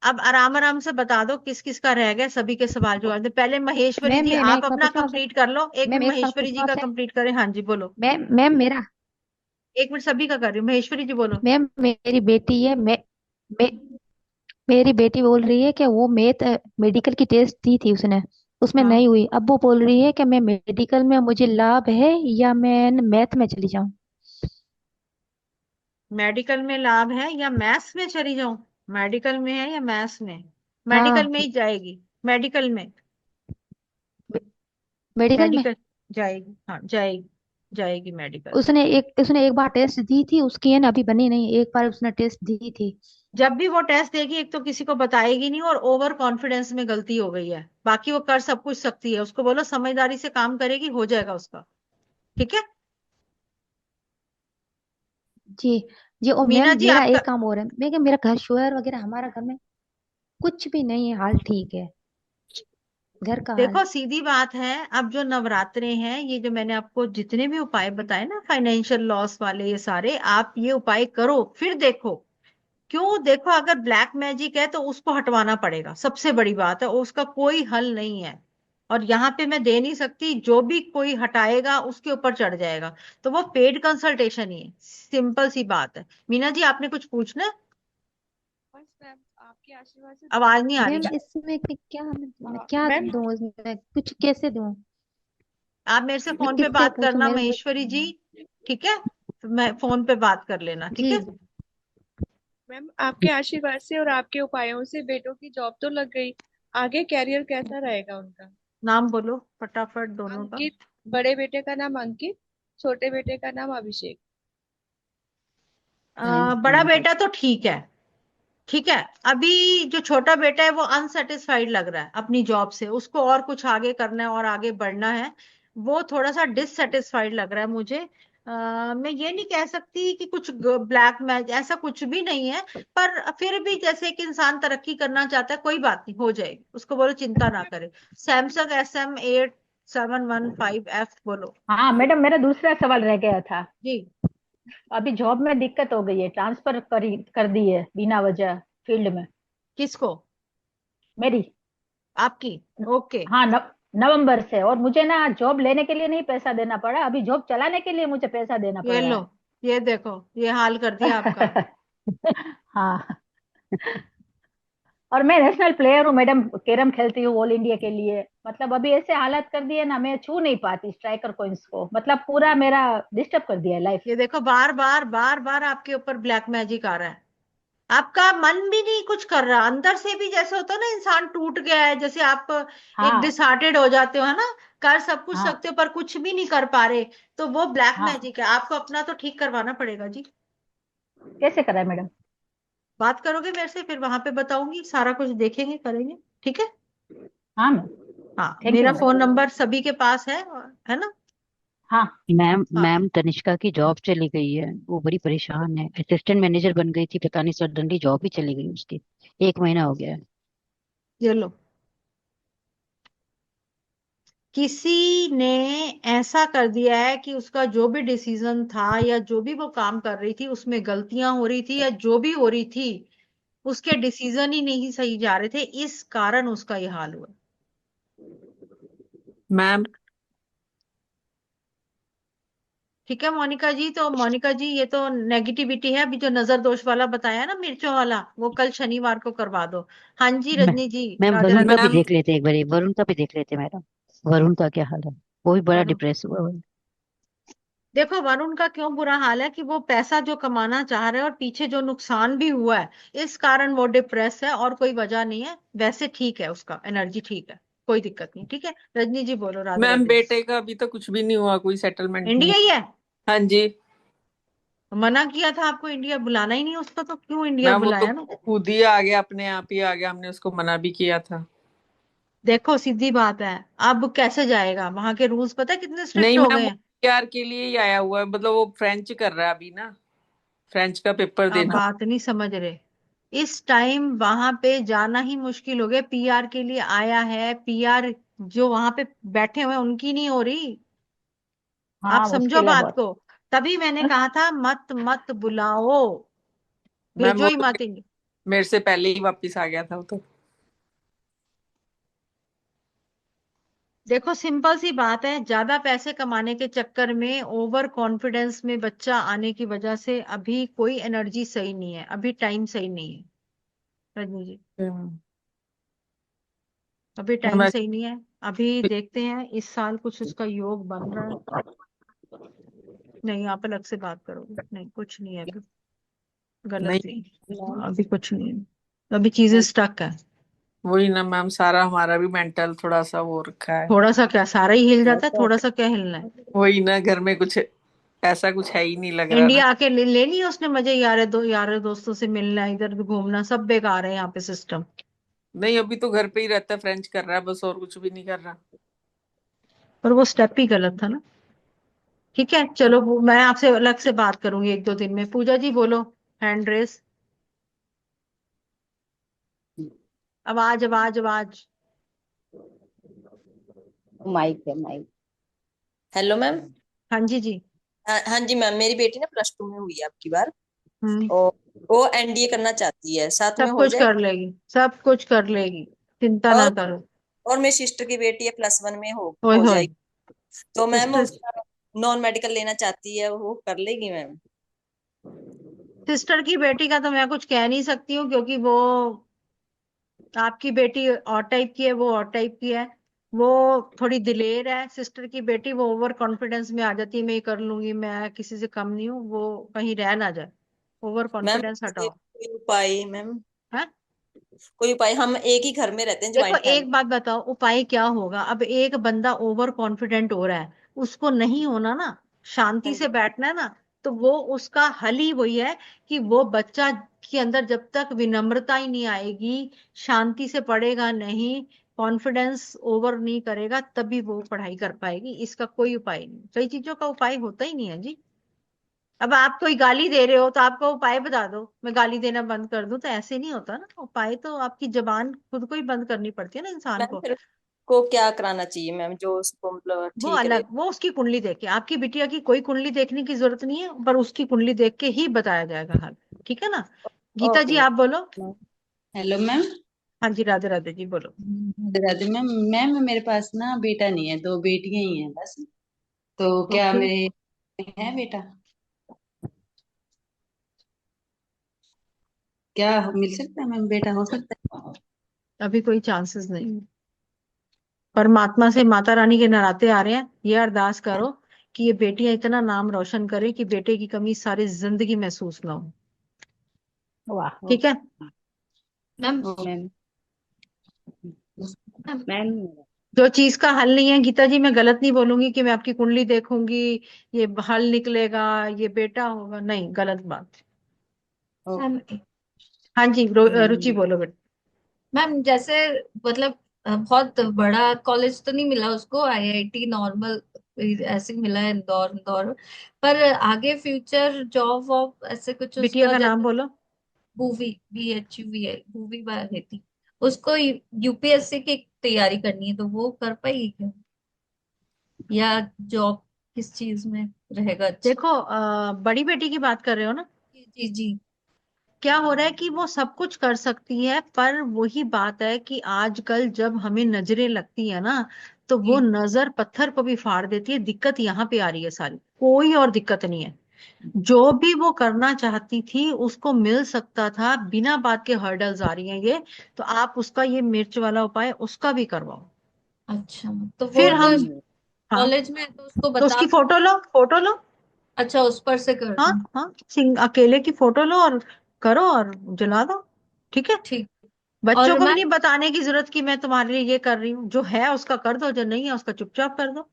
अब आराम आराम से बता दो किस किस का रह गया, सभी के सवाल जवाब दे। पहले महेश्वरी मैम जी मैं आप एक सवाल अपना पूछूं आपसे? कंप्लीट कर लो, एक मैम मिनट एक सवाल महेश्वरी जी पूछूं का आपसे? कंप्लीट करें। हाँ जी बोलो। मैम मेरा, एक मिनट सभी का कर रही हूँ, महेश्वरी जी बोलो। मैम मेरी बेटी है, मैं मेरी बेटी बोल रही है कि वो मेडिकल की टेस्ट दी थी उसने, उसमें हाँ नहीं हुई। अब वो बोल रही है कि मैं मेडिकल में मुझे लाभ है या मैं मैथ में चली जाऊं। मेडिकल में लाभ है या मैथ्स में चली जाऊं? मेडिकल में है या मैथ्स में? मेडिकल हाँ, में ही जाएगी, मेडिकल में। मेडिकल में। मेडिकल जाएगी, हाँ जाएगी, जाएगी मेडिकल में। उसने एक बार टेस्ट दी थी, उसकी है ना अभी बनी नहीं, एक बार उसने टेस्ट दी थी। जब भी वो टेस्ट देगी एक तो किसी को बताएगी नहीं, और ओवर कॉन्फिडेंस में गलती हो गई है। बाकी वो कर सब कुछ सकती है, उसको बोलो समझदारी से काम करेगी, हो जाएगा उसका। ठीक है जी जी। और मैम मीना जी मेरा आपका। एक काम और है, मैं कि मेरा घर शोर वगैरह, हमारा घर में कुछ भी नहीं है, हाल ठीक है घर का हाल। देखो सीधी बात है, अब जो नवरात्रे हैं, ये जो मैंने आपको जितने भी उपाय बताए ना फाइनेंशियल लॉस वाले, ये सारे आप ये उपाय करो, फिर देखो। क्यों? देखो अगर ब्लैक मैजिक है तो उसको हटवाना पड़ेगा, सबसे बड़ी बात है, उसका कोई हल नहीं है। और यहाँ पे मैं दे नहीं सकती, जो भी कोई हटाएगा उसके ऊपर चढ़ जाएगा। तो वो पेड कंसल्टेशन ही है, सिंपल सी बात है। मीना जी आपने कुछ पूछना है? बस मैम आपके आशीर्वाद से दुआ आवाज है। नहीं आ मैम रही। इसमें क्या मैं क्या मैम दूं इसमें, कुछ कैसे दूं? आप मेरे से मैं फोन पे किससे बात पूछूं करना मेरे? महेश्वरी जी, ठीक है? तो मैं फोन पे बात कर लेना, ठीक जी है? मैम आपके आशीर्वाद से और आपके उपायों से बेटों की जॉब तो लग गई, आगे कैरियर कैसा रहेगा उनका? नाम बोलो फटाफट दोनों का। अंकित, बड़े बेटे का नाम अंकित, छोटे बेटे का नाम अभिषेक। बड़ा बेटा तो ठीक है, ठीक है। अभी जो छोटा बेटा है वो अनसेटिस्फाइड लग रहा है अपनी जॉब से, उसको और कुछ आगे करना है और आगे बढ़ना है। वो थोड़ा सा डिससेटिस्फाइड लग रहा है मुझे। मैं ये नहीं कह सकती कि कुछ ब्लैक मैच, ऐसा कुछ भी नहीं है। पर फिर भी जैसे एक इंसान तरक्की करना चाहता है, कोई बात नहीं, हो जाएगी, उसको बोलो चिंता ना करे। सैमसंग SM8715F बोलो। हाँ मैडम, मेरा दूसरा सवाल रह गया था। जी अभी जॉब में दिक्कत हो गई है, ट्रांसफर कर दी है बिना वजह फील्ड में किसको? मेरी। आपकी? ओके। हाँ नवंबर से। और मुझे ना जॉब लेने के लिए नहीं पैसा देना पड़ा, अभी जॉब चलाने के लिए मुझे पैसा देना पड़ ये रहा लो, ये देखो, ये हाल कर दिया आपका। है। हाँ। और मैं नेशनल प्लेयर हूँ मैडम, कैरम खेलती हूँ ऑल इंडिया के लिए। मतलब अभी ऐसे हालत कर दिए ना, मैं छू नहीं पाती स्ट्राइकर कॉइन्स को, मतलब पूरा मेरा डिस्टर्ब कर दिया है लाइफ। ये देखो बार बार बार बार आपके ऊपर ब्लैक मैजिक आ रहा है। आपका मन भी नहीं कुछ कर रहा, अंदर से भी जैसे होता है ना, इंसान टूट गया है, जैसे आप एक हाँ डिसहार्टेड हो जाते हो, है ना? कर सब कुछ हाँ सकते हो पर कुछ भी नहीं कर पा रहे। तो वो ब्लैक हाँ। मैजिक है, आपको अपना तो ठीक करवाना पड़ेगा जी। कैसे करा है मैडम? बात करोगे मेरे से, फिर वहां पे बताऊंगी, सारा कुछ देखेंगे करेंगे, ठीक है? हाँ मैम। हाँ थैंक यू मेरा मैडम। फोन नंबर सभी के पास है ना? हाँ मैम हाँ मैम तनिष्का की जॉब चली गई है, वो बड़ी परेशान है। असिस्टेंट मैनेजर बन गई थी, पता नहीं सडनली जॉब ही चली गई उसकी। 1 महीना हो गया है। ये लो, किसी ने ऐसा कर दिया है कि उसका जो भी डिसीजन था या जो भी वो काम कर रही थी उसमें गलतियां हो रही थी, या जो भी हो रही थी उसके डिसीजन ही नहीं सही जा रहे थे, इस कारण उसका ये हाल हुआ। मैम ठीक है मोनिका जी, तो मोनिका जी ये तो नेगेटिविटी है। अभी जो नजर दोष वाला बताया ना, मिर्चों वाला, वो कल शनिवार को करवा दो। हाँ जी मै- रजनी जी, मैम राधे वरुण राधे। का भी मैम देख लेते एक बार, वरुण का भी देख लेते मैडम। वरुण का क्या हाल है? वो भी बड़ा वरुण, डिप्रेस हुआ है। देखो वरुण का क्यों बुरा हाल है कि वो पैसा जो कमाना चाह रहे हैं और पीछे जो नुकसान भी हुआ है, इस कारण वो डिप्रेस है, और कोई वजह नहीं है। वैसे ठीक है, उसका एनर्जी ठीक है, कोई दिक्कत नहीं, ठीक है? रजनी जी बोलो, राधे मैम राधे। बेटे का अभी तो कुछ भी नहीं हुआ, कोई सेटलमेंट नहीं। इंडिया ही है? हाँ जी। मना किया था आपको इंडिया, बुलाना ही नहीं उसको, तो क्यों इंडिया मैम वो तो बुलाया ना? खुद ही आ गया, अपने आप ही आ गया, हमने उसको मना भी किया था। देखो सीधी बात है, अब कैसे जाएगा? वहां के रूल्स पता है कितने स्ट्रिक्ट नहीं हो मैम, गए वो हैं। पीआर के लिए ही आया हुआ है, मतलब वो फ्रेंच कर रहा है अभी ना, फ्रेंच का पेपर आप देना। बात नहीं समझ रहे, इस टाइम वहां पे जाना ही मुश्किल हो गया। पीआर के लिए आया है, पीआर जो वहां पे बैठे हुए हैं उनकी नहीं हो रही। आप हाँ समझो मुश्किल है बात बहुत। को। तभी मैंने कहा था मत मत बुलाओ, मैम भेजो वो ही तो मत इन्हें। मेरे से पहले ही वापस आ गया था वो तो। देखो सिंपल सी बात है, ज्यादा पैसे कमाने के चक्कर में ओवर कॉन्फिडेंस में बच्चा आने की वजह से अभी कोई एनर्जी सही नहीं है, अभी टाइम सही नहीं है रजनी जी, अभी टाइम मैम सही नहीं है। अभी देखते हैं इस साल कुछ उसका योग बन रहा है। नहीं आप अलग से बात करोगे, नहीं कुछ नहीं है अभी, गलत नहीं नहीं, अभी कुछ नहीं है, अभी चीजें स्टक है। वही ना मैम, सारा हमारा भी मेंटल थोड़ा सा वो रखा है। थोड़ा सा क्या, सारा ही हिल जाता है, थोड़ा सा क्या हिलना है। वही ना, घर में कुछ ऐसा कुछ है ही नहीं लग रहा ना। इंडिया आके ले लिया उसने मजे, यार दोस्तों से मिलना, इधर घूमना, सब बेकार है यहाँ पे सिस्टम। नहीं अभी तो घर पे ही रहता है, फ्रेंच कर रहा है बस, और कुछ भी नहीं कर रहा। पर वो स्टेप ही गलत था ना। ठीक है चलो, मैं आपसे अलग से बात करूंगी एक दो दिन में। पूजा जी बोलो, हैंड रेस, आवाज आवाज आवाज। माइक है माइक। Hello ma'am. हाँ जी जी। हाँ जी मैम, मेरी बेटी ना +2 में हुई है आपकी बार, हम्म, और वो एनडीए करना चाहती है, साथ में सब हो कुछ जाए। कर लेगी, सब कुछ कर लेगी, चिंता ना और करो। और मेरी सिस्टर की बेटी है +1 में, ओए हो होए, जाएगी। तो मैम सिस्टर, उसका नॉन मेडिकल लेना चाहती है, वो कर लेगी मैम? सिस्टर की बेटी का तो मैं कुछ कह नहीं सकती हूँ, क्योंकि वो आपकी बेटी और टाइप की है, वो और टाइप की है, वो थोड़ी दिलेर है। सिस्टर की बेटी वो ओवर कॉन्फिडेंस में आ जाती है, मैं ये कर लूंगी, मैं किसी से कम नहीं हूँ, वो कहीं रह ना जाए। ओवर मैम कॉन्फिडेंस इसके हटाओ। कोई उपाय मैम? है, कोई उपाय? हम एक ही घर में रहते हैं, देखो ज्वाइंट फैमिली। एक बात बताओ, उपाय क्या होगा? अब एक बंदा ओवर कॉन्फिडेंट हो रहा है, उसको नहीं होना ना, शांति हाँ से जी बैठना है ना। तो वो उसका हल ही वही है कि वो बच्चा के अंदर जब तक विनम्रता ही नहीं आएगी, शांति से पढ़ेगा नहीं, कॉन्फिडेंस ओवर नहीं करेगा, तभी वो पढ़ाई कर पाएगी। इसका कोई उपाय नहीं, कई चीजों का उपाय होता ही नहीं है जी। अब आप कोई गाली दे रहे हो तो आपका उपाय बता दो, मैं गाली देना बंद कर दूं, तो ऐसे नहीं होता ना। उपाय तो आपकी जबान खुद को ही बंद करनी पड़ती है ना इंसान मैम, को। फिर को क्या कराना चाहिए मैम, जो उसको मतलब वो ठीक रहे? अलग, वो उसकी कुंडली देख के, आपकी बिटिया की कोई कुंडली देखने की जरूरत नहीं है, पर उसकी कुंडली देख के ही बताया जाएगा हल। ठीक है ना। गीता ओके जी आप बोलो। Ma'am hello ma'am. हाँ जी, राधे राधे जी बोलो। राधे राधे मैम। मैम मेरे पास ना बेटा नहीं है, दो बेटियां ही हैं बस। तो क्या ओके, मेरे है बेटा? क्या मिल सकता है मैम, बेटा हो सकता है? अभी कोई चांसेस नहीं है। परमात्मा से माता रानी के नराते आ रहे हैं, ये अरदास करो कि ये बेटियां इतना नाम रोशन करे कि बेटे की कमी सारी जिंदगी महसूस ना हो। वाह। ठीक है। मैम मैम मैम जो चीज का हल नहीं है गीता जी, मैं गलत नहीं बोलूंगी कि मैं आपकी कुंडली देखूंगी, ये हल निकलेगा, ये बेटा होगा, नहीं, गलत बात। मैम हाँ जी, रुचि बोलो बेटा। मैम जैसे मतलब बहुत बड़ा कॉलेज तो नहीं मिला उसको, आईआईटी नॉर्मल ऐसे ही मिला है, इंदौर इंदौर। पर आगे फ्यूचर जॉब वॉब ऐसे कुछ बिटिया उसका, का नाम जैसे बोलो। भूवी, BHUVI, भूवी थी, उसको यूपीएससी की तैयारी करनी है, तो वो कर पाएगी क्या? या जॉब किस चीज में रहेगा अच्छा? देखो बड़ी बेटी की बात कर रहे हो ना। जी जी जी। क्या हो रहा है कि वो सब कुछ कर सकती है, पर वही बात है कि आजकल जब हमें नजरें लगती है ना, तो वो जी नजर पत्थर को भी फाड़ देती है। दिक्कत यहाँ पे आ रही है सारी, कोई और दिक्कत नहीं है। जो भी वो करना चाहती थी उसको मिल सकता था, बिना बात के हर्डल्स आ रही हैं ये। तो आप उसका ये मिर्च वाला उपाय उसका भी करवाओ। अच्छा, तो वो फिर तो हम, हाँ, कॉलेज में है तो उसको तो बता उसकी फोटो लो, फोटो लो। अच्छा उस पर से कर हाँ दूं? हाँ, सिंग अकेले की फोटो लो और करो और जला दो। ठीक है। ठीक। बच्चों और को भी मैं, नहीं बताने की जरूरत कि मैं तुम्हारे लिए ये कर रही हूँ, जो है उसका कर दो, जो नहीं है उसका चुपचाप कर दो।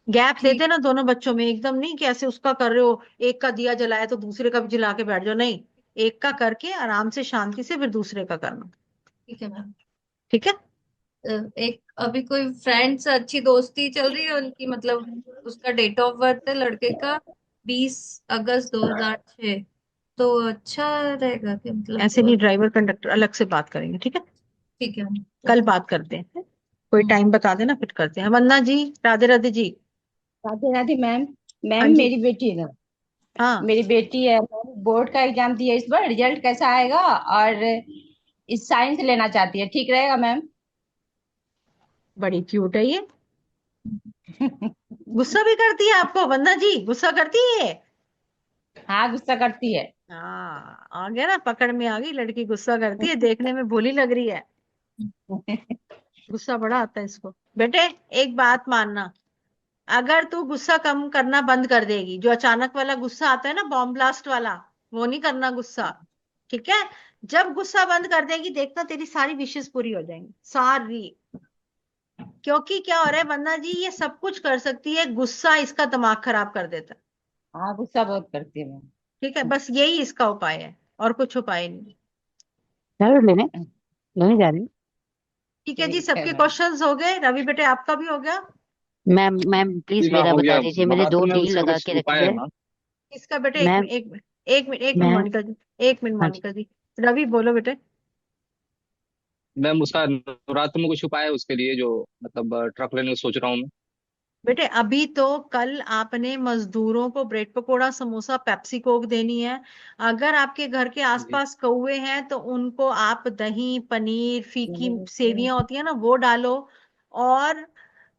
गैप दे ठीक। देना दोनों बच्चों में, एकदम नहीं कि ऐसे उसका कर रहे हो, एक का दिया जलाया तो दूसरे का भी जला के बैठ जाओ, नहीं। एक का करके आराम से शांति से फिर दूसरे का करना। ठीक है मैम। ठीक है। एक अभी कोई फ्रेंड से अच्छी दोस्ती चल रही है उनकी, मतलब उसका डेट ऑफ बर्थ है लड़के का 20 अगस्त 2006। तो अच्छा रहेगा कि ऐसे नहीं, मतलब? ड्राइवर कंडक्टर अलग से बात करेंगे, ठीक है। ठीक है। कल बात करते हैं, कोई टाइम बता देना फिर करते हैं। वंदना जी, राधे राधे जी। राधे राधे मैम। हाँ मैम जी। मेरी बेटी है ना, हाँ मेरी बेटी है मैम बोर्ड का एग्जाम दिए इस बार, रिजल्ट कैसा आएगा, और इस साइंस लेना चाहती है, ठीक रहेगा मैम? बड़ी क्यूट है ये। गुस्सा भी करती है आपको वंदना जी? गुस्सा करती है? हाँ गुस्सा करती है। हाँ, आ गया ना, पकड़ में आ गई, लड़की गुस्सा करती है, देखने में भोली लग रही है, गुस्सा बड़ा आता है इसको। बेटे एक बात मानना, अगर तू गुस्सा कम करना बंद कर देगी, जो अचानक वाला गुस्सा आता है ना, बॉम्ब ब्लास्ट वाला, वो नहीं करना गुस्सा, ठीक है? जब गुस्सा बंद कर देगी, देखना तेरी सारी विशेष पूरी हो जाएंगी, सारी। क्योंकि क्या हो रहा है वंदना जी, ये सब कुछ कर सकती है, गुस्सा इसका दिमाग खराब कर देता है। हाँ गुस्सा बहुत करती है मैम। ठीक है, बस यही इसका उपाय है, और कुछ उपाय नहीं। चलो लेने जा रही हूँ। ठीक है जी, ठीक है सबके मैम। क्वेश्चंस हो गए? रवि बेटे आपका भी हो गया? मैम मैम प्लीज जी हाँ, मेरा हो बता गया। दीजिए, मेरे बात 2 में डील उसका लगा कुछ के रखी उपाय है है। ना? इसका बेटे मैम एक मिनट मैम मोनिका जी, एक मिनट हाँ जी। मोनिका जी। रवि बोलो बेटे। मैम उसका नवरात्र में कुछ उपाय है उसके लिए, जो मतलब ट्रक लेने का सोच रहा हूँ मैं। बेटे अभी तो कल आपने मजदूरों को bread pakora, samosa, Pepsi Coke देनी है। अगर आपके घर के जी आसपास कौवे हैं तो उनको आप दही, पनीर, फीकी सेवियां होती है ना, वो डालो। और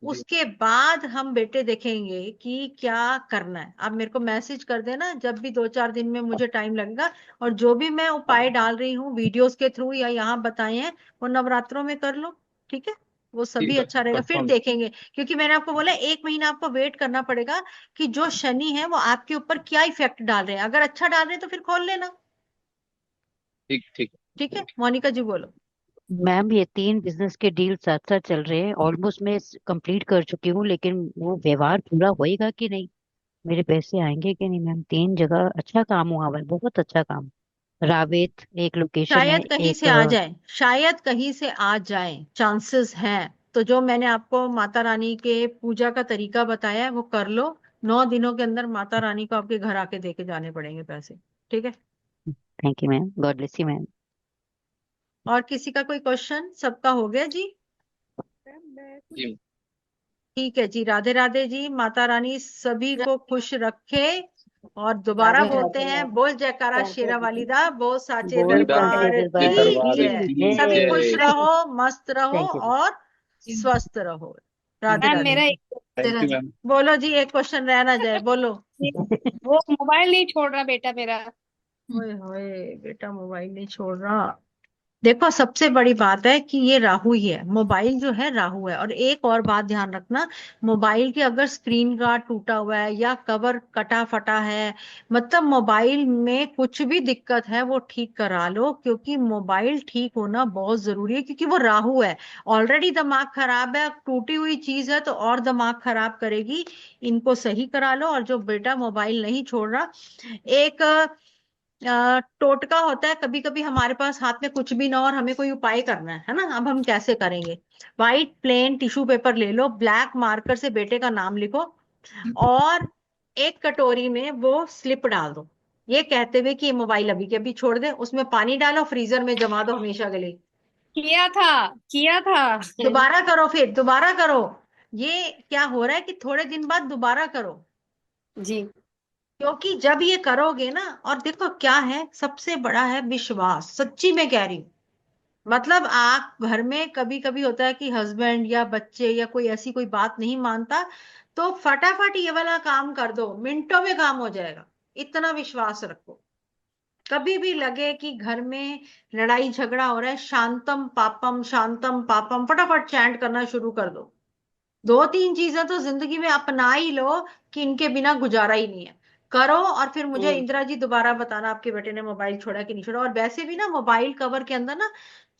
जी उसके बाद हम बेटे देखेंगे कि क्या करना है। आप मेरे को मैसेज कर देना जब भी, 2-4 दिन में मुझे टाइम लगेगा। और जो भी मैं उपाय डाल रही हूँ वीडियोस के थ्रू या यहाँ बताए हैं, वो नवरात्रों में कर लो, ठीक है? वो सभी ठीक है, अच्छा रहेगा, करता फिर हूँ। देखेंगे। क्योंकि मैंने आपको बोला 1 महीना आपको वेट करना पड़ेगा कि जो शनि है वो आपके ऊपर क्या इफेक्ट डाल रहे हैं। अगर अच्छा डाल रहे हैं तो फिर खोल लेना, ठीक ठीक। ठीक है? मोनिका जी बोलो। मैम ये 3 बिजनेस के डील साथ साथ चल रहे हैं, ऑलमोस्ट मैं कंप्लीट कर चुकी हूँ, लेकिन वो व्यवहार पूरा होएगा कि नहीं, मेरे पैसे आएंगे कि नहीं मैम? 3 जगह अच्छा काम हुआ हुआ है, बहुत अच्छा काम। रावेत एक लोकेशन है, शायद कहीं से एक आ जाए, शायद कहीं से आ जाए, चांसेस हैं। तो जो मैंने आपको माता रानी के पूजा का तरीका बताया है वो कर लो। 9 दिनों के अंदर माता रानी को आपके घर आके देके जाने पड़ेंगे पैसे, ठीक है? Thank you ma'am, God bless you ma'am. और किसी का कोई क्वेश्चन? सबका हो गया जी? जी ठीक है जी, राधे राधे जी। माता रानी सभी को खुश रखे। और दोबारा राधे बोलते राधे। हैं, बोल जयकारा शेरा वालीदा, बोल साचे बोल साचे दरबार दरबार दरबार की की जय। सभी खुश जय। रहो, मस्त रहो थैंक यू। और स्वस्थ रहो। राधे मैम राधे। मेरा एक थैंक यू मैम। बोलो जी, एक क्वेश्चन रह ना जाए, बोलो। वो मोबाइल नहीं छोड़ रहा बेटा मेरा। ओए होए, बेटा मोबाइल नहीं छोड़ रहा। देखो सबसे बड़ी बात है कि ये राहु ही है, मोबाइल जो है राहु है। और एक और बात ध्यान रखना, मोबाइल की अगर स्क्रीन गार्ड टूटा हुआ है या कवर कटा फटा है, मतलब मोबाइल में कुछ भी दिक्कत है, वो ठीक करा लो। क्योंकि मोबाइल ठीक होना बहुत जरूरी है, क्योंकि वो राहु है। ऑलरेडी दिमाग खराब है, टूटी हुई चीज है तो और दिमाग खराब करेगी। इनको सही करा लो। और जो बेटा मोबाइल नहीं छोड़ रहा, एक टोटका होता है। कभी कभी हमारे पास हाथ में कुछ भी ना हो और हमें कोई उपाय करना है ना, अब हम कैसे करेंगे? वाइट प्लेन टिश्यू पेपर ले लो, ब्लैक मार्कर से बेटे का नाम लिखो, और एक कटोरी में वो स्लिप डाल दो, ये कहते हुए कि ये मोबाइल अभी के अभी छोड़ दे। उसमें पानी डालो, फ्रीजर में जमा दो हमेशा के लिए। किया था, किया था। दोबारा करो, फिर दोबारा करो। ये क्या हो रहा है कि थोड़े दिन बाद दोबारा करो। जी। क्योंकि जब ये करोगे ना, और देखो क्या है, सबसे बड़ा है विश्वास, सच्ची में कह रही हूँ। मतलब आप घर में कभी कभी होता है कि हस्बैंड या बच्चे या कोई ऐसी कोई बात नहीं मानता, तो फटाफट ये वाला काम कर दो, मिनटों में काम हो जाएगा। इतना विश्वास रखो। कभी भी लगे कि घर में लड़ाई झगड़ा हो रहा है, शांतम पापम फटाफट चैंट करना शुरू कर दो। 2-3 चीजें तो जिंदगी में अपना ही लो कि इनके बिना गुजारा ही नहीं है। करो और फिर मुझे इंदिरा जी दोबारा बताना आपके बेटे ने मोबाइल छोड़ा कि नहीं छोड़ा। और वैसे भी ना, मोबाइल कवर के अंदर ना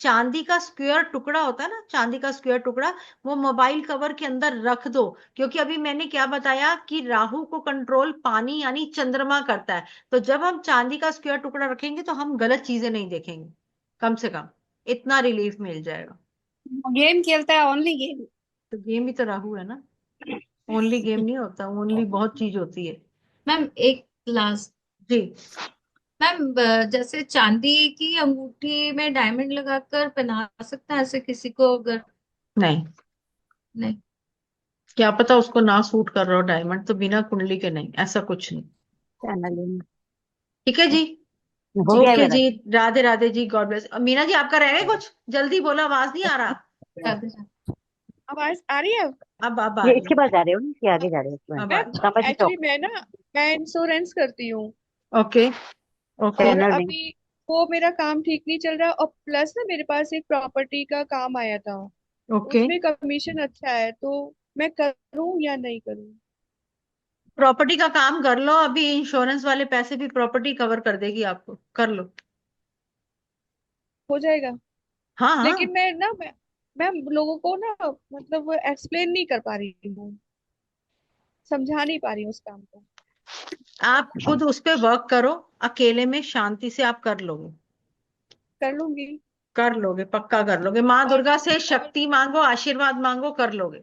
चांदी का स्क्वायर टुकड़ा होता है ना, चांदी का स्क्वायर टुकड़ा, वो मोबाइल कवर के अंदर रख दो। क्योंकि अभी मैंने क्या बताया कि राहु को कंट्रोल पानी यानी चंद्रमा करता है। तो जब हम चांदी का स्क्वायर टुकड़ा रखेंगे तो हम गलत चीजें नहीं देखेंगे, कम से कम इतना रिलीफ मिल जाएगा। गेम खेलता है, ओनली गेम। तो गेम ही तो राहु है ना, ओनली गेम नहीं होता, ओनली बहुत चीज होती है। मैम एक लास्ट। जी। मैम जैसे चांदी की अंगूठी में डायमंड लगाकर पहना सकते हैं ऐसे किसी को अगर? नहीं, नहीं। क्या पता उसको ना सूट कर रहा हो डायमंड, तो बिना कुंडली के नहीं, ऐसा कुछ नहीं। चैनल ठीक है जी। हो गया ओके मेरा। जी, राधे राधे जी, गॉड ब्लेस। मीना जी आपका रह गया कुछ? जल्दी बोलो, आवाज नहीं आ रहा। आवाज आ रही है? अब आ ये रही इसके है। बाद जा रहे हो ना, इसके आगे जा रहे हो? अब आ मैम रही समझ एक्चुअली मैं इंश्योरेंस करती हूँ है। ओके ओके और पैनल में। अभी वो मेरा काम ठीक नहीं चल रहा और प्लस ना मेरे पास एक प्रॉपर्टी का काम आया था, ओके। उसमें कमीशन अच्छा है, तो मैं करूँ या नहीं करूँ? प्रॉपर्टी का काम कर लो, अभी इंश्योरेंस वाले पैसे भी प्रॉपर्टी कवर कर देगी आपको, कर लो। हो जाएगा। हाँ हाँ, लेकिन मैं लोगों को ना मतलब एक्सप्लेन नहीं कर पा रही हूँ, समझा नहीं पा रही हूँ उस काम को। आप खुद उस पे वर्क करो, अकेले में शांति से आप कर लोगे, कर लूंगी। कर लोगे, पक्का कर लोगे। माँ और दुर्गा से शक्ति मांगो, आशीर्वाद मांगो, कर लोगे।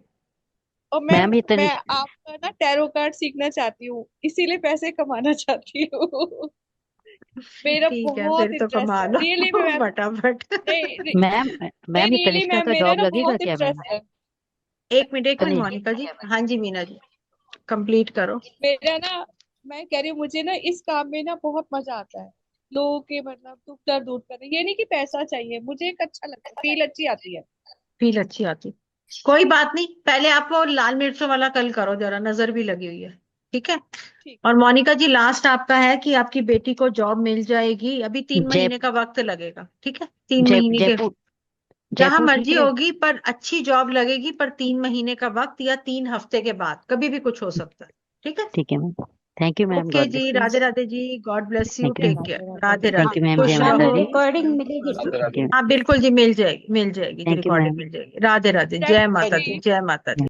और मैम ये मैं आपका ना टैरो कार्ड सीखना चाहती हूँ, इसीलिए पैसे कमाना चाहती हूँ। मेरा ठीक है, बहुत फिर तो इंटरेस्ट कमा है लो रियली में मैम। फटाफट। नहीं मैम नहीं मैम ये रियली तनिष्का मैम, का मेरा जॉब ना लगेगा बहुत क्या मैम? इंटरेस्ट है। एक मिनट मोनिका जी। हाँ जी मीना जी, कंप्लीट करो। मेरा ना, मैं कह रही हूँ मुझे ना इस काम में ना बहुत मजा आता है, लोगों के मतलब दुख दर्द दूर करना। ये नहीं कि पैसा चाहिए, मुझे एक अच्छा लगता है, फील अच्छी आती है। फील अच्छी आती। कोई बात नहीं, पहले आप वो लाल मिर्चों वाला कल करो, जरा नजर भी लगी हुई है। ठीक है। ठीक। और मोनिका जी लास्ट आपका है कि आपकी बेटी को जॉब मिल जाएगी, अभी 3 जय महीने का वक्त लगेगा। ठीक है, 3 महीने के जयपुर जहां जयपुर ठीक मर्जी है। होगी, पर अच्छी जॉब लगेगी, पर 3 महीने का वक्त या 3 हफ्ते के बाद, कभी भी कुछ हो सकता है। ठीक है। ठीक है ma'am. Thank you ma'am, okay God ji, bless you. Radhe Radhe ji, God bless you, thank you take ma'am. Care, Radhe thank Radhe, you ma'am, जय खुश माता रहो। दी। रिकॉर्डिंग मिलेगी जी? Thank you. हाँ बिल्कुल जी, मिल जाएगी, मिल जाएगी जी, थैंक यू रिकॉर्डिंग मैम। मिल जाएगी। राधे राधे, जय माता दी, जय माता दी।